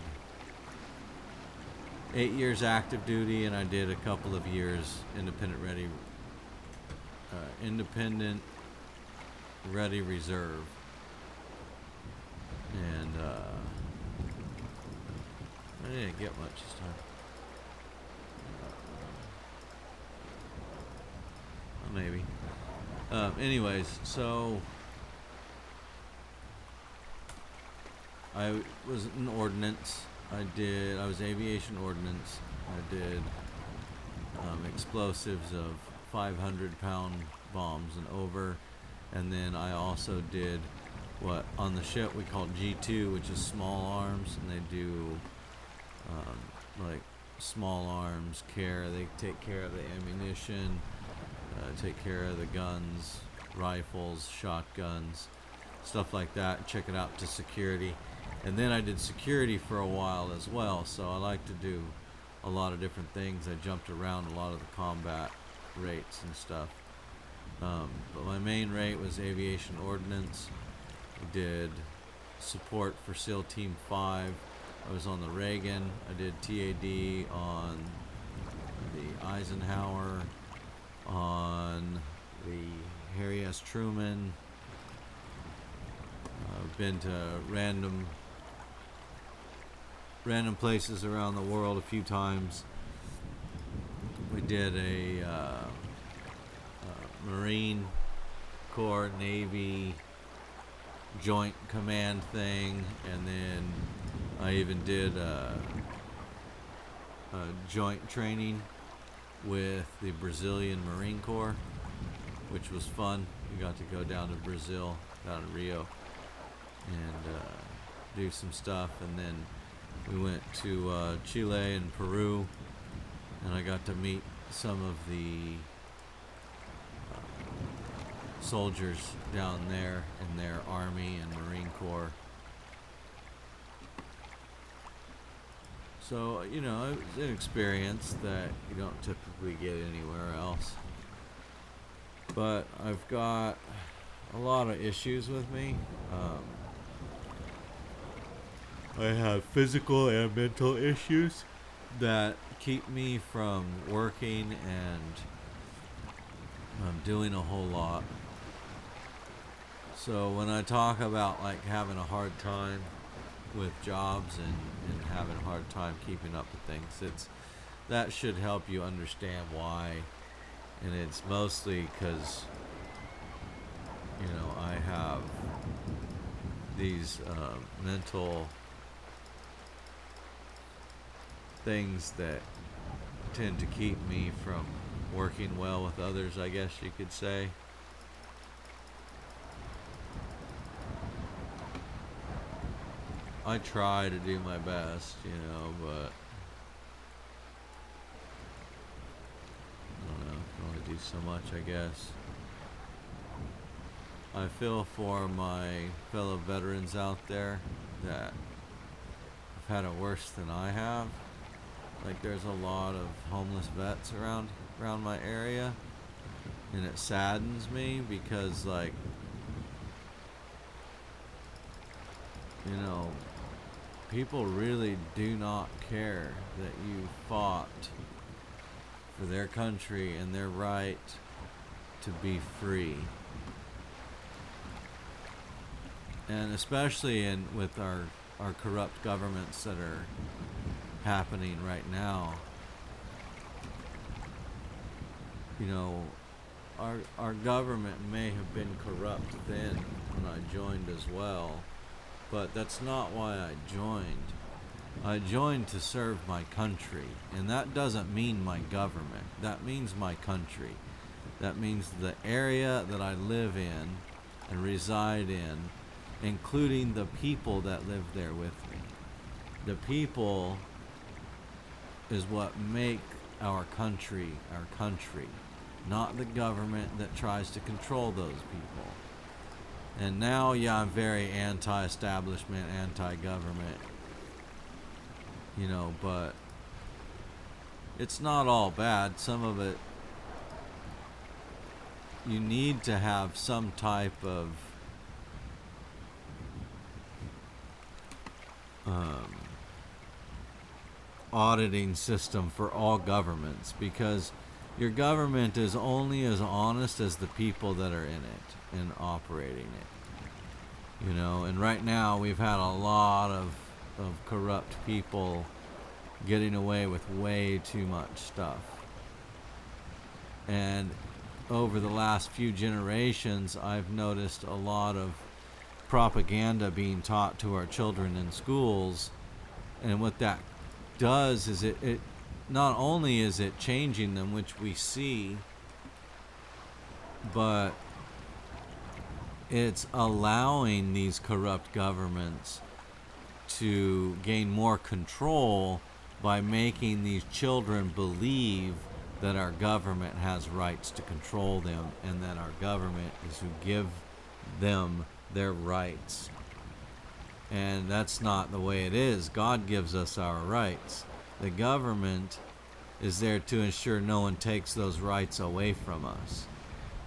8 years active duty, and I did a couple of years independent ready reserve. And I didn't get much this time. Maybe. Anyways, so I was in ordnance. I was aviation ordnance. I did explosives of 500-pound bombs and over. And then I also did what on the ship we call G2, which is small arms, and they do like small arms care. They take care of the ammunition, take care of the guns, rifles, shotguns, stuff like that. Check it out to security. And then I did security for a while as well, so I like to do a lot of different things. I jumped around a lot of the combat rates and stuff. But my main rate was aviation ordnance. I did support for SEAL Team 5. I was on the Reagan. I did TAD on the Eisenhower, on the Harry S. Truman. I've been to random places around the world a few times. We did a Marine Corps Navy joint command thing, and then I even did a joint training with the Brazilian Marine Corps, which was fun. We got to go down to Brazil, down to Rio, and do some stuff, and then we went to Chile and Peru, and I got to meet some of the soldiers down there in their Army and Marine Corps. So, you know, it was an experience that you don't typically get anywhere else. But I've got a lot of issues with me. I have physical and mental issues that keep me from working and doing a whole lot. So when I talk about like having a hard time with jobs and having a hard time keeping up with things, that should help you understand why. And it's mostly because, you know, I have these mental things that tend to keep me from working well with others, I guess you could say. I try to do my best, you know, but I don't know, I can only do so much, I guess. I feel for my fellow veterans out there that have had it worse than I have. Like, there's a lot of homeless vets around my area, and it saddens me because, like, you know, people really do not care that you fought for their country and their right to be free. And especially with our corrupt governments that are happening right now. You know, our government may have been corrupt then when I joined as well, but that's not why I joined. I joined to serve my country, and that doesn't mean my government. That means my country. That means the area that I live in and reside in, including the people that live there with me. The people is what make our country, not the government that tries to control those people. And now, yeah, I'm very anti-establishment, anti-government, you know, but it's not all bad. Some of it, you need to have some type of auditing system for all governments, because your government is only as honest as the people that are in it and operating it, you know. And right now we've had a lot of corrupt people getting away with way too much stuff, and over the last few generations I've noticed a lot of propaganda being taught to our children in schools, and what that does is it not only is it changing them, which we see, but it's allowing these corrupt governments to gain more control by making these children believe that our government has rights to control them, and that our government is who give them their rights. And that's not the way it is. God gives us our rights. The government is there to ensure no one takes those rights away from us.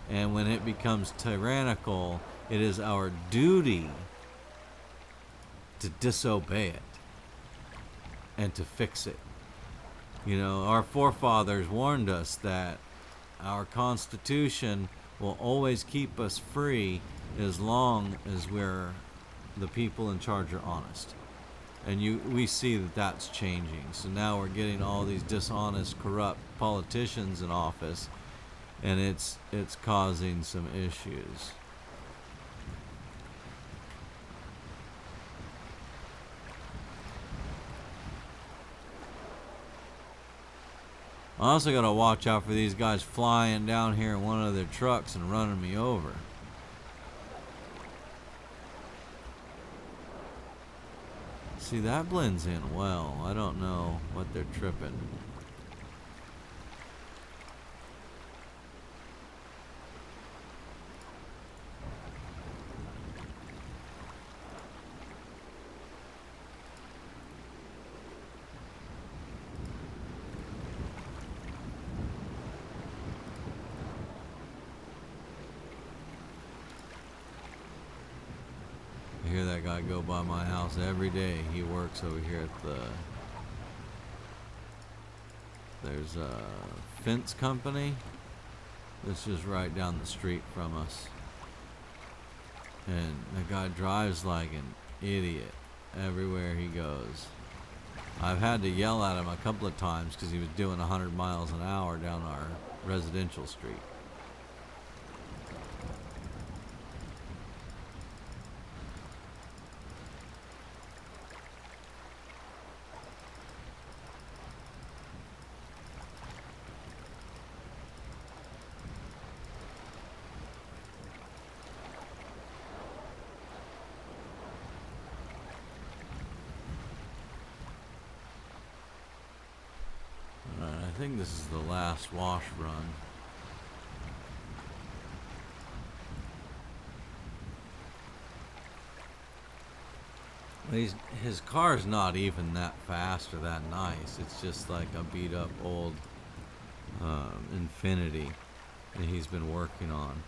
And when it becomes tyrannical, it is our duty to disobey it and to fix it. You know, our forefathers warned us that our Constitution will always keep us free as long as the people in charge are honest. And we see that that's changing. So now we're getting all these dishonest, corrupt politicians in office, and it's causing some issues. I also gotta watch out for these guys flying down here in one of their trucks and running me over. See, that blends in well. I don't know what they're tripping. I hear that guy go by my house every day. He works over here at there's a fence company that's just right down the street from us. And the guy drives like an idiot everywhere he goes. I've had to yell at him a couple of times because he was doing 100 miles an hour down our residential street. I think this is the last wash run. His car's not even that fast or that nice. It's just like a beat up old Infinity that he's been working on.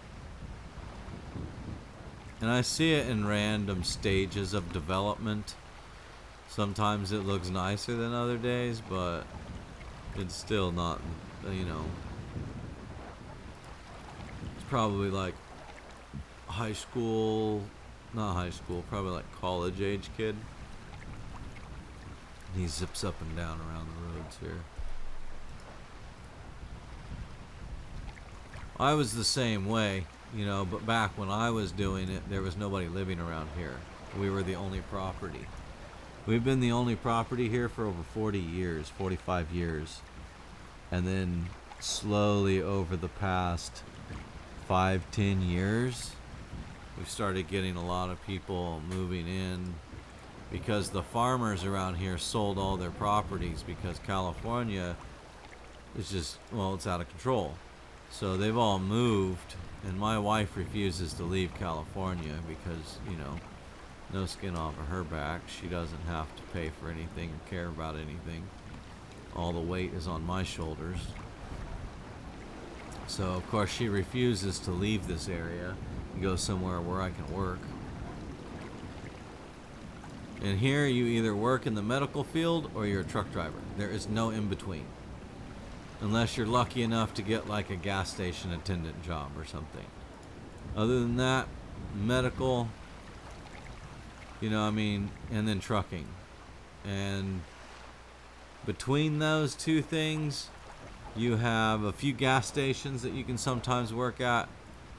And I see it in random stages of development. Sometimes it looks nicer than other days, but it's still not, you know, it's probably like high school, not high school, probably like college age kid. He zips up and down around the roads here. I was the same way, you know, but back when I was doing it, there was nobody living around here. We were the only property. We've been the only property here for over 40 years, 45 years. And then slowly over the past 5-10 years, we've started getting a lot of people moving in because the farmers around here sold all their properties because California is just, well, it's out of control. So they've all moved, and my wife refuses to leave California because, you know, no skin off of her back. She doesn't have to pay for anything or care about anything. All the weight is on my shoulders. So, of course, she refuses to leave this area and go somewhere where I can work. And here, you either work in the medical field or you're a truck driver. There is no in between. Unless you're lucky enough to get like a gas station attendant job or something. Other than that, medical, you know, I mean, and then trucking. And between those two things, you have a few gas stations that you can sometimes work at,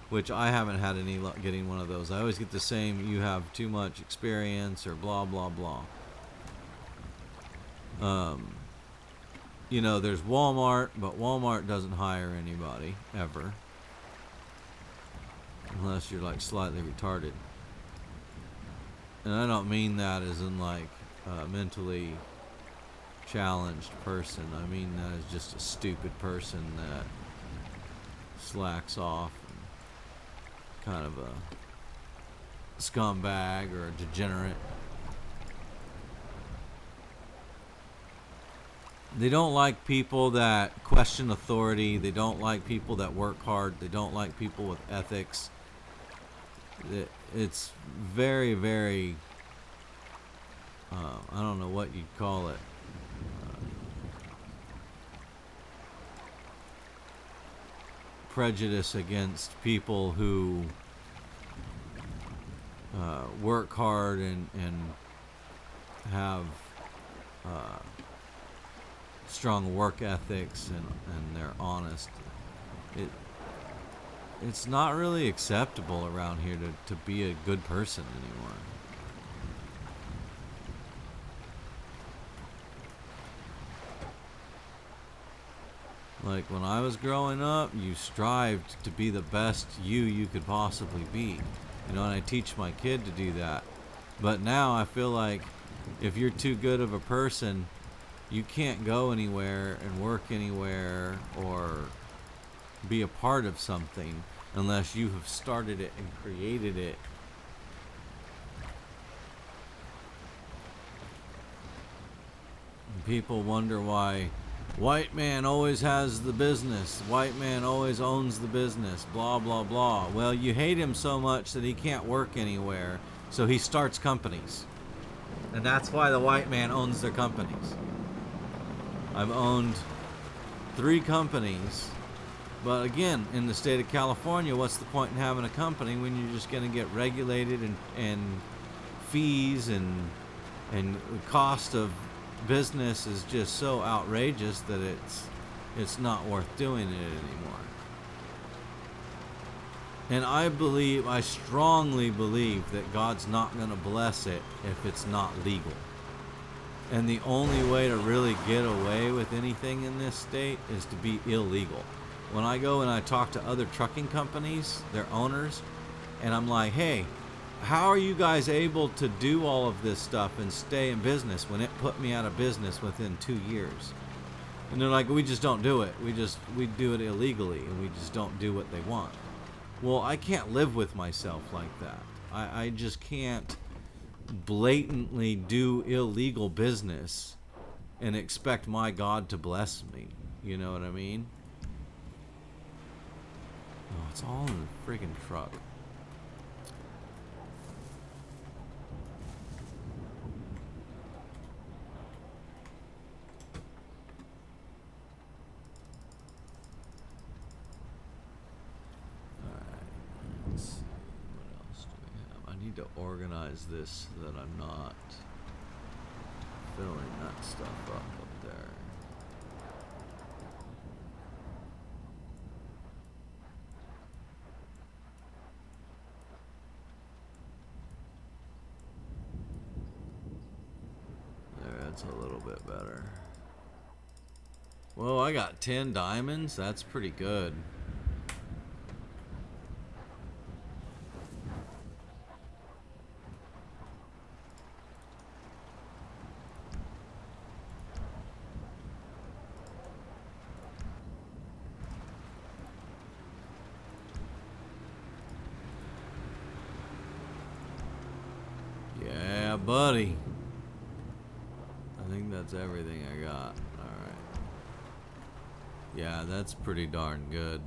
which I haven't had any luck getting one of those. I always get the same, you have too much experience or blah, blah, blah. you know, there's Walmart, but Walmart doesn't hire anybody ever, unless you're like slightly retarded. And I don't mean that as in like a mentally challenged person. I mean that as just a stupid person that slacks off and kind of a scumbag or a degenerate. They don't like people that question authority. They don't like people that work hard. They don't like people with ethics. It's very, very, I don't know what you'd call it. Prejudice against people who work hard and have strong work ethics and they're honest. It's not really acceptable around here to be a good person anymore. Like when I was growing up, you strived to be the best you could possibly be. You know, and I teach my kid to do that. But now I feel like if you're too good of a person, you can't go anywhere and work anywhere or be a part of something unless you have started it and created it. And people wonder why white man always has the business, white man always owns the business, blah blah blah. Well, you hate him so much that he can't work anywhere, so he starts companies. And that's why the white man owns their companies. I've owned 3 companies, but again, in the state of California, what's the point in having a company when you're just going to get regulated and fees and the cost of business is just so outrageous that it's not worth doing it anymore. And I strongly believe that God's not going to bless it if it's not legal. And the only way to really get away with anything in this state is to be illegal. When I go and I talk to other trucking companies, their owners, and I'm like, hey, how are you guys able to do all of this stuff and stay in business when it put me out of business within 2 years? And they're like, we just don't do it. We do it illegally, and we just don't do what they want. Well, I can't live with myself like that. I just can't blatantly do illegal business and expect my God to bless me. You know what I mean? Oh, it's all in the friggin' truck. To organize this so that I'm not filling that stuff up there. There, that's a little bit better. Well, I got 10 diamonds. That's pretty good. Yeah, buddy. I think that's everything I got. Alright. Yeah, that's pretty darn good.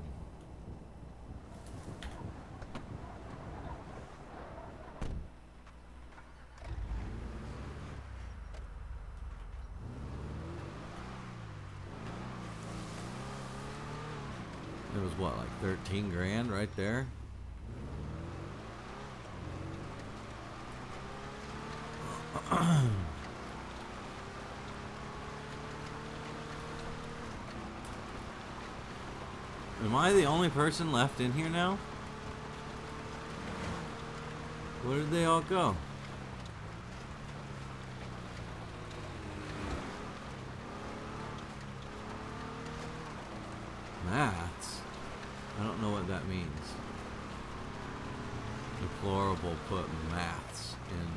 It was what, like 13 grand right there? Am I the only person left in here now? Where did they all go? deplorable put maths in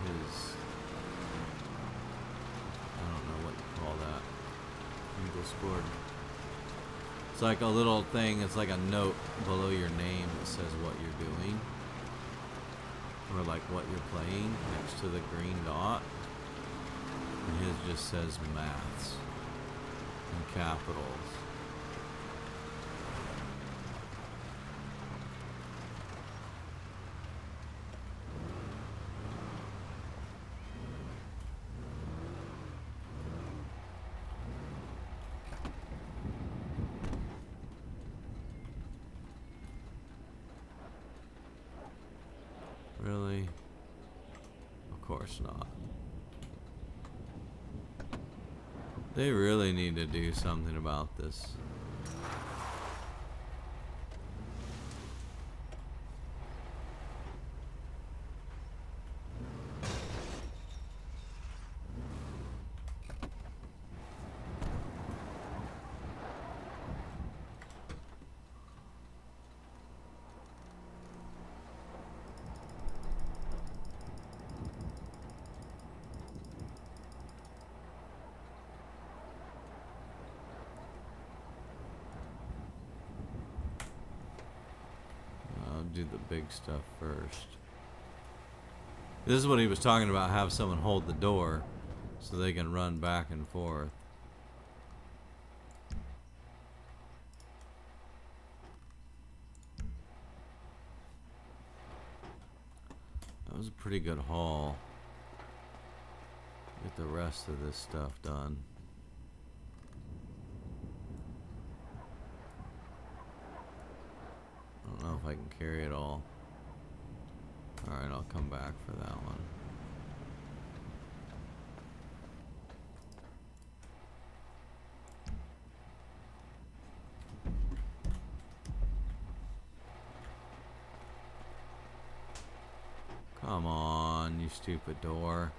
his, I don't know what you call that, English board. It's like a little thing, it's like a note below your name that says what you're doing, or like what you're playing next to the green dot, and his just says maths in capitals. Really? Of course not. They really need to do something about this. Do the big stuff first. This is what he was talking about, have someone hold the door so they can run back and forth. That was a pretty good haul. Get the rest of this stuff done. I don't know if I can carry it all. Alright, I'll come back for that one. Come on, you stupid door.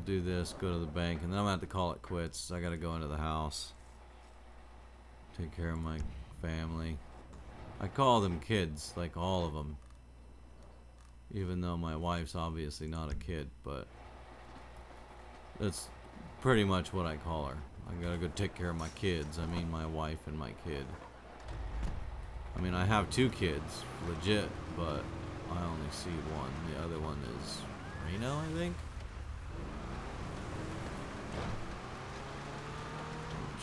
Do this, go to the bank, and then I'm gonna have to call it quits. I gotta go into the house, take care of my family. I call them kids, like all of them, even though my wife's obviously not a kid, but that's pretty much what I call her. I gotta go take care of my kids. I mean my wife and my kid. I mean I have 2 kids, legit, but I only see one. The other one is Reno, I think.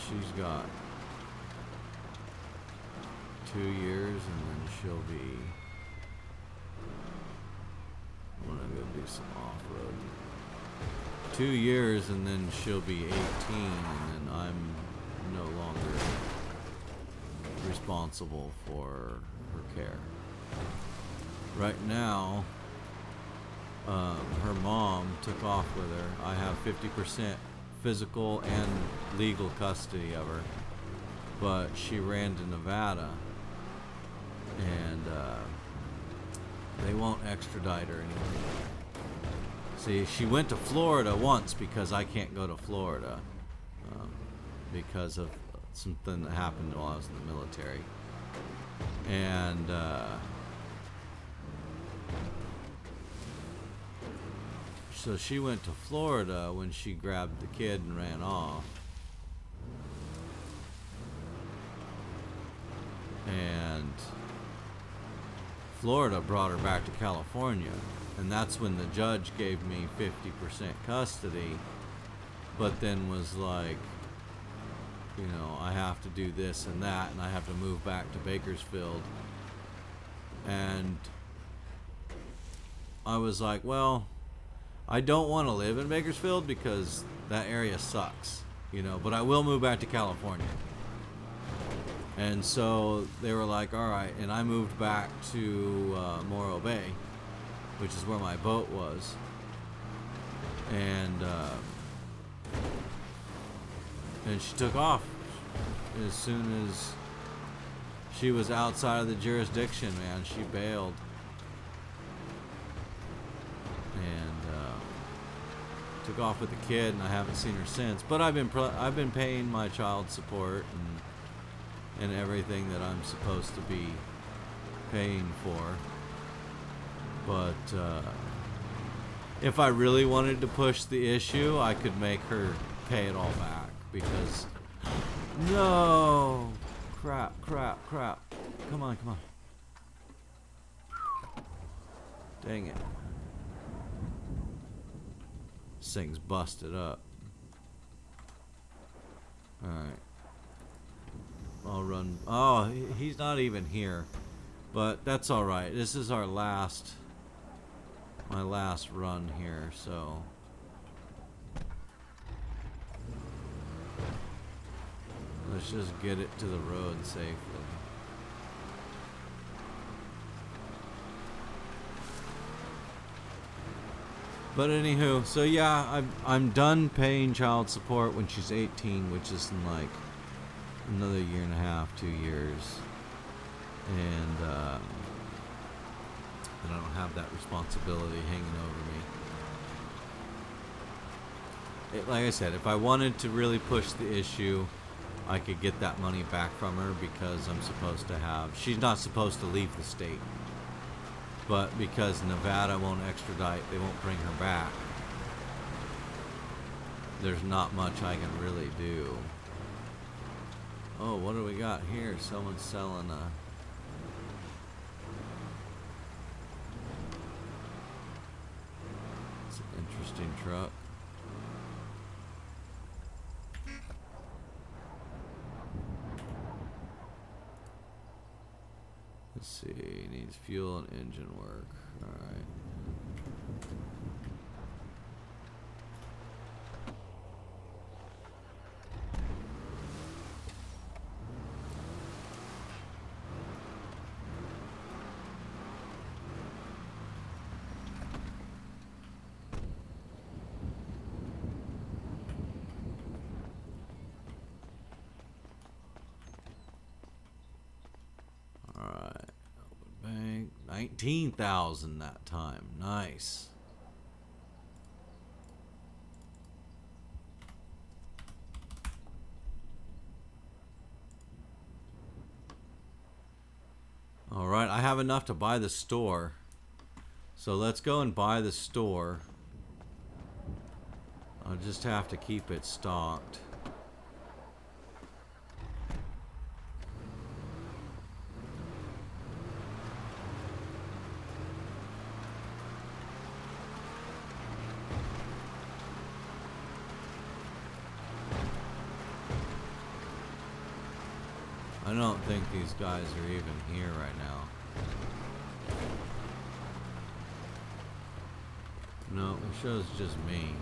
She's got 2 years, and then she'll be. I'm gonna go do some off-road. 2 years, and then she'll be 18, and then I'm no longer responsible for her care. Right now, her mom took off with her. I have 50% physical and legal custody of her, but she ran to Nevada, and they won't extradite her anymore. See, she went to Florida once because I can't go to Florida because of something that happened while I was in the military, and so she went to Florida when she grabbed the kid and ran off. And Florida brought her back to California. And that's when the judge gave me 50% custody. But then was like, you know, I have to do this and that, and I have to move back to Bakersfield. And I was like, well, I don't want to live in Bakersfield because that area sucks, you know, but I will move back to California. And so they were like, all right, and I moved back to Morro Bay, which is where my boat was. And she took off as soon as she was outside of the jurisdiction, man. She bailed. And took off with the kid, and I haven't seen her since. But I've been paying my child support and everything that I'm supposed to be paying for. But if I really wanted to push the issue, I could make her pay it all back, because no, crap. Come on. Dang it. This thing's busted up. Alright. I'll run. Oh, he's not even here. But that's alright. This is my last run here, so. Let's just get it to the road safely. But anywho, so yeah, I'm done paying child support when she's 18, which is in like another year and a half, 2 years, and I don't have that responsibility hanging over me. Like I said, if I wanted to really push the issue, I could get that money back from her, because she's not supposed to leave the state. But because Nevada won't extradite, they won't bring her back, there's not much I can really do. Oh, what do we got here? Someone's selling a... It's an interesting truck. Let's see, needs fuel and engine work. Alright. Alright. Bank 19,000 that time. Nice. Alright, I have enough to buy the store. So let's go and buy the store. I'll just have to keep it stocked. I don't think these guys are even here right now. No, it shows just me.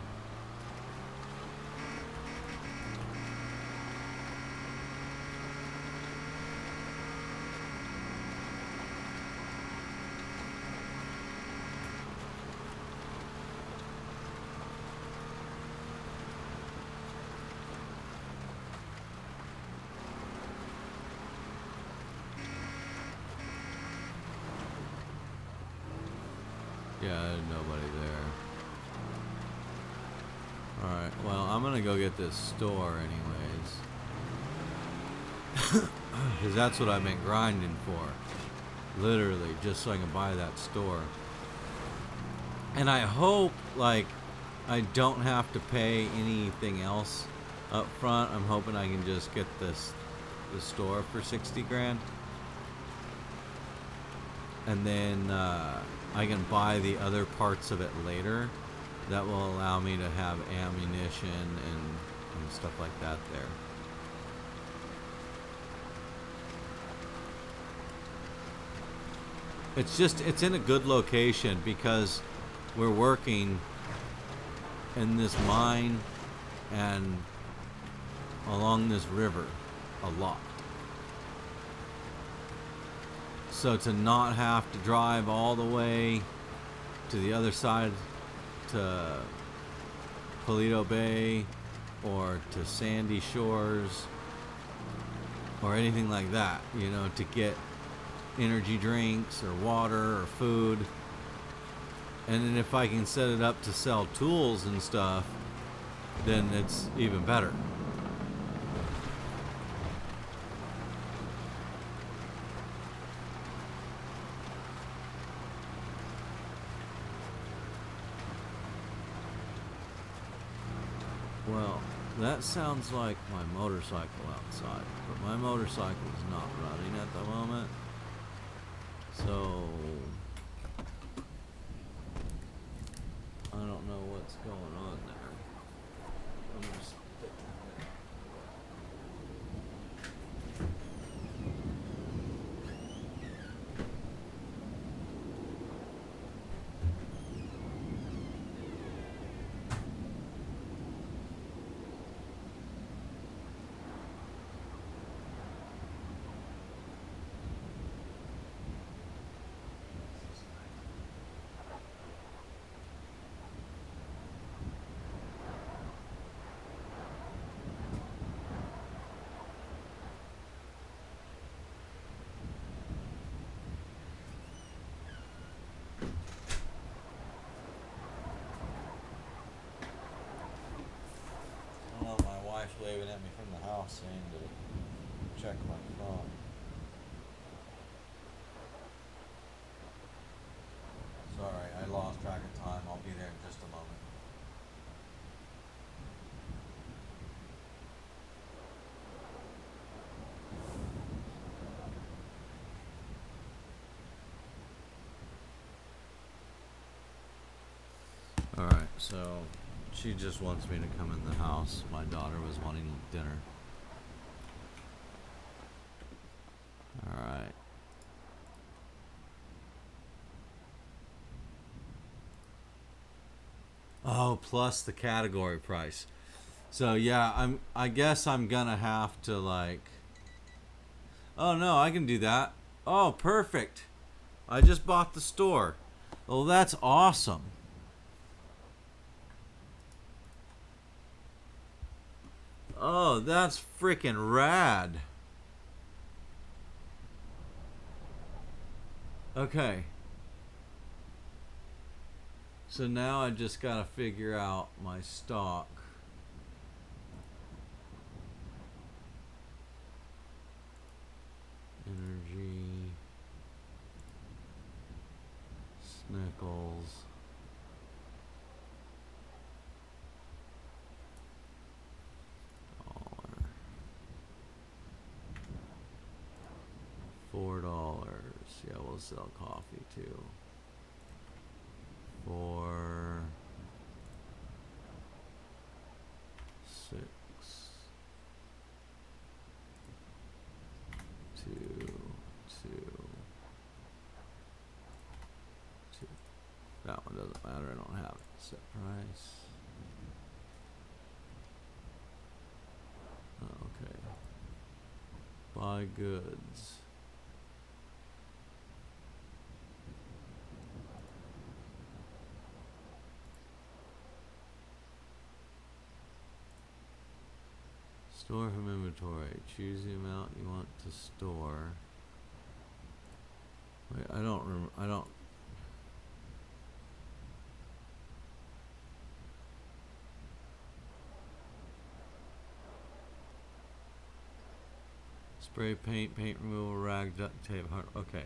Yeah, there's nobody there. Alright, well, I'm gonna go get this store anyways. Because that's what I've been grinding for. Literally, just so I can buy that store. And I hope, like, I don't have to pay anything else up front. I'm hoping I can just get the store for 60 grand. And then, I can buy the other parts of it later. That will allow me to have ammunition and stuff like that there. It's in a good location because we're working in this mine and along this river a lot. So to not have to drive all the way to the other side to Paleto Bay or to Sandy Shores or anything like that, you know, to get energy drinks or water or food. And then if I can set it up to sell tools and stuff, then it's even better. Well, that sounds like my motorcycle outside, but my motorcycle is not running at the moment. So I don't know what's going on there. I'm just my wife's waving at me from the house saying to check my phone. Sorry, I lost track of time. I'll be there in just a moment. Alright, so she just wants me to come in the house. My daughter was wanting dinner. Alright. Oh, plus the category price. So yeah, I guess I'm gonna have to like. Oh no, I can do that. Oh, perfect. I just bought the store. Oh, that's awesome. Oh, that's freaking rad. Okay. So now I just gotta figure out my stock. Energy. Snickles. $4. Yeah, we'll sell coffee too. $4, $6, $2, $2. That one doesn't matter. I don't have it. Set price. Oh, okay. Buy goods. Store from inventory. Choose the amount you want to store. Wait, I don't. Spray paint, paint removal, rag, duct tape. Okay.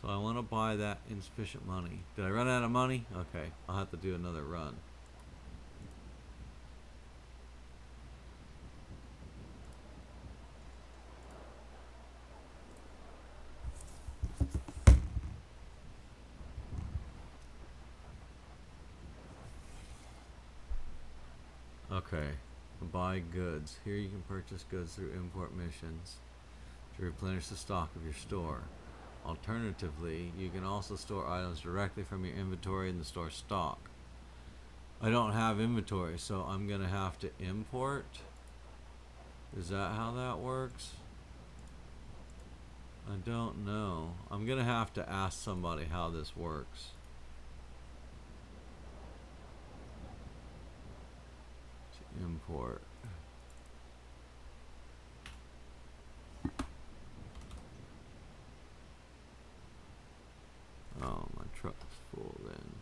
So I want to buy that insufficient money. Did I run out of money? Okay. I'll have to do another run. Okay, buy goods. Here you can purchase goods through import missions to replenish the stock of your store. Alternatively, you can also store items directly from your inventory in the store stock. I don't have inventory, so I'm gonna have to import. Is that how that works? I don't know. I'm gonna have to ask somebody how this works. Import. Oh, my truck's full then.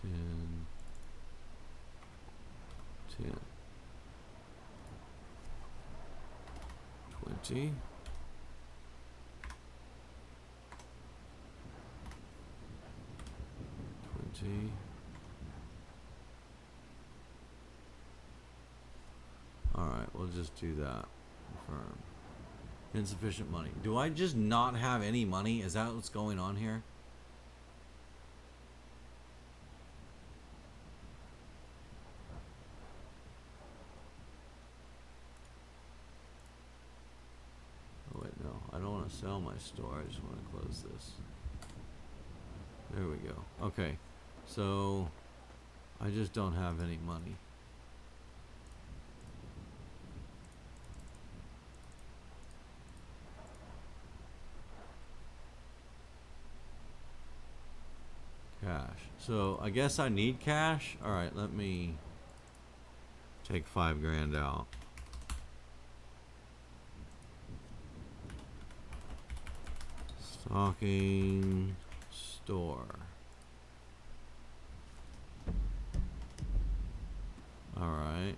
10, 10, 20, 20. Alright, we'll just do that. Confirm. Insufficient money. Do I just not have any money? Is that what's going on here? Oh wait, no. I don't want to sell my store. I just want to close this. There we go. Okay. So, I just don't have any money. Cash. So I guess I need cash. All right, let me take $5,000 out. Stocking store. All right.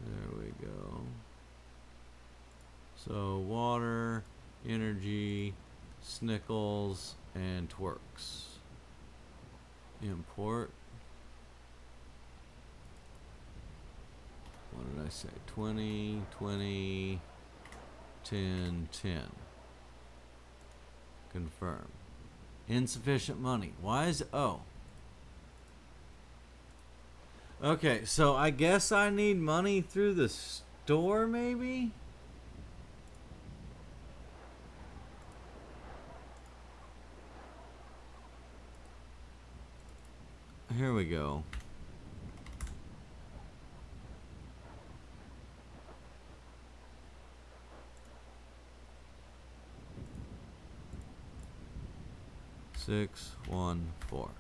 There we go. So water, energy, snickles, and twerks. Import. What did I say? 20, 20, 10, 10. Confirm. Insufficient money. Why is it? Oh. Okay, so I guess I need money through the store, maybe? Here we go. Six, 1, 4.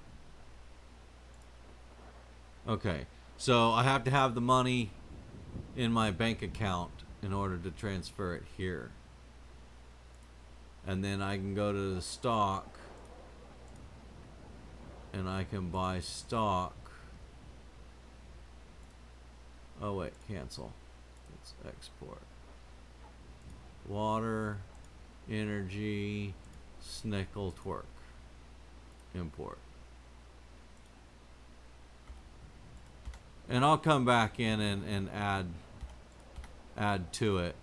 Okay, so I have to have the money in my bank account in order to transfer it here. And then I can go to the stock and I can buy stock. Oh wait, cancel. Let's export. Water, energy, snickle, twerk. Import. And I'll come back in and add to it.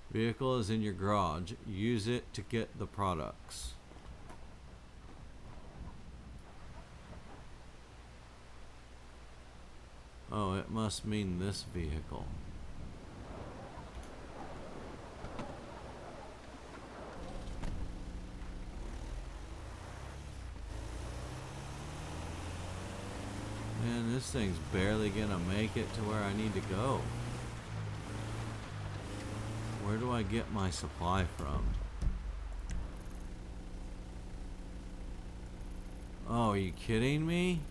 Vehicle is in your garage. Use it to get the products. Oh, it must mean this vehicle. Man, this thing's barely gonna make it to where I need to go. Where do I get my supply from? Oh, are you kidding me?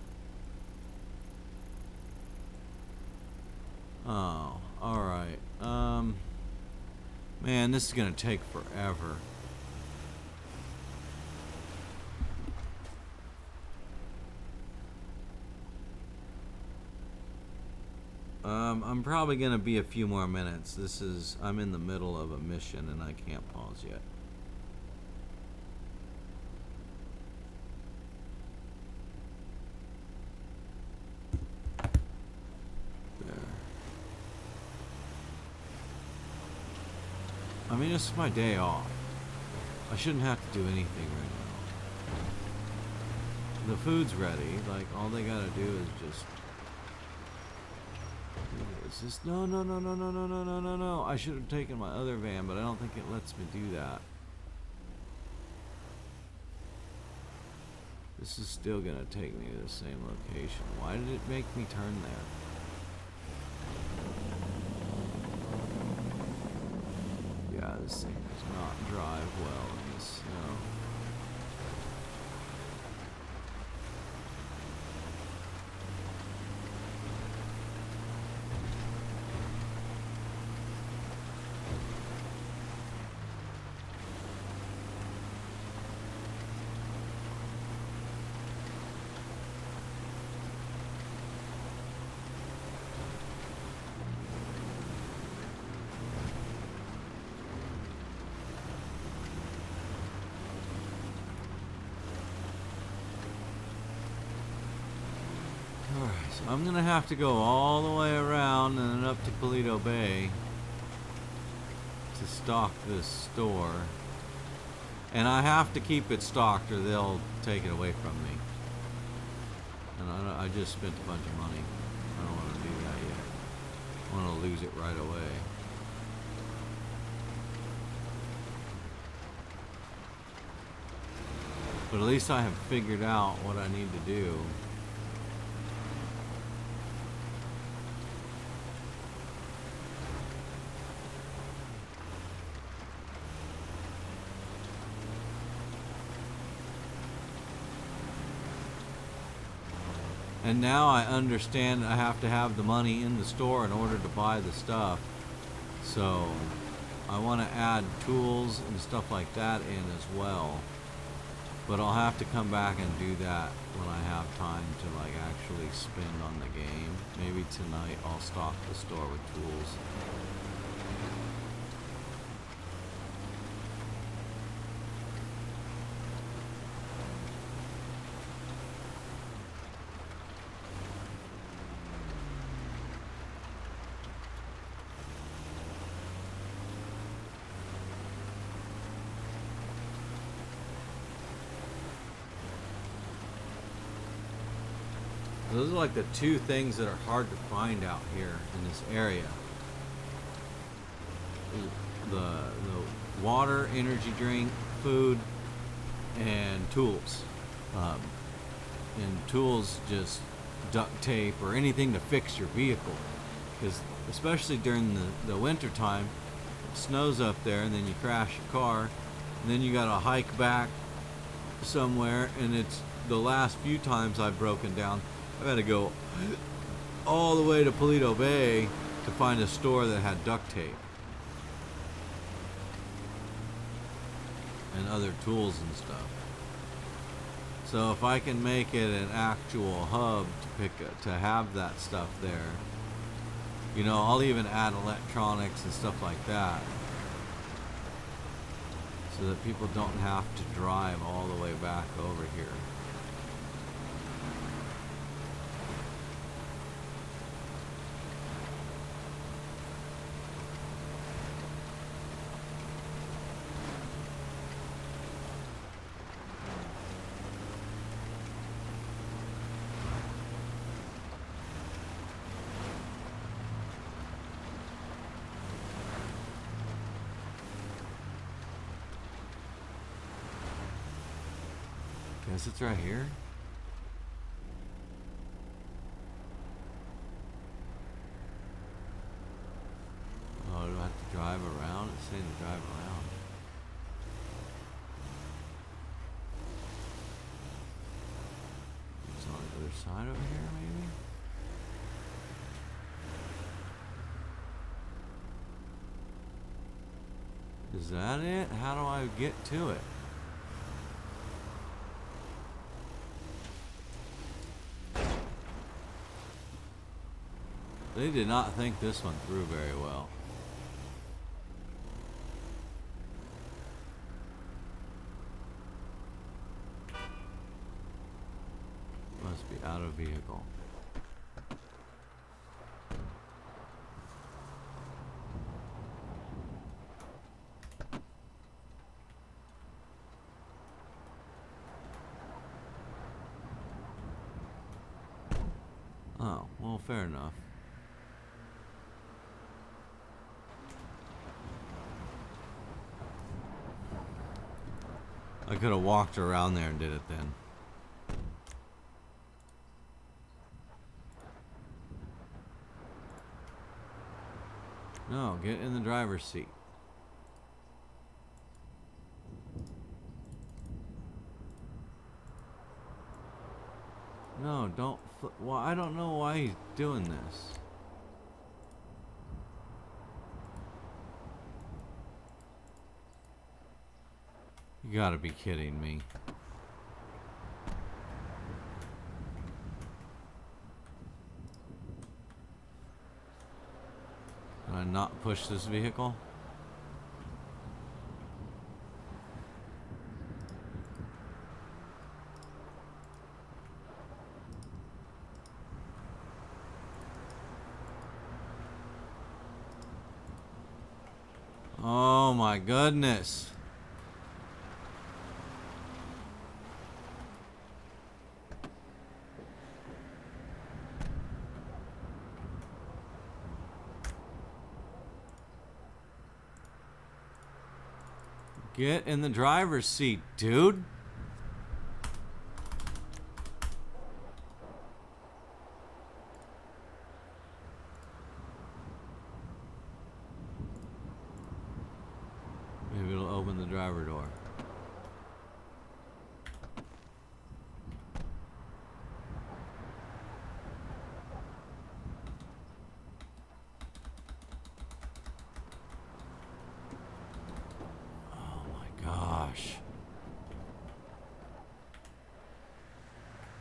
Oh, alright. Man, this is gonna take forever. I'm probably gonna be a few more minutes. I'm in the middle of a mission and I can't pause yet. There. I mean, this is my day off. I shouldn't have to do anything right now. The food's ready. Like, all they gotta do is just... Is this? No. I should have taken my other van, but I don't think it lets me do that. This is still gonna take me to the same location. Why did it make me turn there? Yeah, this thing does not drive well in the snow. Alright, so I'm gonna have to go all the way around and then up to Paleto Bay to stock this store. And I have to keep it stocked or they'll take it away from me. And I just spent a bunch of money. I don't want to do that yet. I want to lose it right away. But at least I have figured out what I need to do. And now I understand I have to have the money in the store in order to buy the stuff. So I want to add tools and stuff like that in as well. But I'll have to come back and do that when I have time to like actually spend on the game. Maybe tonight I'll stock the store with tools. Those are like the two things that are hard to find out here in this area. The water, energy drink, food, and tools. And tools, just duct tape or anything to fix your vehicle. Because especially during the winter time, it snows up there and then you crash your car. And then you got to hike back somewhere, and it's the last few times I've broken down. I've had to go all the way to Paleto Bay to find a store that had duct tape and other tools and stuff. So if I can make it an actual hub to have that stuff there, you know, I'll even add electronics and stuff like that, so that people don't have to drive all the way back over here. Guess it's right here. Oh, do I have to drive around? It's saying to drive around. It's on the other side over here, maybe? Is that it? How do I get to it? They did not think this one through very well. Must be out of vehicle. Oh, well, fair enough. I could have walked around there and did it then. No, get in the driver's seat. No, don't. Well, I don't know why he's doing this. You gotta be kidding me. Can I not push this vehicle? Oh my goodness. Get in the driver's seat, dude. Maybe it'll open the driver door. Gosh.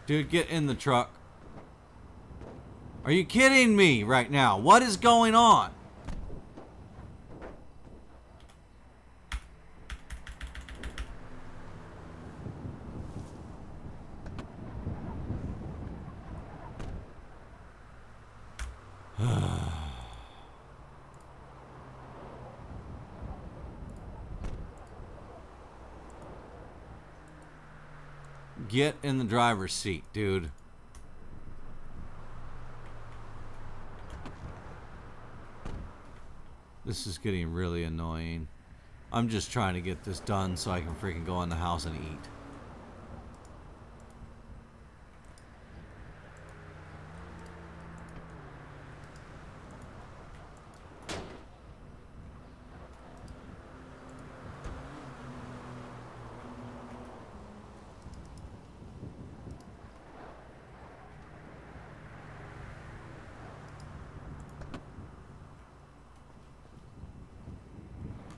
Dude, get in the truck. Are you kidding me right now? What is going on? Get in the driver's seat, dude. This is getting really annoying. I'm just trying to get this done so I can freaking go in the house and eat.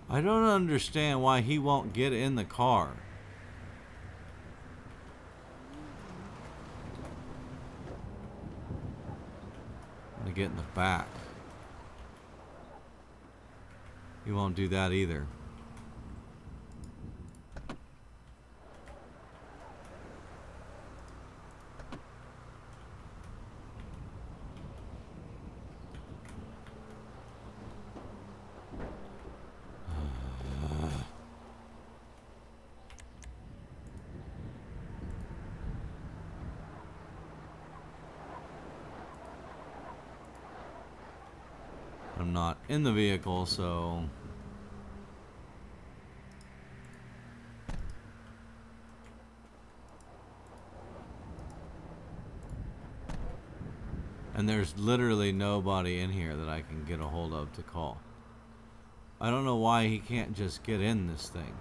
I don't understand why he won't get in the car. I'm gonna get in the back. He won't do that either. I'm not in the vehicle, so... And there's literally nobody in here that I can get a hold of to call. I don't know why he can't just get in this thing.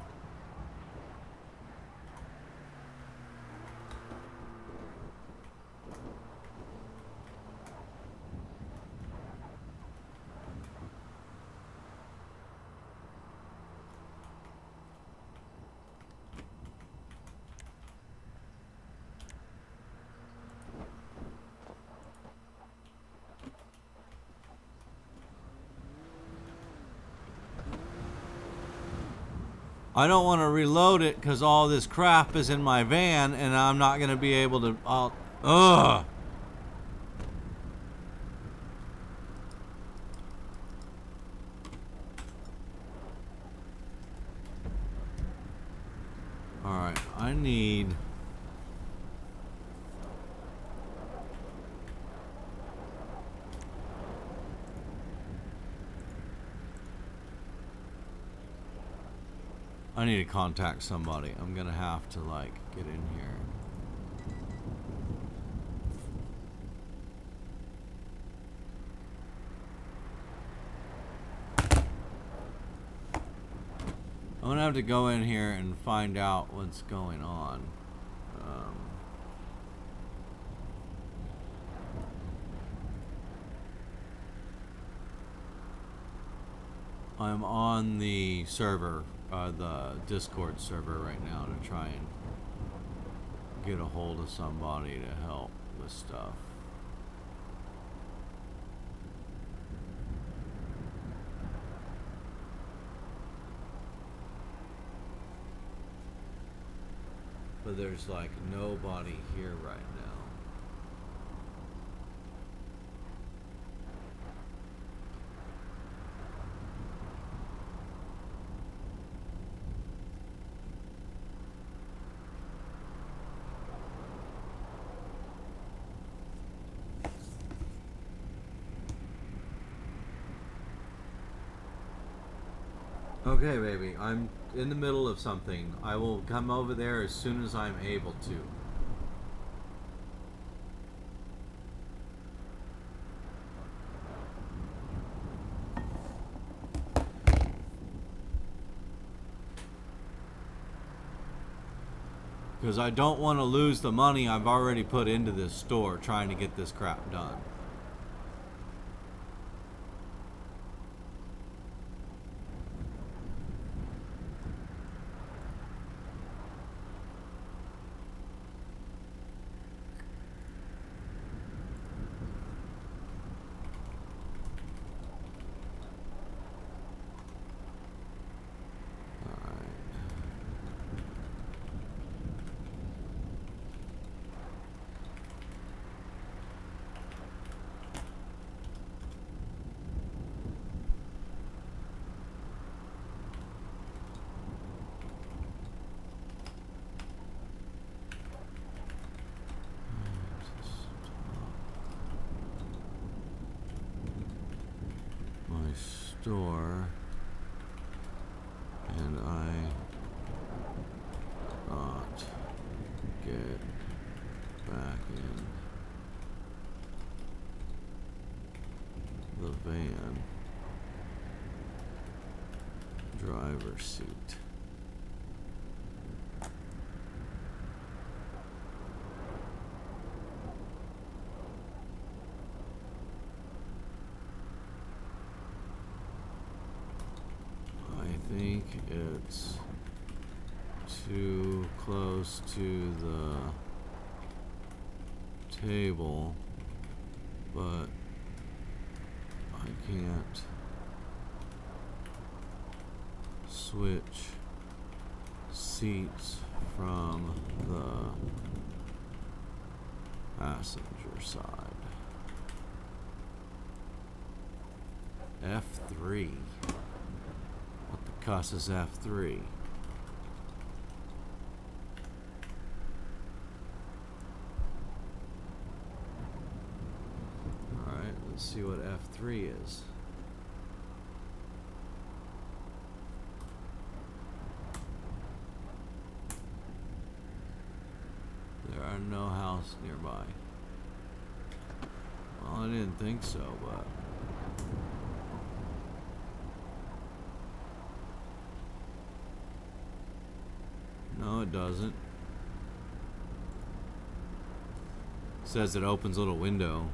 I don't want to reload it because all this crap is in my van and I'm not going to be able to... Ugh! Alright, I need... I need to contact somebody. I'm gonna have to, like, get in here. I'm gonna have to go in here and find out what's going on. I'm on the server, the Discord server right now to try and get a hold of somebody to help with stuff. But there's like nobody here right now. Okay, baby. I'm in the middle of something. I will come over there as soon as I'm able to. Because I don't want to lose the money I've already put into this store trying to get this crap done. My store, and I not get back in the van driver's seat. I think it's too close to the table, but I can't switch seats from the passenger side. F3. What the cuss is F3? Alright, let's see what F3 is. There are no houses nearby. Well, I didn't think so, but... No, it doesn't. It says it opens a little window.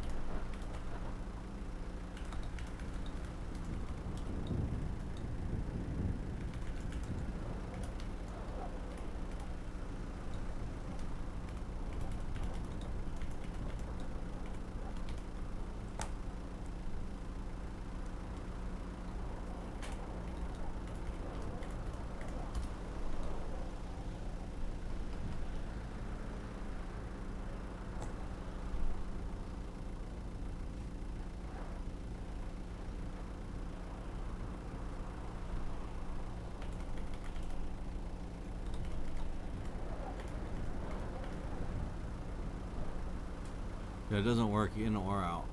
Yeah, it doesn't work in or out.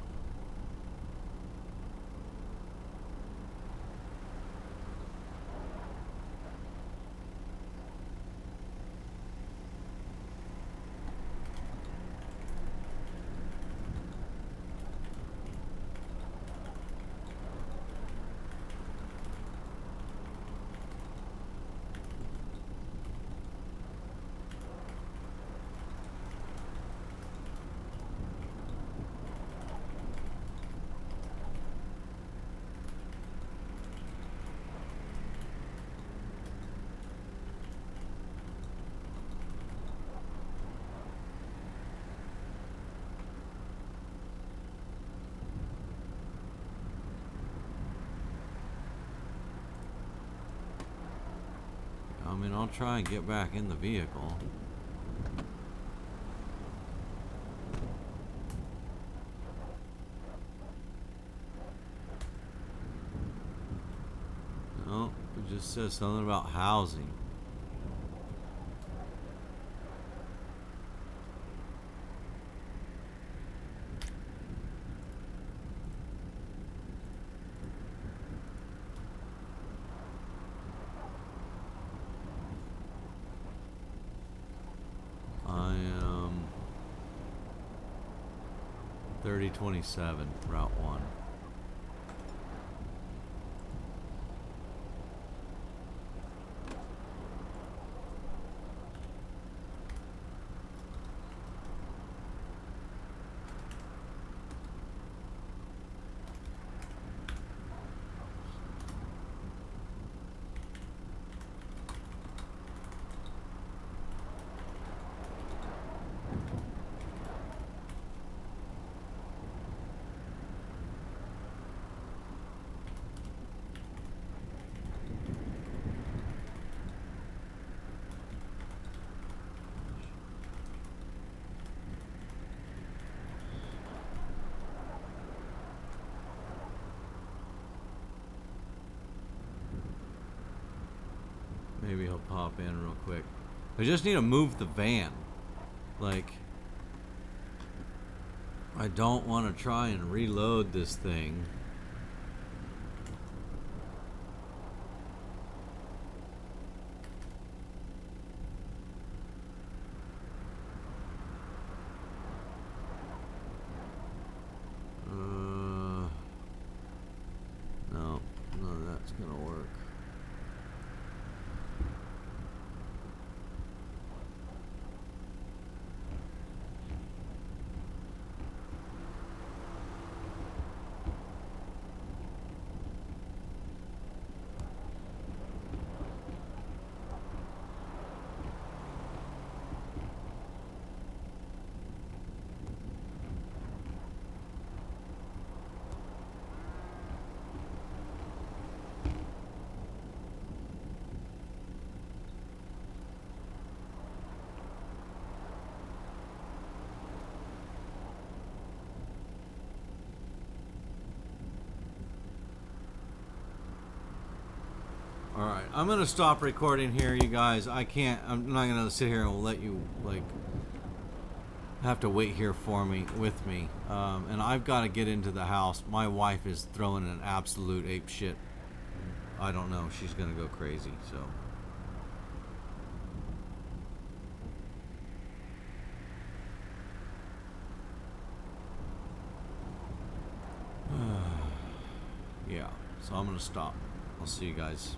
I mean, I'll try and get back in the vehicle. No, it just says something about housing. 3027, Route 1. Maybe he'll pop in real quick. I just need to move the van. Like, I don't want to try and reload this thing. No, none of that's gonna work. Alright, I'm gonna stop recording here, you guys. I'm not gonna sit here and let you, like, have to wait here for me, with me. And I've got to get into the house. My wife is throwing an absolute ape shit. I don't know, she's gonna go crazy, so. Yeah, so I'm gonna stop. I'll see you guys.